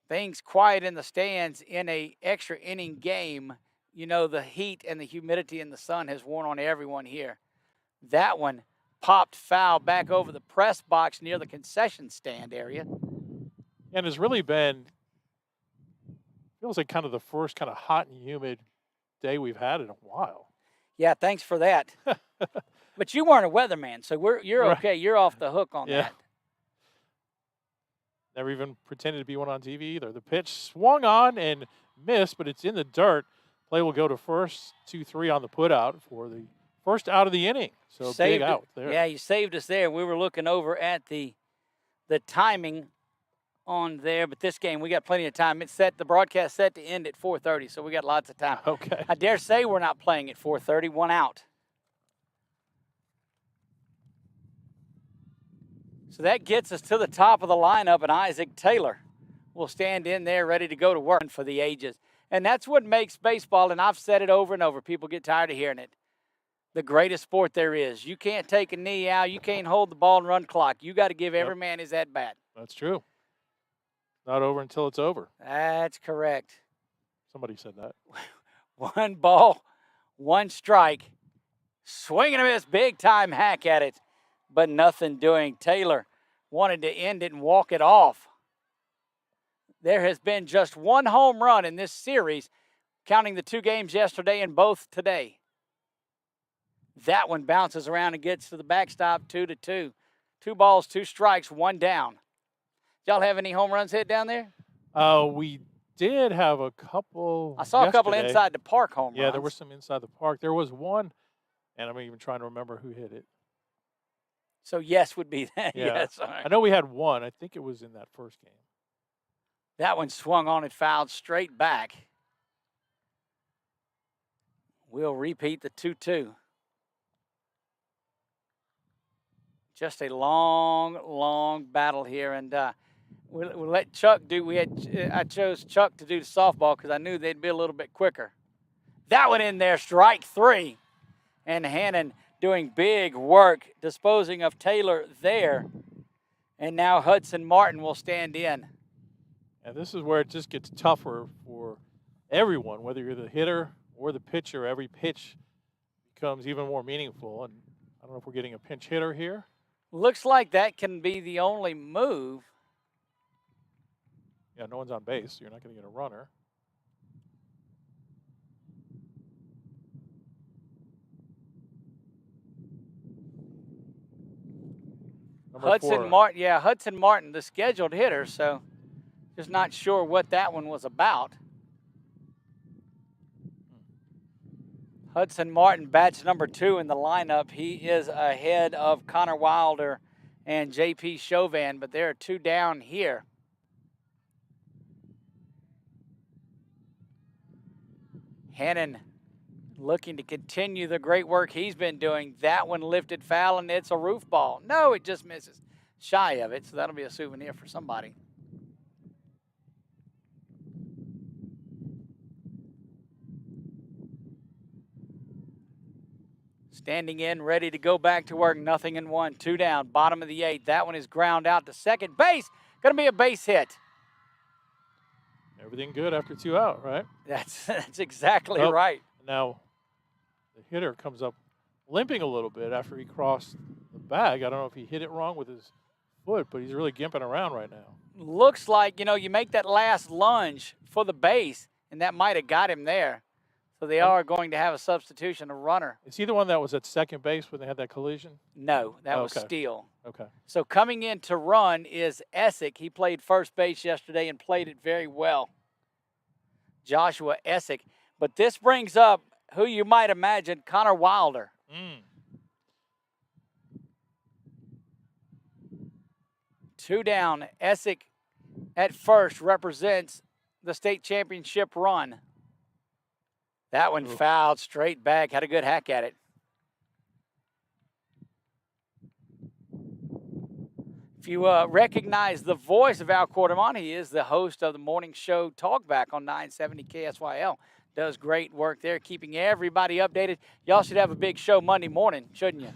Things quiet in the stands in a extra inning game. You know, the heat and the humidity in the sun has worn on everyone here. That one popped foul back over the press box near the concession stand area. And it's really been, feels like kind of the first kind of hot and humid day we've had in a while. Yeah, thanks for that. But you weren't a weatherman, so you're okay. You're off the hook on that. Never even pretended to be one on TV either. The pitch swung on and missed, but it's in the dirt. Play will go to first, 2-3 on the putout for the first out of the inning. So big out there. Yeah, you saved us there. We were looking over at the timing on there, but this game, we got plenty of time. It's set, the broadcast set to end at 4:30, so we got lots of time. Okay. I dare say we're not playing at 4:30, 1 out. So that gets us to the top of the lineup, and Isaac Taylor will stand in there ready to go to work for the ages. And that's what makes baseball, and I've said it over and over, people get tired of hearing it, the greatest sport there is. You can't take a knee out. You can't hold the ball and run clock. You got to give every man his at-bat. That's true. Not over until it's over. That's correct. Somebody said that. 1 ball, 1 strike. Swing and a miss, big-time hack at it, but nothing doing. Taylor wanted to end it and walk it off. There has been just 1 home run in this series, counting the 2 games yesterday and both today. That one bounces around and gets to the backstop, 2-2. 2 balls, 2 strikes, 1 down. Y'all have any home runs hit down there? We did have a couple. I saw a couple inside the park home runs. Yeah, there were some inside the park. There was one, and I'm even trying to remember who hit it. So yes would be that. Yeah. Yes. Right. I know we had one. I think it was in that first game. That one swung on and fouled straight back. We'll repeat the 2-2. Just a long, long battle here, and we'll let Chuck do. I chose Chuck to do the softball because I knew they'd be a little bit quicker. That one in there, strike 3, and Hannon doing big work, disposing of Taylor there, and now Hudson Martin will stand in. And this is where it just gets tougher for everyone, whether you're the hitter or the pitcher. Every pitch becomes even more meaningful, and I don't know if we're getting a pinch hitter here. Looks like that can be the only move. Yeah, no one's on base, so you're not going to get a runner. Hudson Martin, Hudson Martin, the scheduled hitter, so just not sure what that one was about. Hudson Martin bats number 2 in the lineup. He is ahead of Connor Wilder and J.P. Chauvin, but there are 2 down here. Hannon looking to continue the great work he's been doing. That one lifted foul, and it's a roof ball. No, it just misses shy of it, so that'll be a souvenir for somebody. Standing in, ready to go back to work. 0-1, 2 down, bottom of the 8th. That one is ground out to second base. Going to be a base hit. Everything good after 2 out, right? That's exactly right. Now, the hitter comes up limping a little bit after he crossed the bag. I don't know if he hit it wrong with his foot, but he's really gimping around right now. Looks like, you make that last lunge for the base, and that might have got him there. So they are going to have a substitution, a runner. Is he the one that was at second base when they had that collision? No, that was Steele. Okay. So coming in to run is Essick. He played first base yesterday and played it very well. Joshua Essick. But this brings up who you might imagine, Connor Wilder. 2 down. Essick at first represents the state championship run. That one Ooh. fouled straight back, had a good hack at it. If you recognize the voice of Al Quartermont, he is the host of the morning show Talkback on 970 KSYL. Does great work there, keeping everybody updated. Y'all should have a big show Monday morning, shouldn't you?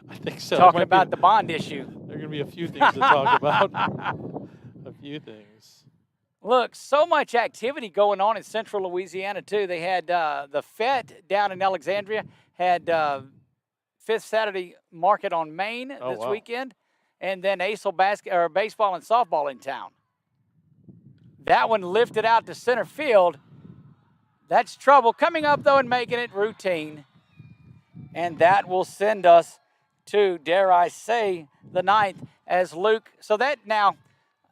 I think so. Talking about the bond issue. There are going to be a few things to talk about. A few things. Look, so much activity going on in central Louisiana, too. They had the FET down in Alexandria, had Fifth Saturday Market on Main this weekend, and then ACEL baseball and softball in town. That one lifted out to center field. That's trouble. Coming up, though, and making it routine. And that will send us to, dare I say, the ninth as Luke. So that now,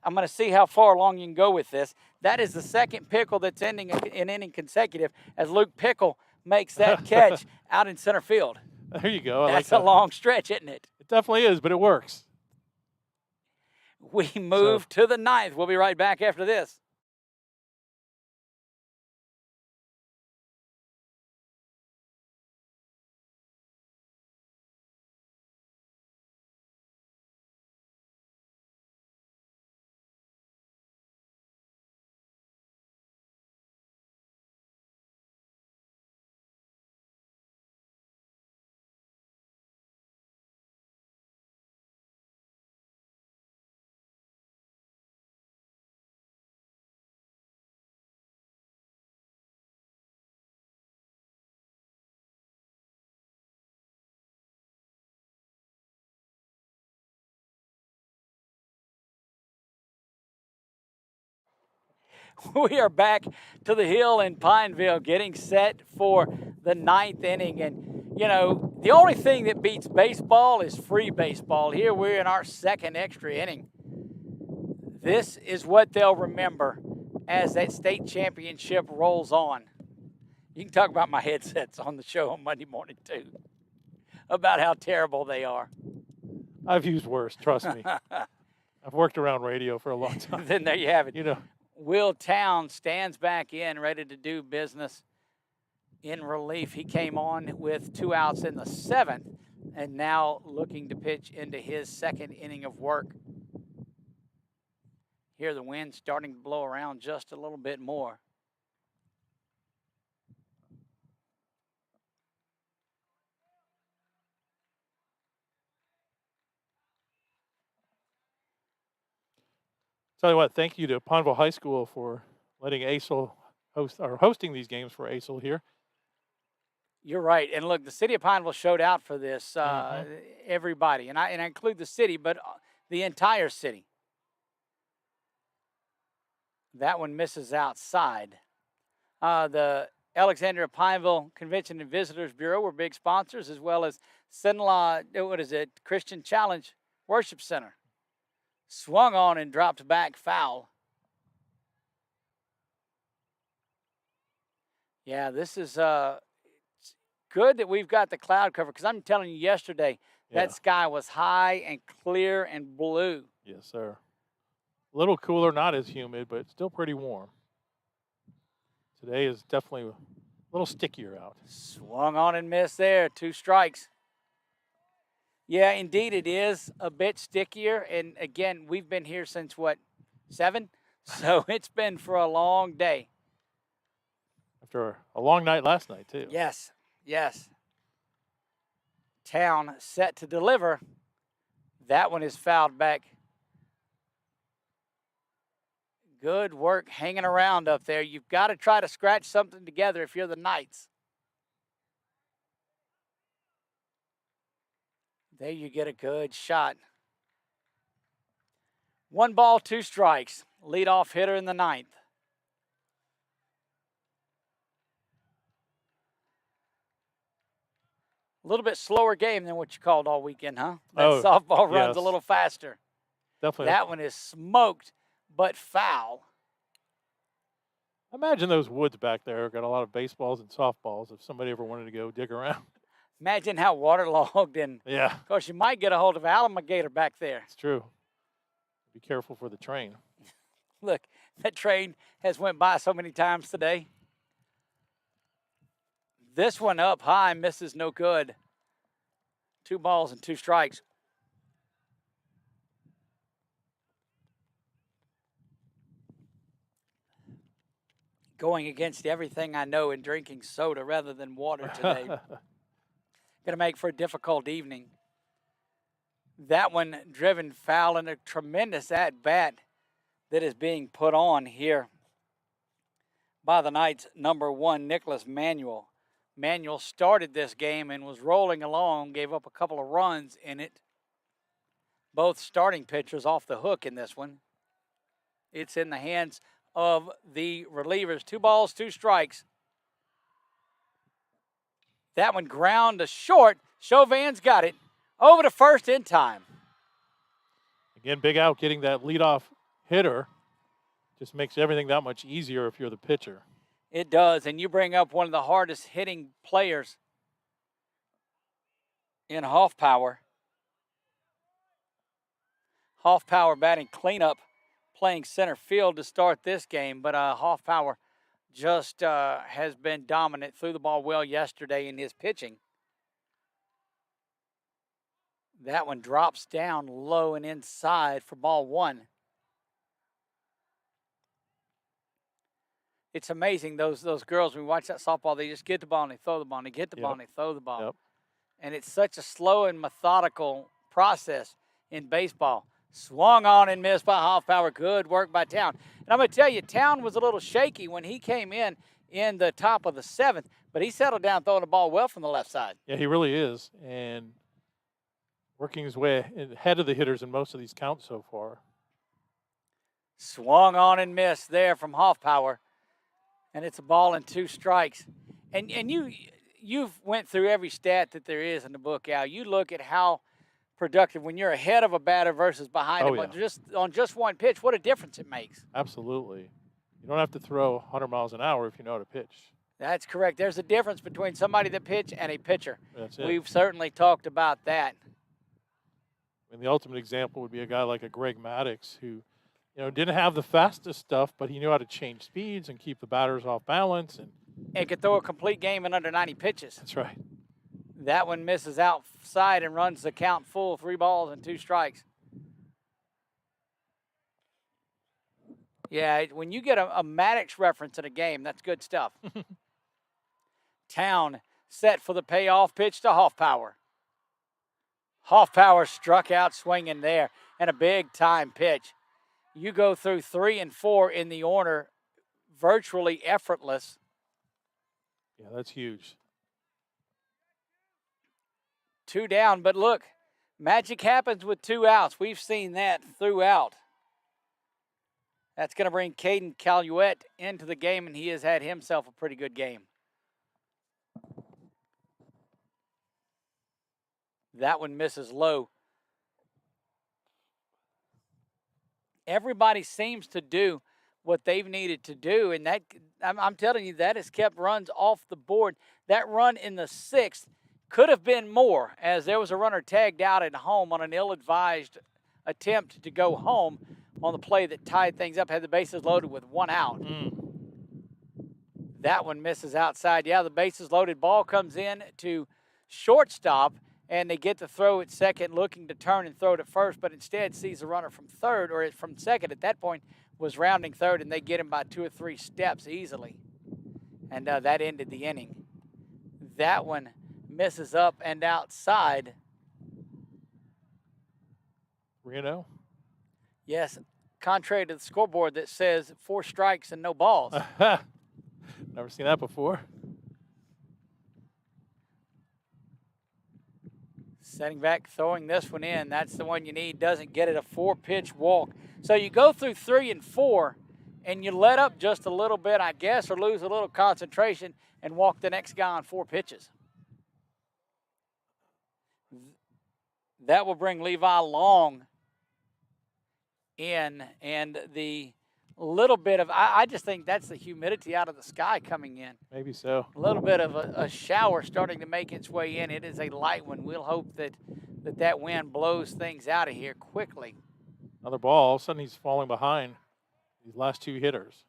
I'm going to see how far along you can go with this. That is the second pickle that's ending an inning consecutive as Luke Pickle makes that catch out in center field. There you go. That's a long stretch, isn't it? It definitely is, but it works. We move to the ninth. We'll be right back after this. We are back to the hill in Pineville, getting set for the ninth inning. And, you know, the only thing that beats baseball is free baseball. Here we're in our second extra inning. This is what they'll remember as that state championship rolls on. You can talk about my headsets on the show on Monday morning, too, about how terrible they are. I've used worse, trust me. I've worked around radio for a long time. Then there you have it. You know. Will Town stands back in, ready to do business in relief. He came on with 2 outs in the 7th and now looking to pitch into his second inning of work. Here the wind starting to blow around just a little bit more. Tell you what, thank you to Pineville High School for letting ACEL hosting these games for ACEL here. You're right. And look, the city of Pineville showed out for this, everybody. And I include the city, but the entire city. That one misses outside. The Alexandria Pineville Convention and Visitors Bureau were big sponsors, as well as Sinlaw, Christian Challenge Worship Center. Swung on and dropped back foul. Yeah, this is good that we've got the cloud cover, because I'm telling you yesterday, that sky was high and clear and blue. Yes, sir. A little cooler, not as humid, but still pretty warm. Today is definitely a little stickier out. Swung on and missed there. 2 strikes. Yeah, indeed it is a bit stickier. And, again, we've been here since, 7? So it's been for a long day. After a long night last night, too. Yes. Town set to deliver. That one is fouled back. Good work hanging around up there. You've got to try to scratch something together if you're the Knights. There you get a good shot. 1 ball, 2 strikes. Leadoff hitter in the 9th. A little bit slower game than what you called all weekend, huh? That softball runs a little faster. Definitely. That one is smoked, but foul. Imagine those woods back there. Got a lot of baseballs and softballs if somebody ever wanted to go dig around. Imagine how waterlogged and, of course, you might get a hold of alligator back there. It's true. Be careful for the train. Look, that train has went by so many times today. This one up high, misses, no good. 2 balls and 2 strikes. Going against everything I know and drinking soda rather than water today. Going to make for a difficult evening. That one driven foul and a tremendous at-bat that is being put on here by the Knights' number 1, Nicholas Manuel. Manuel started this game and was rolling along, gave up a couple of runs in it. Both starting pitchers off the hook in this one. It's in the hands of the relievers. 2 balls, 2 strikes. That one ground to short. Chauvin's got it. Over to first in time. Again, big out getting that leadoff hitter. Just makes everything that much easier if you're the pitcher. It does, and you bring up one of the hardest hitting players in Hoffpower. Hoffpower batting cleanup, playing center field to start this game, but Hoffpower just has been dominant, threw the ball well yesterday in his pitching. That one drops down low and inside for ball 1. It's amazing, those girls, when we watch that softball, they just get the ball and they throw the ball, and they get the ball and they throw the ball. Yep. And it's such a slow and methodical process in baseball. Swung on and missed by Hoffpower. Good work by Town. And I'm going to tell you, Town was a little shaky when he came in the top of the 7th, but he settled down throwing the ball well from the left side. Yeah, he really is. And working his way ahead of the hitters in most of these counts so far. Swung on and missed there from Hoffpower. And it's a ball and 2 strikes. And you've went through every stat that there is in the book, Al. You look at how productive when you're ahead of a batter versus behind him, just on just one pitch, what a difference it makes. Absolutely. You don't have to throw 100 miles an hour if you know how to pitch. That's correct. There's a difference between somebody that pitch and a pitcher. That's it. We've certainly talked about that. And the ultimate example would be a guy like a Greg Maddux who, didn't have the fastest stuff, but he knew how to change speeds and keep the batters off balance. And could throw a complete game in under 90 pitches. That's right. That one misses outside and runs the count full, 3 balls and 2 strikes. Yeah, when you get a Maddux reference in a game, that's good stuff. Town set for the payoff pitch to Hoffpower. Hoffpower struck out swinging there, and a big-time pitch. You go through 3 and 4 in the order, virtually effortless. Yeah, that's huge. 2 down, but look, magic happens with 2 outs. We've seen that throughout. That's going to bring Caden Caluette into the game, and he has had himself a pretty good game. That one misses low. Everybody seems to do what they've needed to do, and that I'm telling you, that has kept runs off the board. That run in the 6th could have been more, as there was a runner tagged out at home on an ill-advised attempt to go home on the play that tied things up, had the bases loaded with 1 out. That one misses outside. Yeah, the bases loaded. Ball comes in to shortstop, and they get the throw at second, looking to turn and throw it at first, but instead sees the runner from third, or from second at that point, was rounding third, and they get him by 2 or 3 steps easily. And that ended the inning. That one misses up and outside. 3-0? Yes, contrary to the scoreboard that says 4 strikes and no balls. Never seen that before. Setting back, throwing this one in. That's the one you need. Doesn't get it, a 4-pitch walk. So you go through 3 and 4, and you let up just a little bit, I guess, or lose a little concentration and walk the next guy on 4 pitches. That will bring Levi Long in, and the little bit of, I just think that's the humidity out of the sky coming in. Maybe so. A little bit of a shower starting to make its way in. It is a light one. We'll hope that wind blows things out of here quickly. Another ball. All of a sudden he's falling behind. these last two hitters.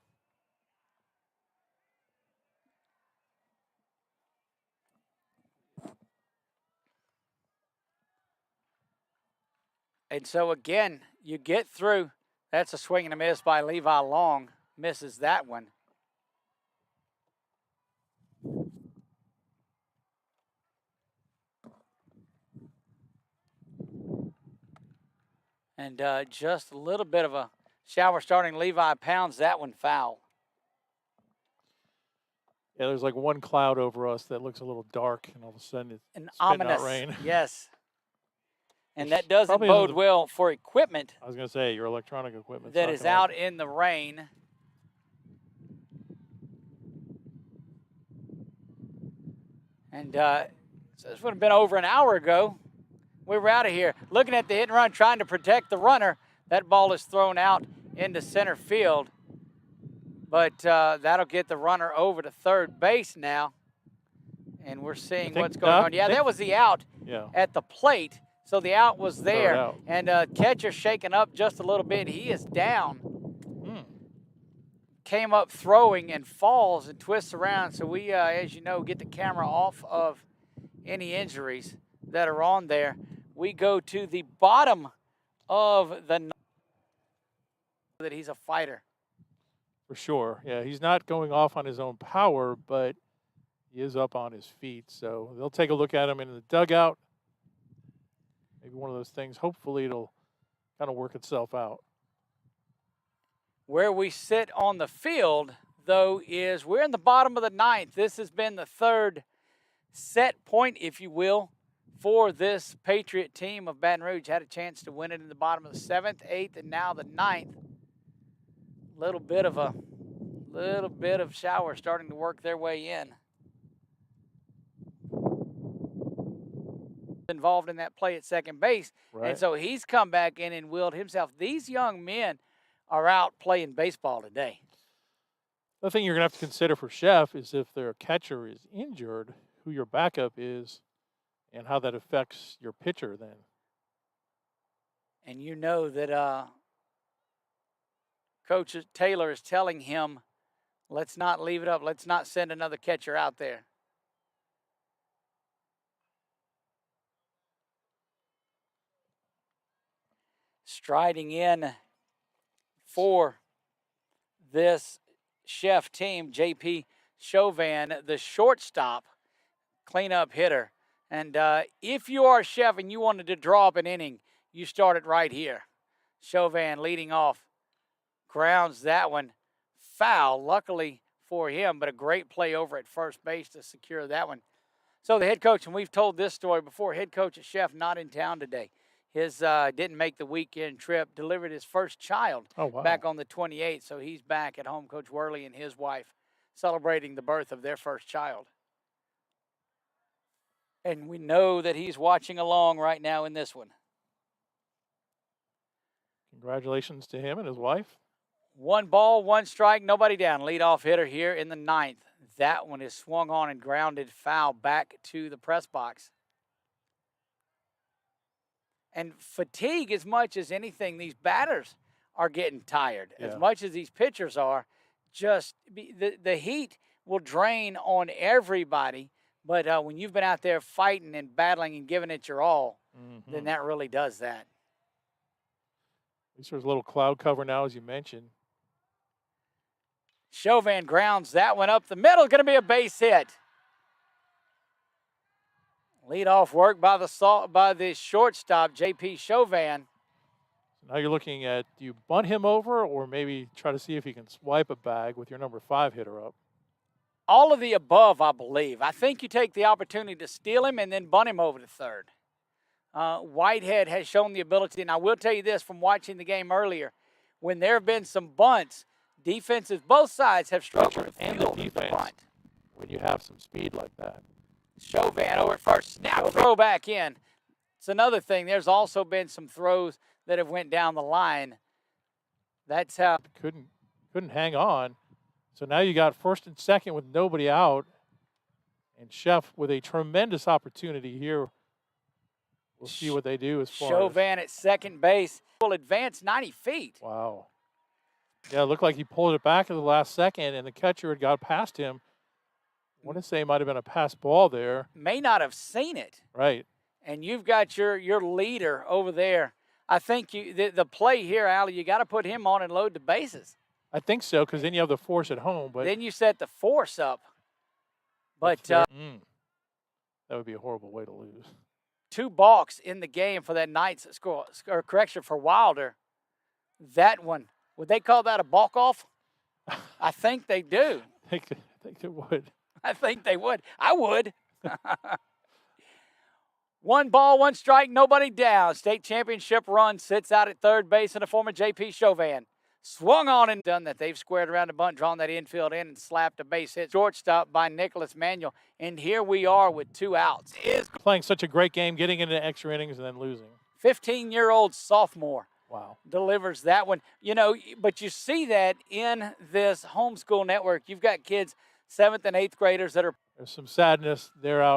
And so, again, you get through. That's a swing and a miss by Levi Long. Misses that one. And just a little bit of a shower starting. Levi pounds that one foul. Yeah, there's like one cloud over us that looks a little dark, and all of a sudden it's An spitting ominous out rain. Yes. And that doesn't Probably bode isn't well for equipment I was going to say, your electronic equipment that is out in the rain. And so this would have been over an hour ago. We were out of here looking at the hit and run, trying to protect the runner. That ball is thrown out into center field. But that'll get the runner over to third base now. And we're seeing what's going on. Yeah, that was the out at the plate. So the out was there. And catcher shaking up just a little bit. He is down. Came up throwing and falls and twists around. So we, as you know, get the camera off of any injuries that are on there. We go to the bottom of the that he's a fighter. For sure. Yeah, he's not going off on his own power, but he is up on his feet. So they'll take a look at him in the dugout. Maybe one of those things. Hopefully it'll kind of work itself out. Where we sit on the field, though, is we're in the bottom of the ninth. This has been the third set point, if you will, for this Patriot team of Baton Rouge. Had a chance to win it in the bottom of the seventh, eighth, and now the ninth. Little bit of shower starting to work their way in. Involved in that play at second base. Right. And so he's come back in and willed himself. These young men are out playing baseball today. The thing you're going to have to consider for Chef is if their catcher is injured, who your backup is, and how that affects your pitcher then. And you know that Coach Taylor is telling him, let's not leave it up. Let's not send another catcher out there. Striding in for this Chef team, J.P. Chauvin, the shortstop, cleanup hitter. And if you are Chef and you wanted to draw up an inning, you start it right here. Chauvin leading off, grounds that one foul, luckily for him, but a great play over at first base to secure that one. So the head coach, and we've told this story before, head coach at Chef not in town today. His didn't make the weekend trip, delivered his first child back on the 28th, so he's back at home. Coach Worley and his wife celebrating the birth of their first child. And we know that he's watching along right now in this one. Congratulations to him and his wife. 1 ball, 1 strike, nobody down. Leadoff hitter here in the ninth. That one is swung on and grounded foul back to the press box. And fatigue, as much as anything, these batters are getting tired. As much as these pitchers are, just the heat will drain on everybody. But when you've been out there fighting and battling and giving it your all, then that really does that. At least there's a little cloud cover now, as you mentioned. Chauvin grounds that one up the middle. Going to be a base hit. Leadoff work by the shortstop, J.P. Chauvin. So now you're looking at, do you bunt him over or maybe try to see if you can swipe a bag with your number 5 hitter up? All of the above, I believe. I think you take the opportunity to steal him and then bunt him over to third. Whitehead has shown the ability, and I will tell you this from watching the game earlier, when there have been some bunts, defenses, both sides have structured and the defense when you have some speed like that. Chauvin over at first, snap, throw back in. It's another thing. There's also been some throws that have went down the line. That's how. Couldn't hang on. So now you got first and second with nobody out. And Chef with a tremendous opportunity here. We'll see what they do as far Chauvin at second base will advance 90 feet. Wow. Yeah, it looked like he pulled it back at the last second, and the catcher had got past him. I want to say it might have been a pass ball there. May not have seen it. Right. And you've got your leader over there. I think the play here, Allie, you got to put him on and load the bases. I think so, because then you have the force at home. But then you set the force up. But that would be a horrible way to lose. 2 balks in the game for that Knights score, or correction for Wilder. That one, would they call that a balk off? I think they do. I think it would. I think they would. I would. 1 ball, 1 strike, nobody down. State championship run sits out at third base in the form of J.P. Chauvin. Swung on and done that. They've squared around the bunt, drawn that infield in, and slapped a base hit. Shortstop by Nicholas Manuel. And here we are with 2 outs. Is playing such a great game, getting into extra innings and then losing. 15-year-old sophomore. Wow. Delivers that one. You know, but you see that in this homeschool network. You've got kids, 7th and 8th graders that are. There's some sadness. They're out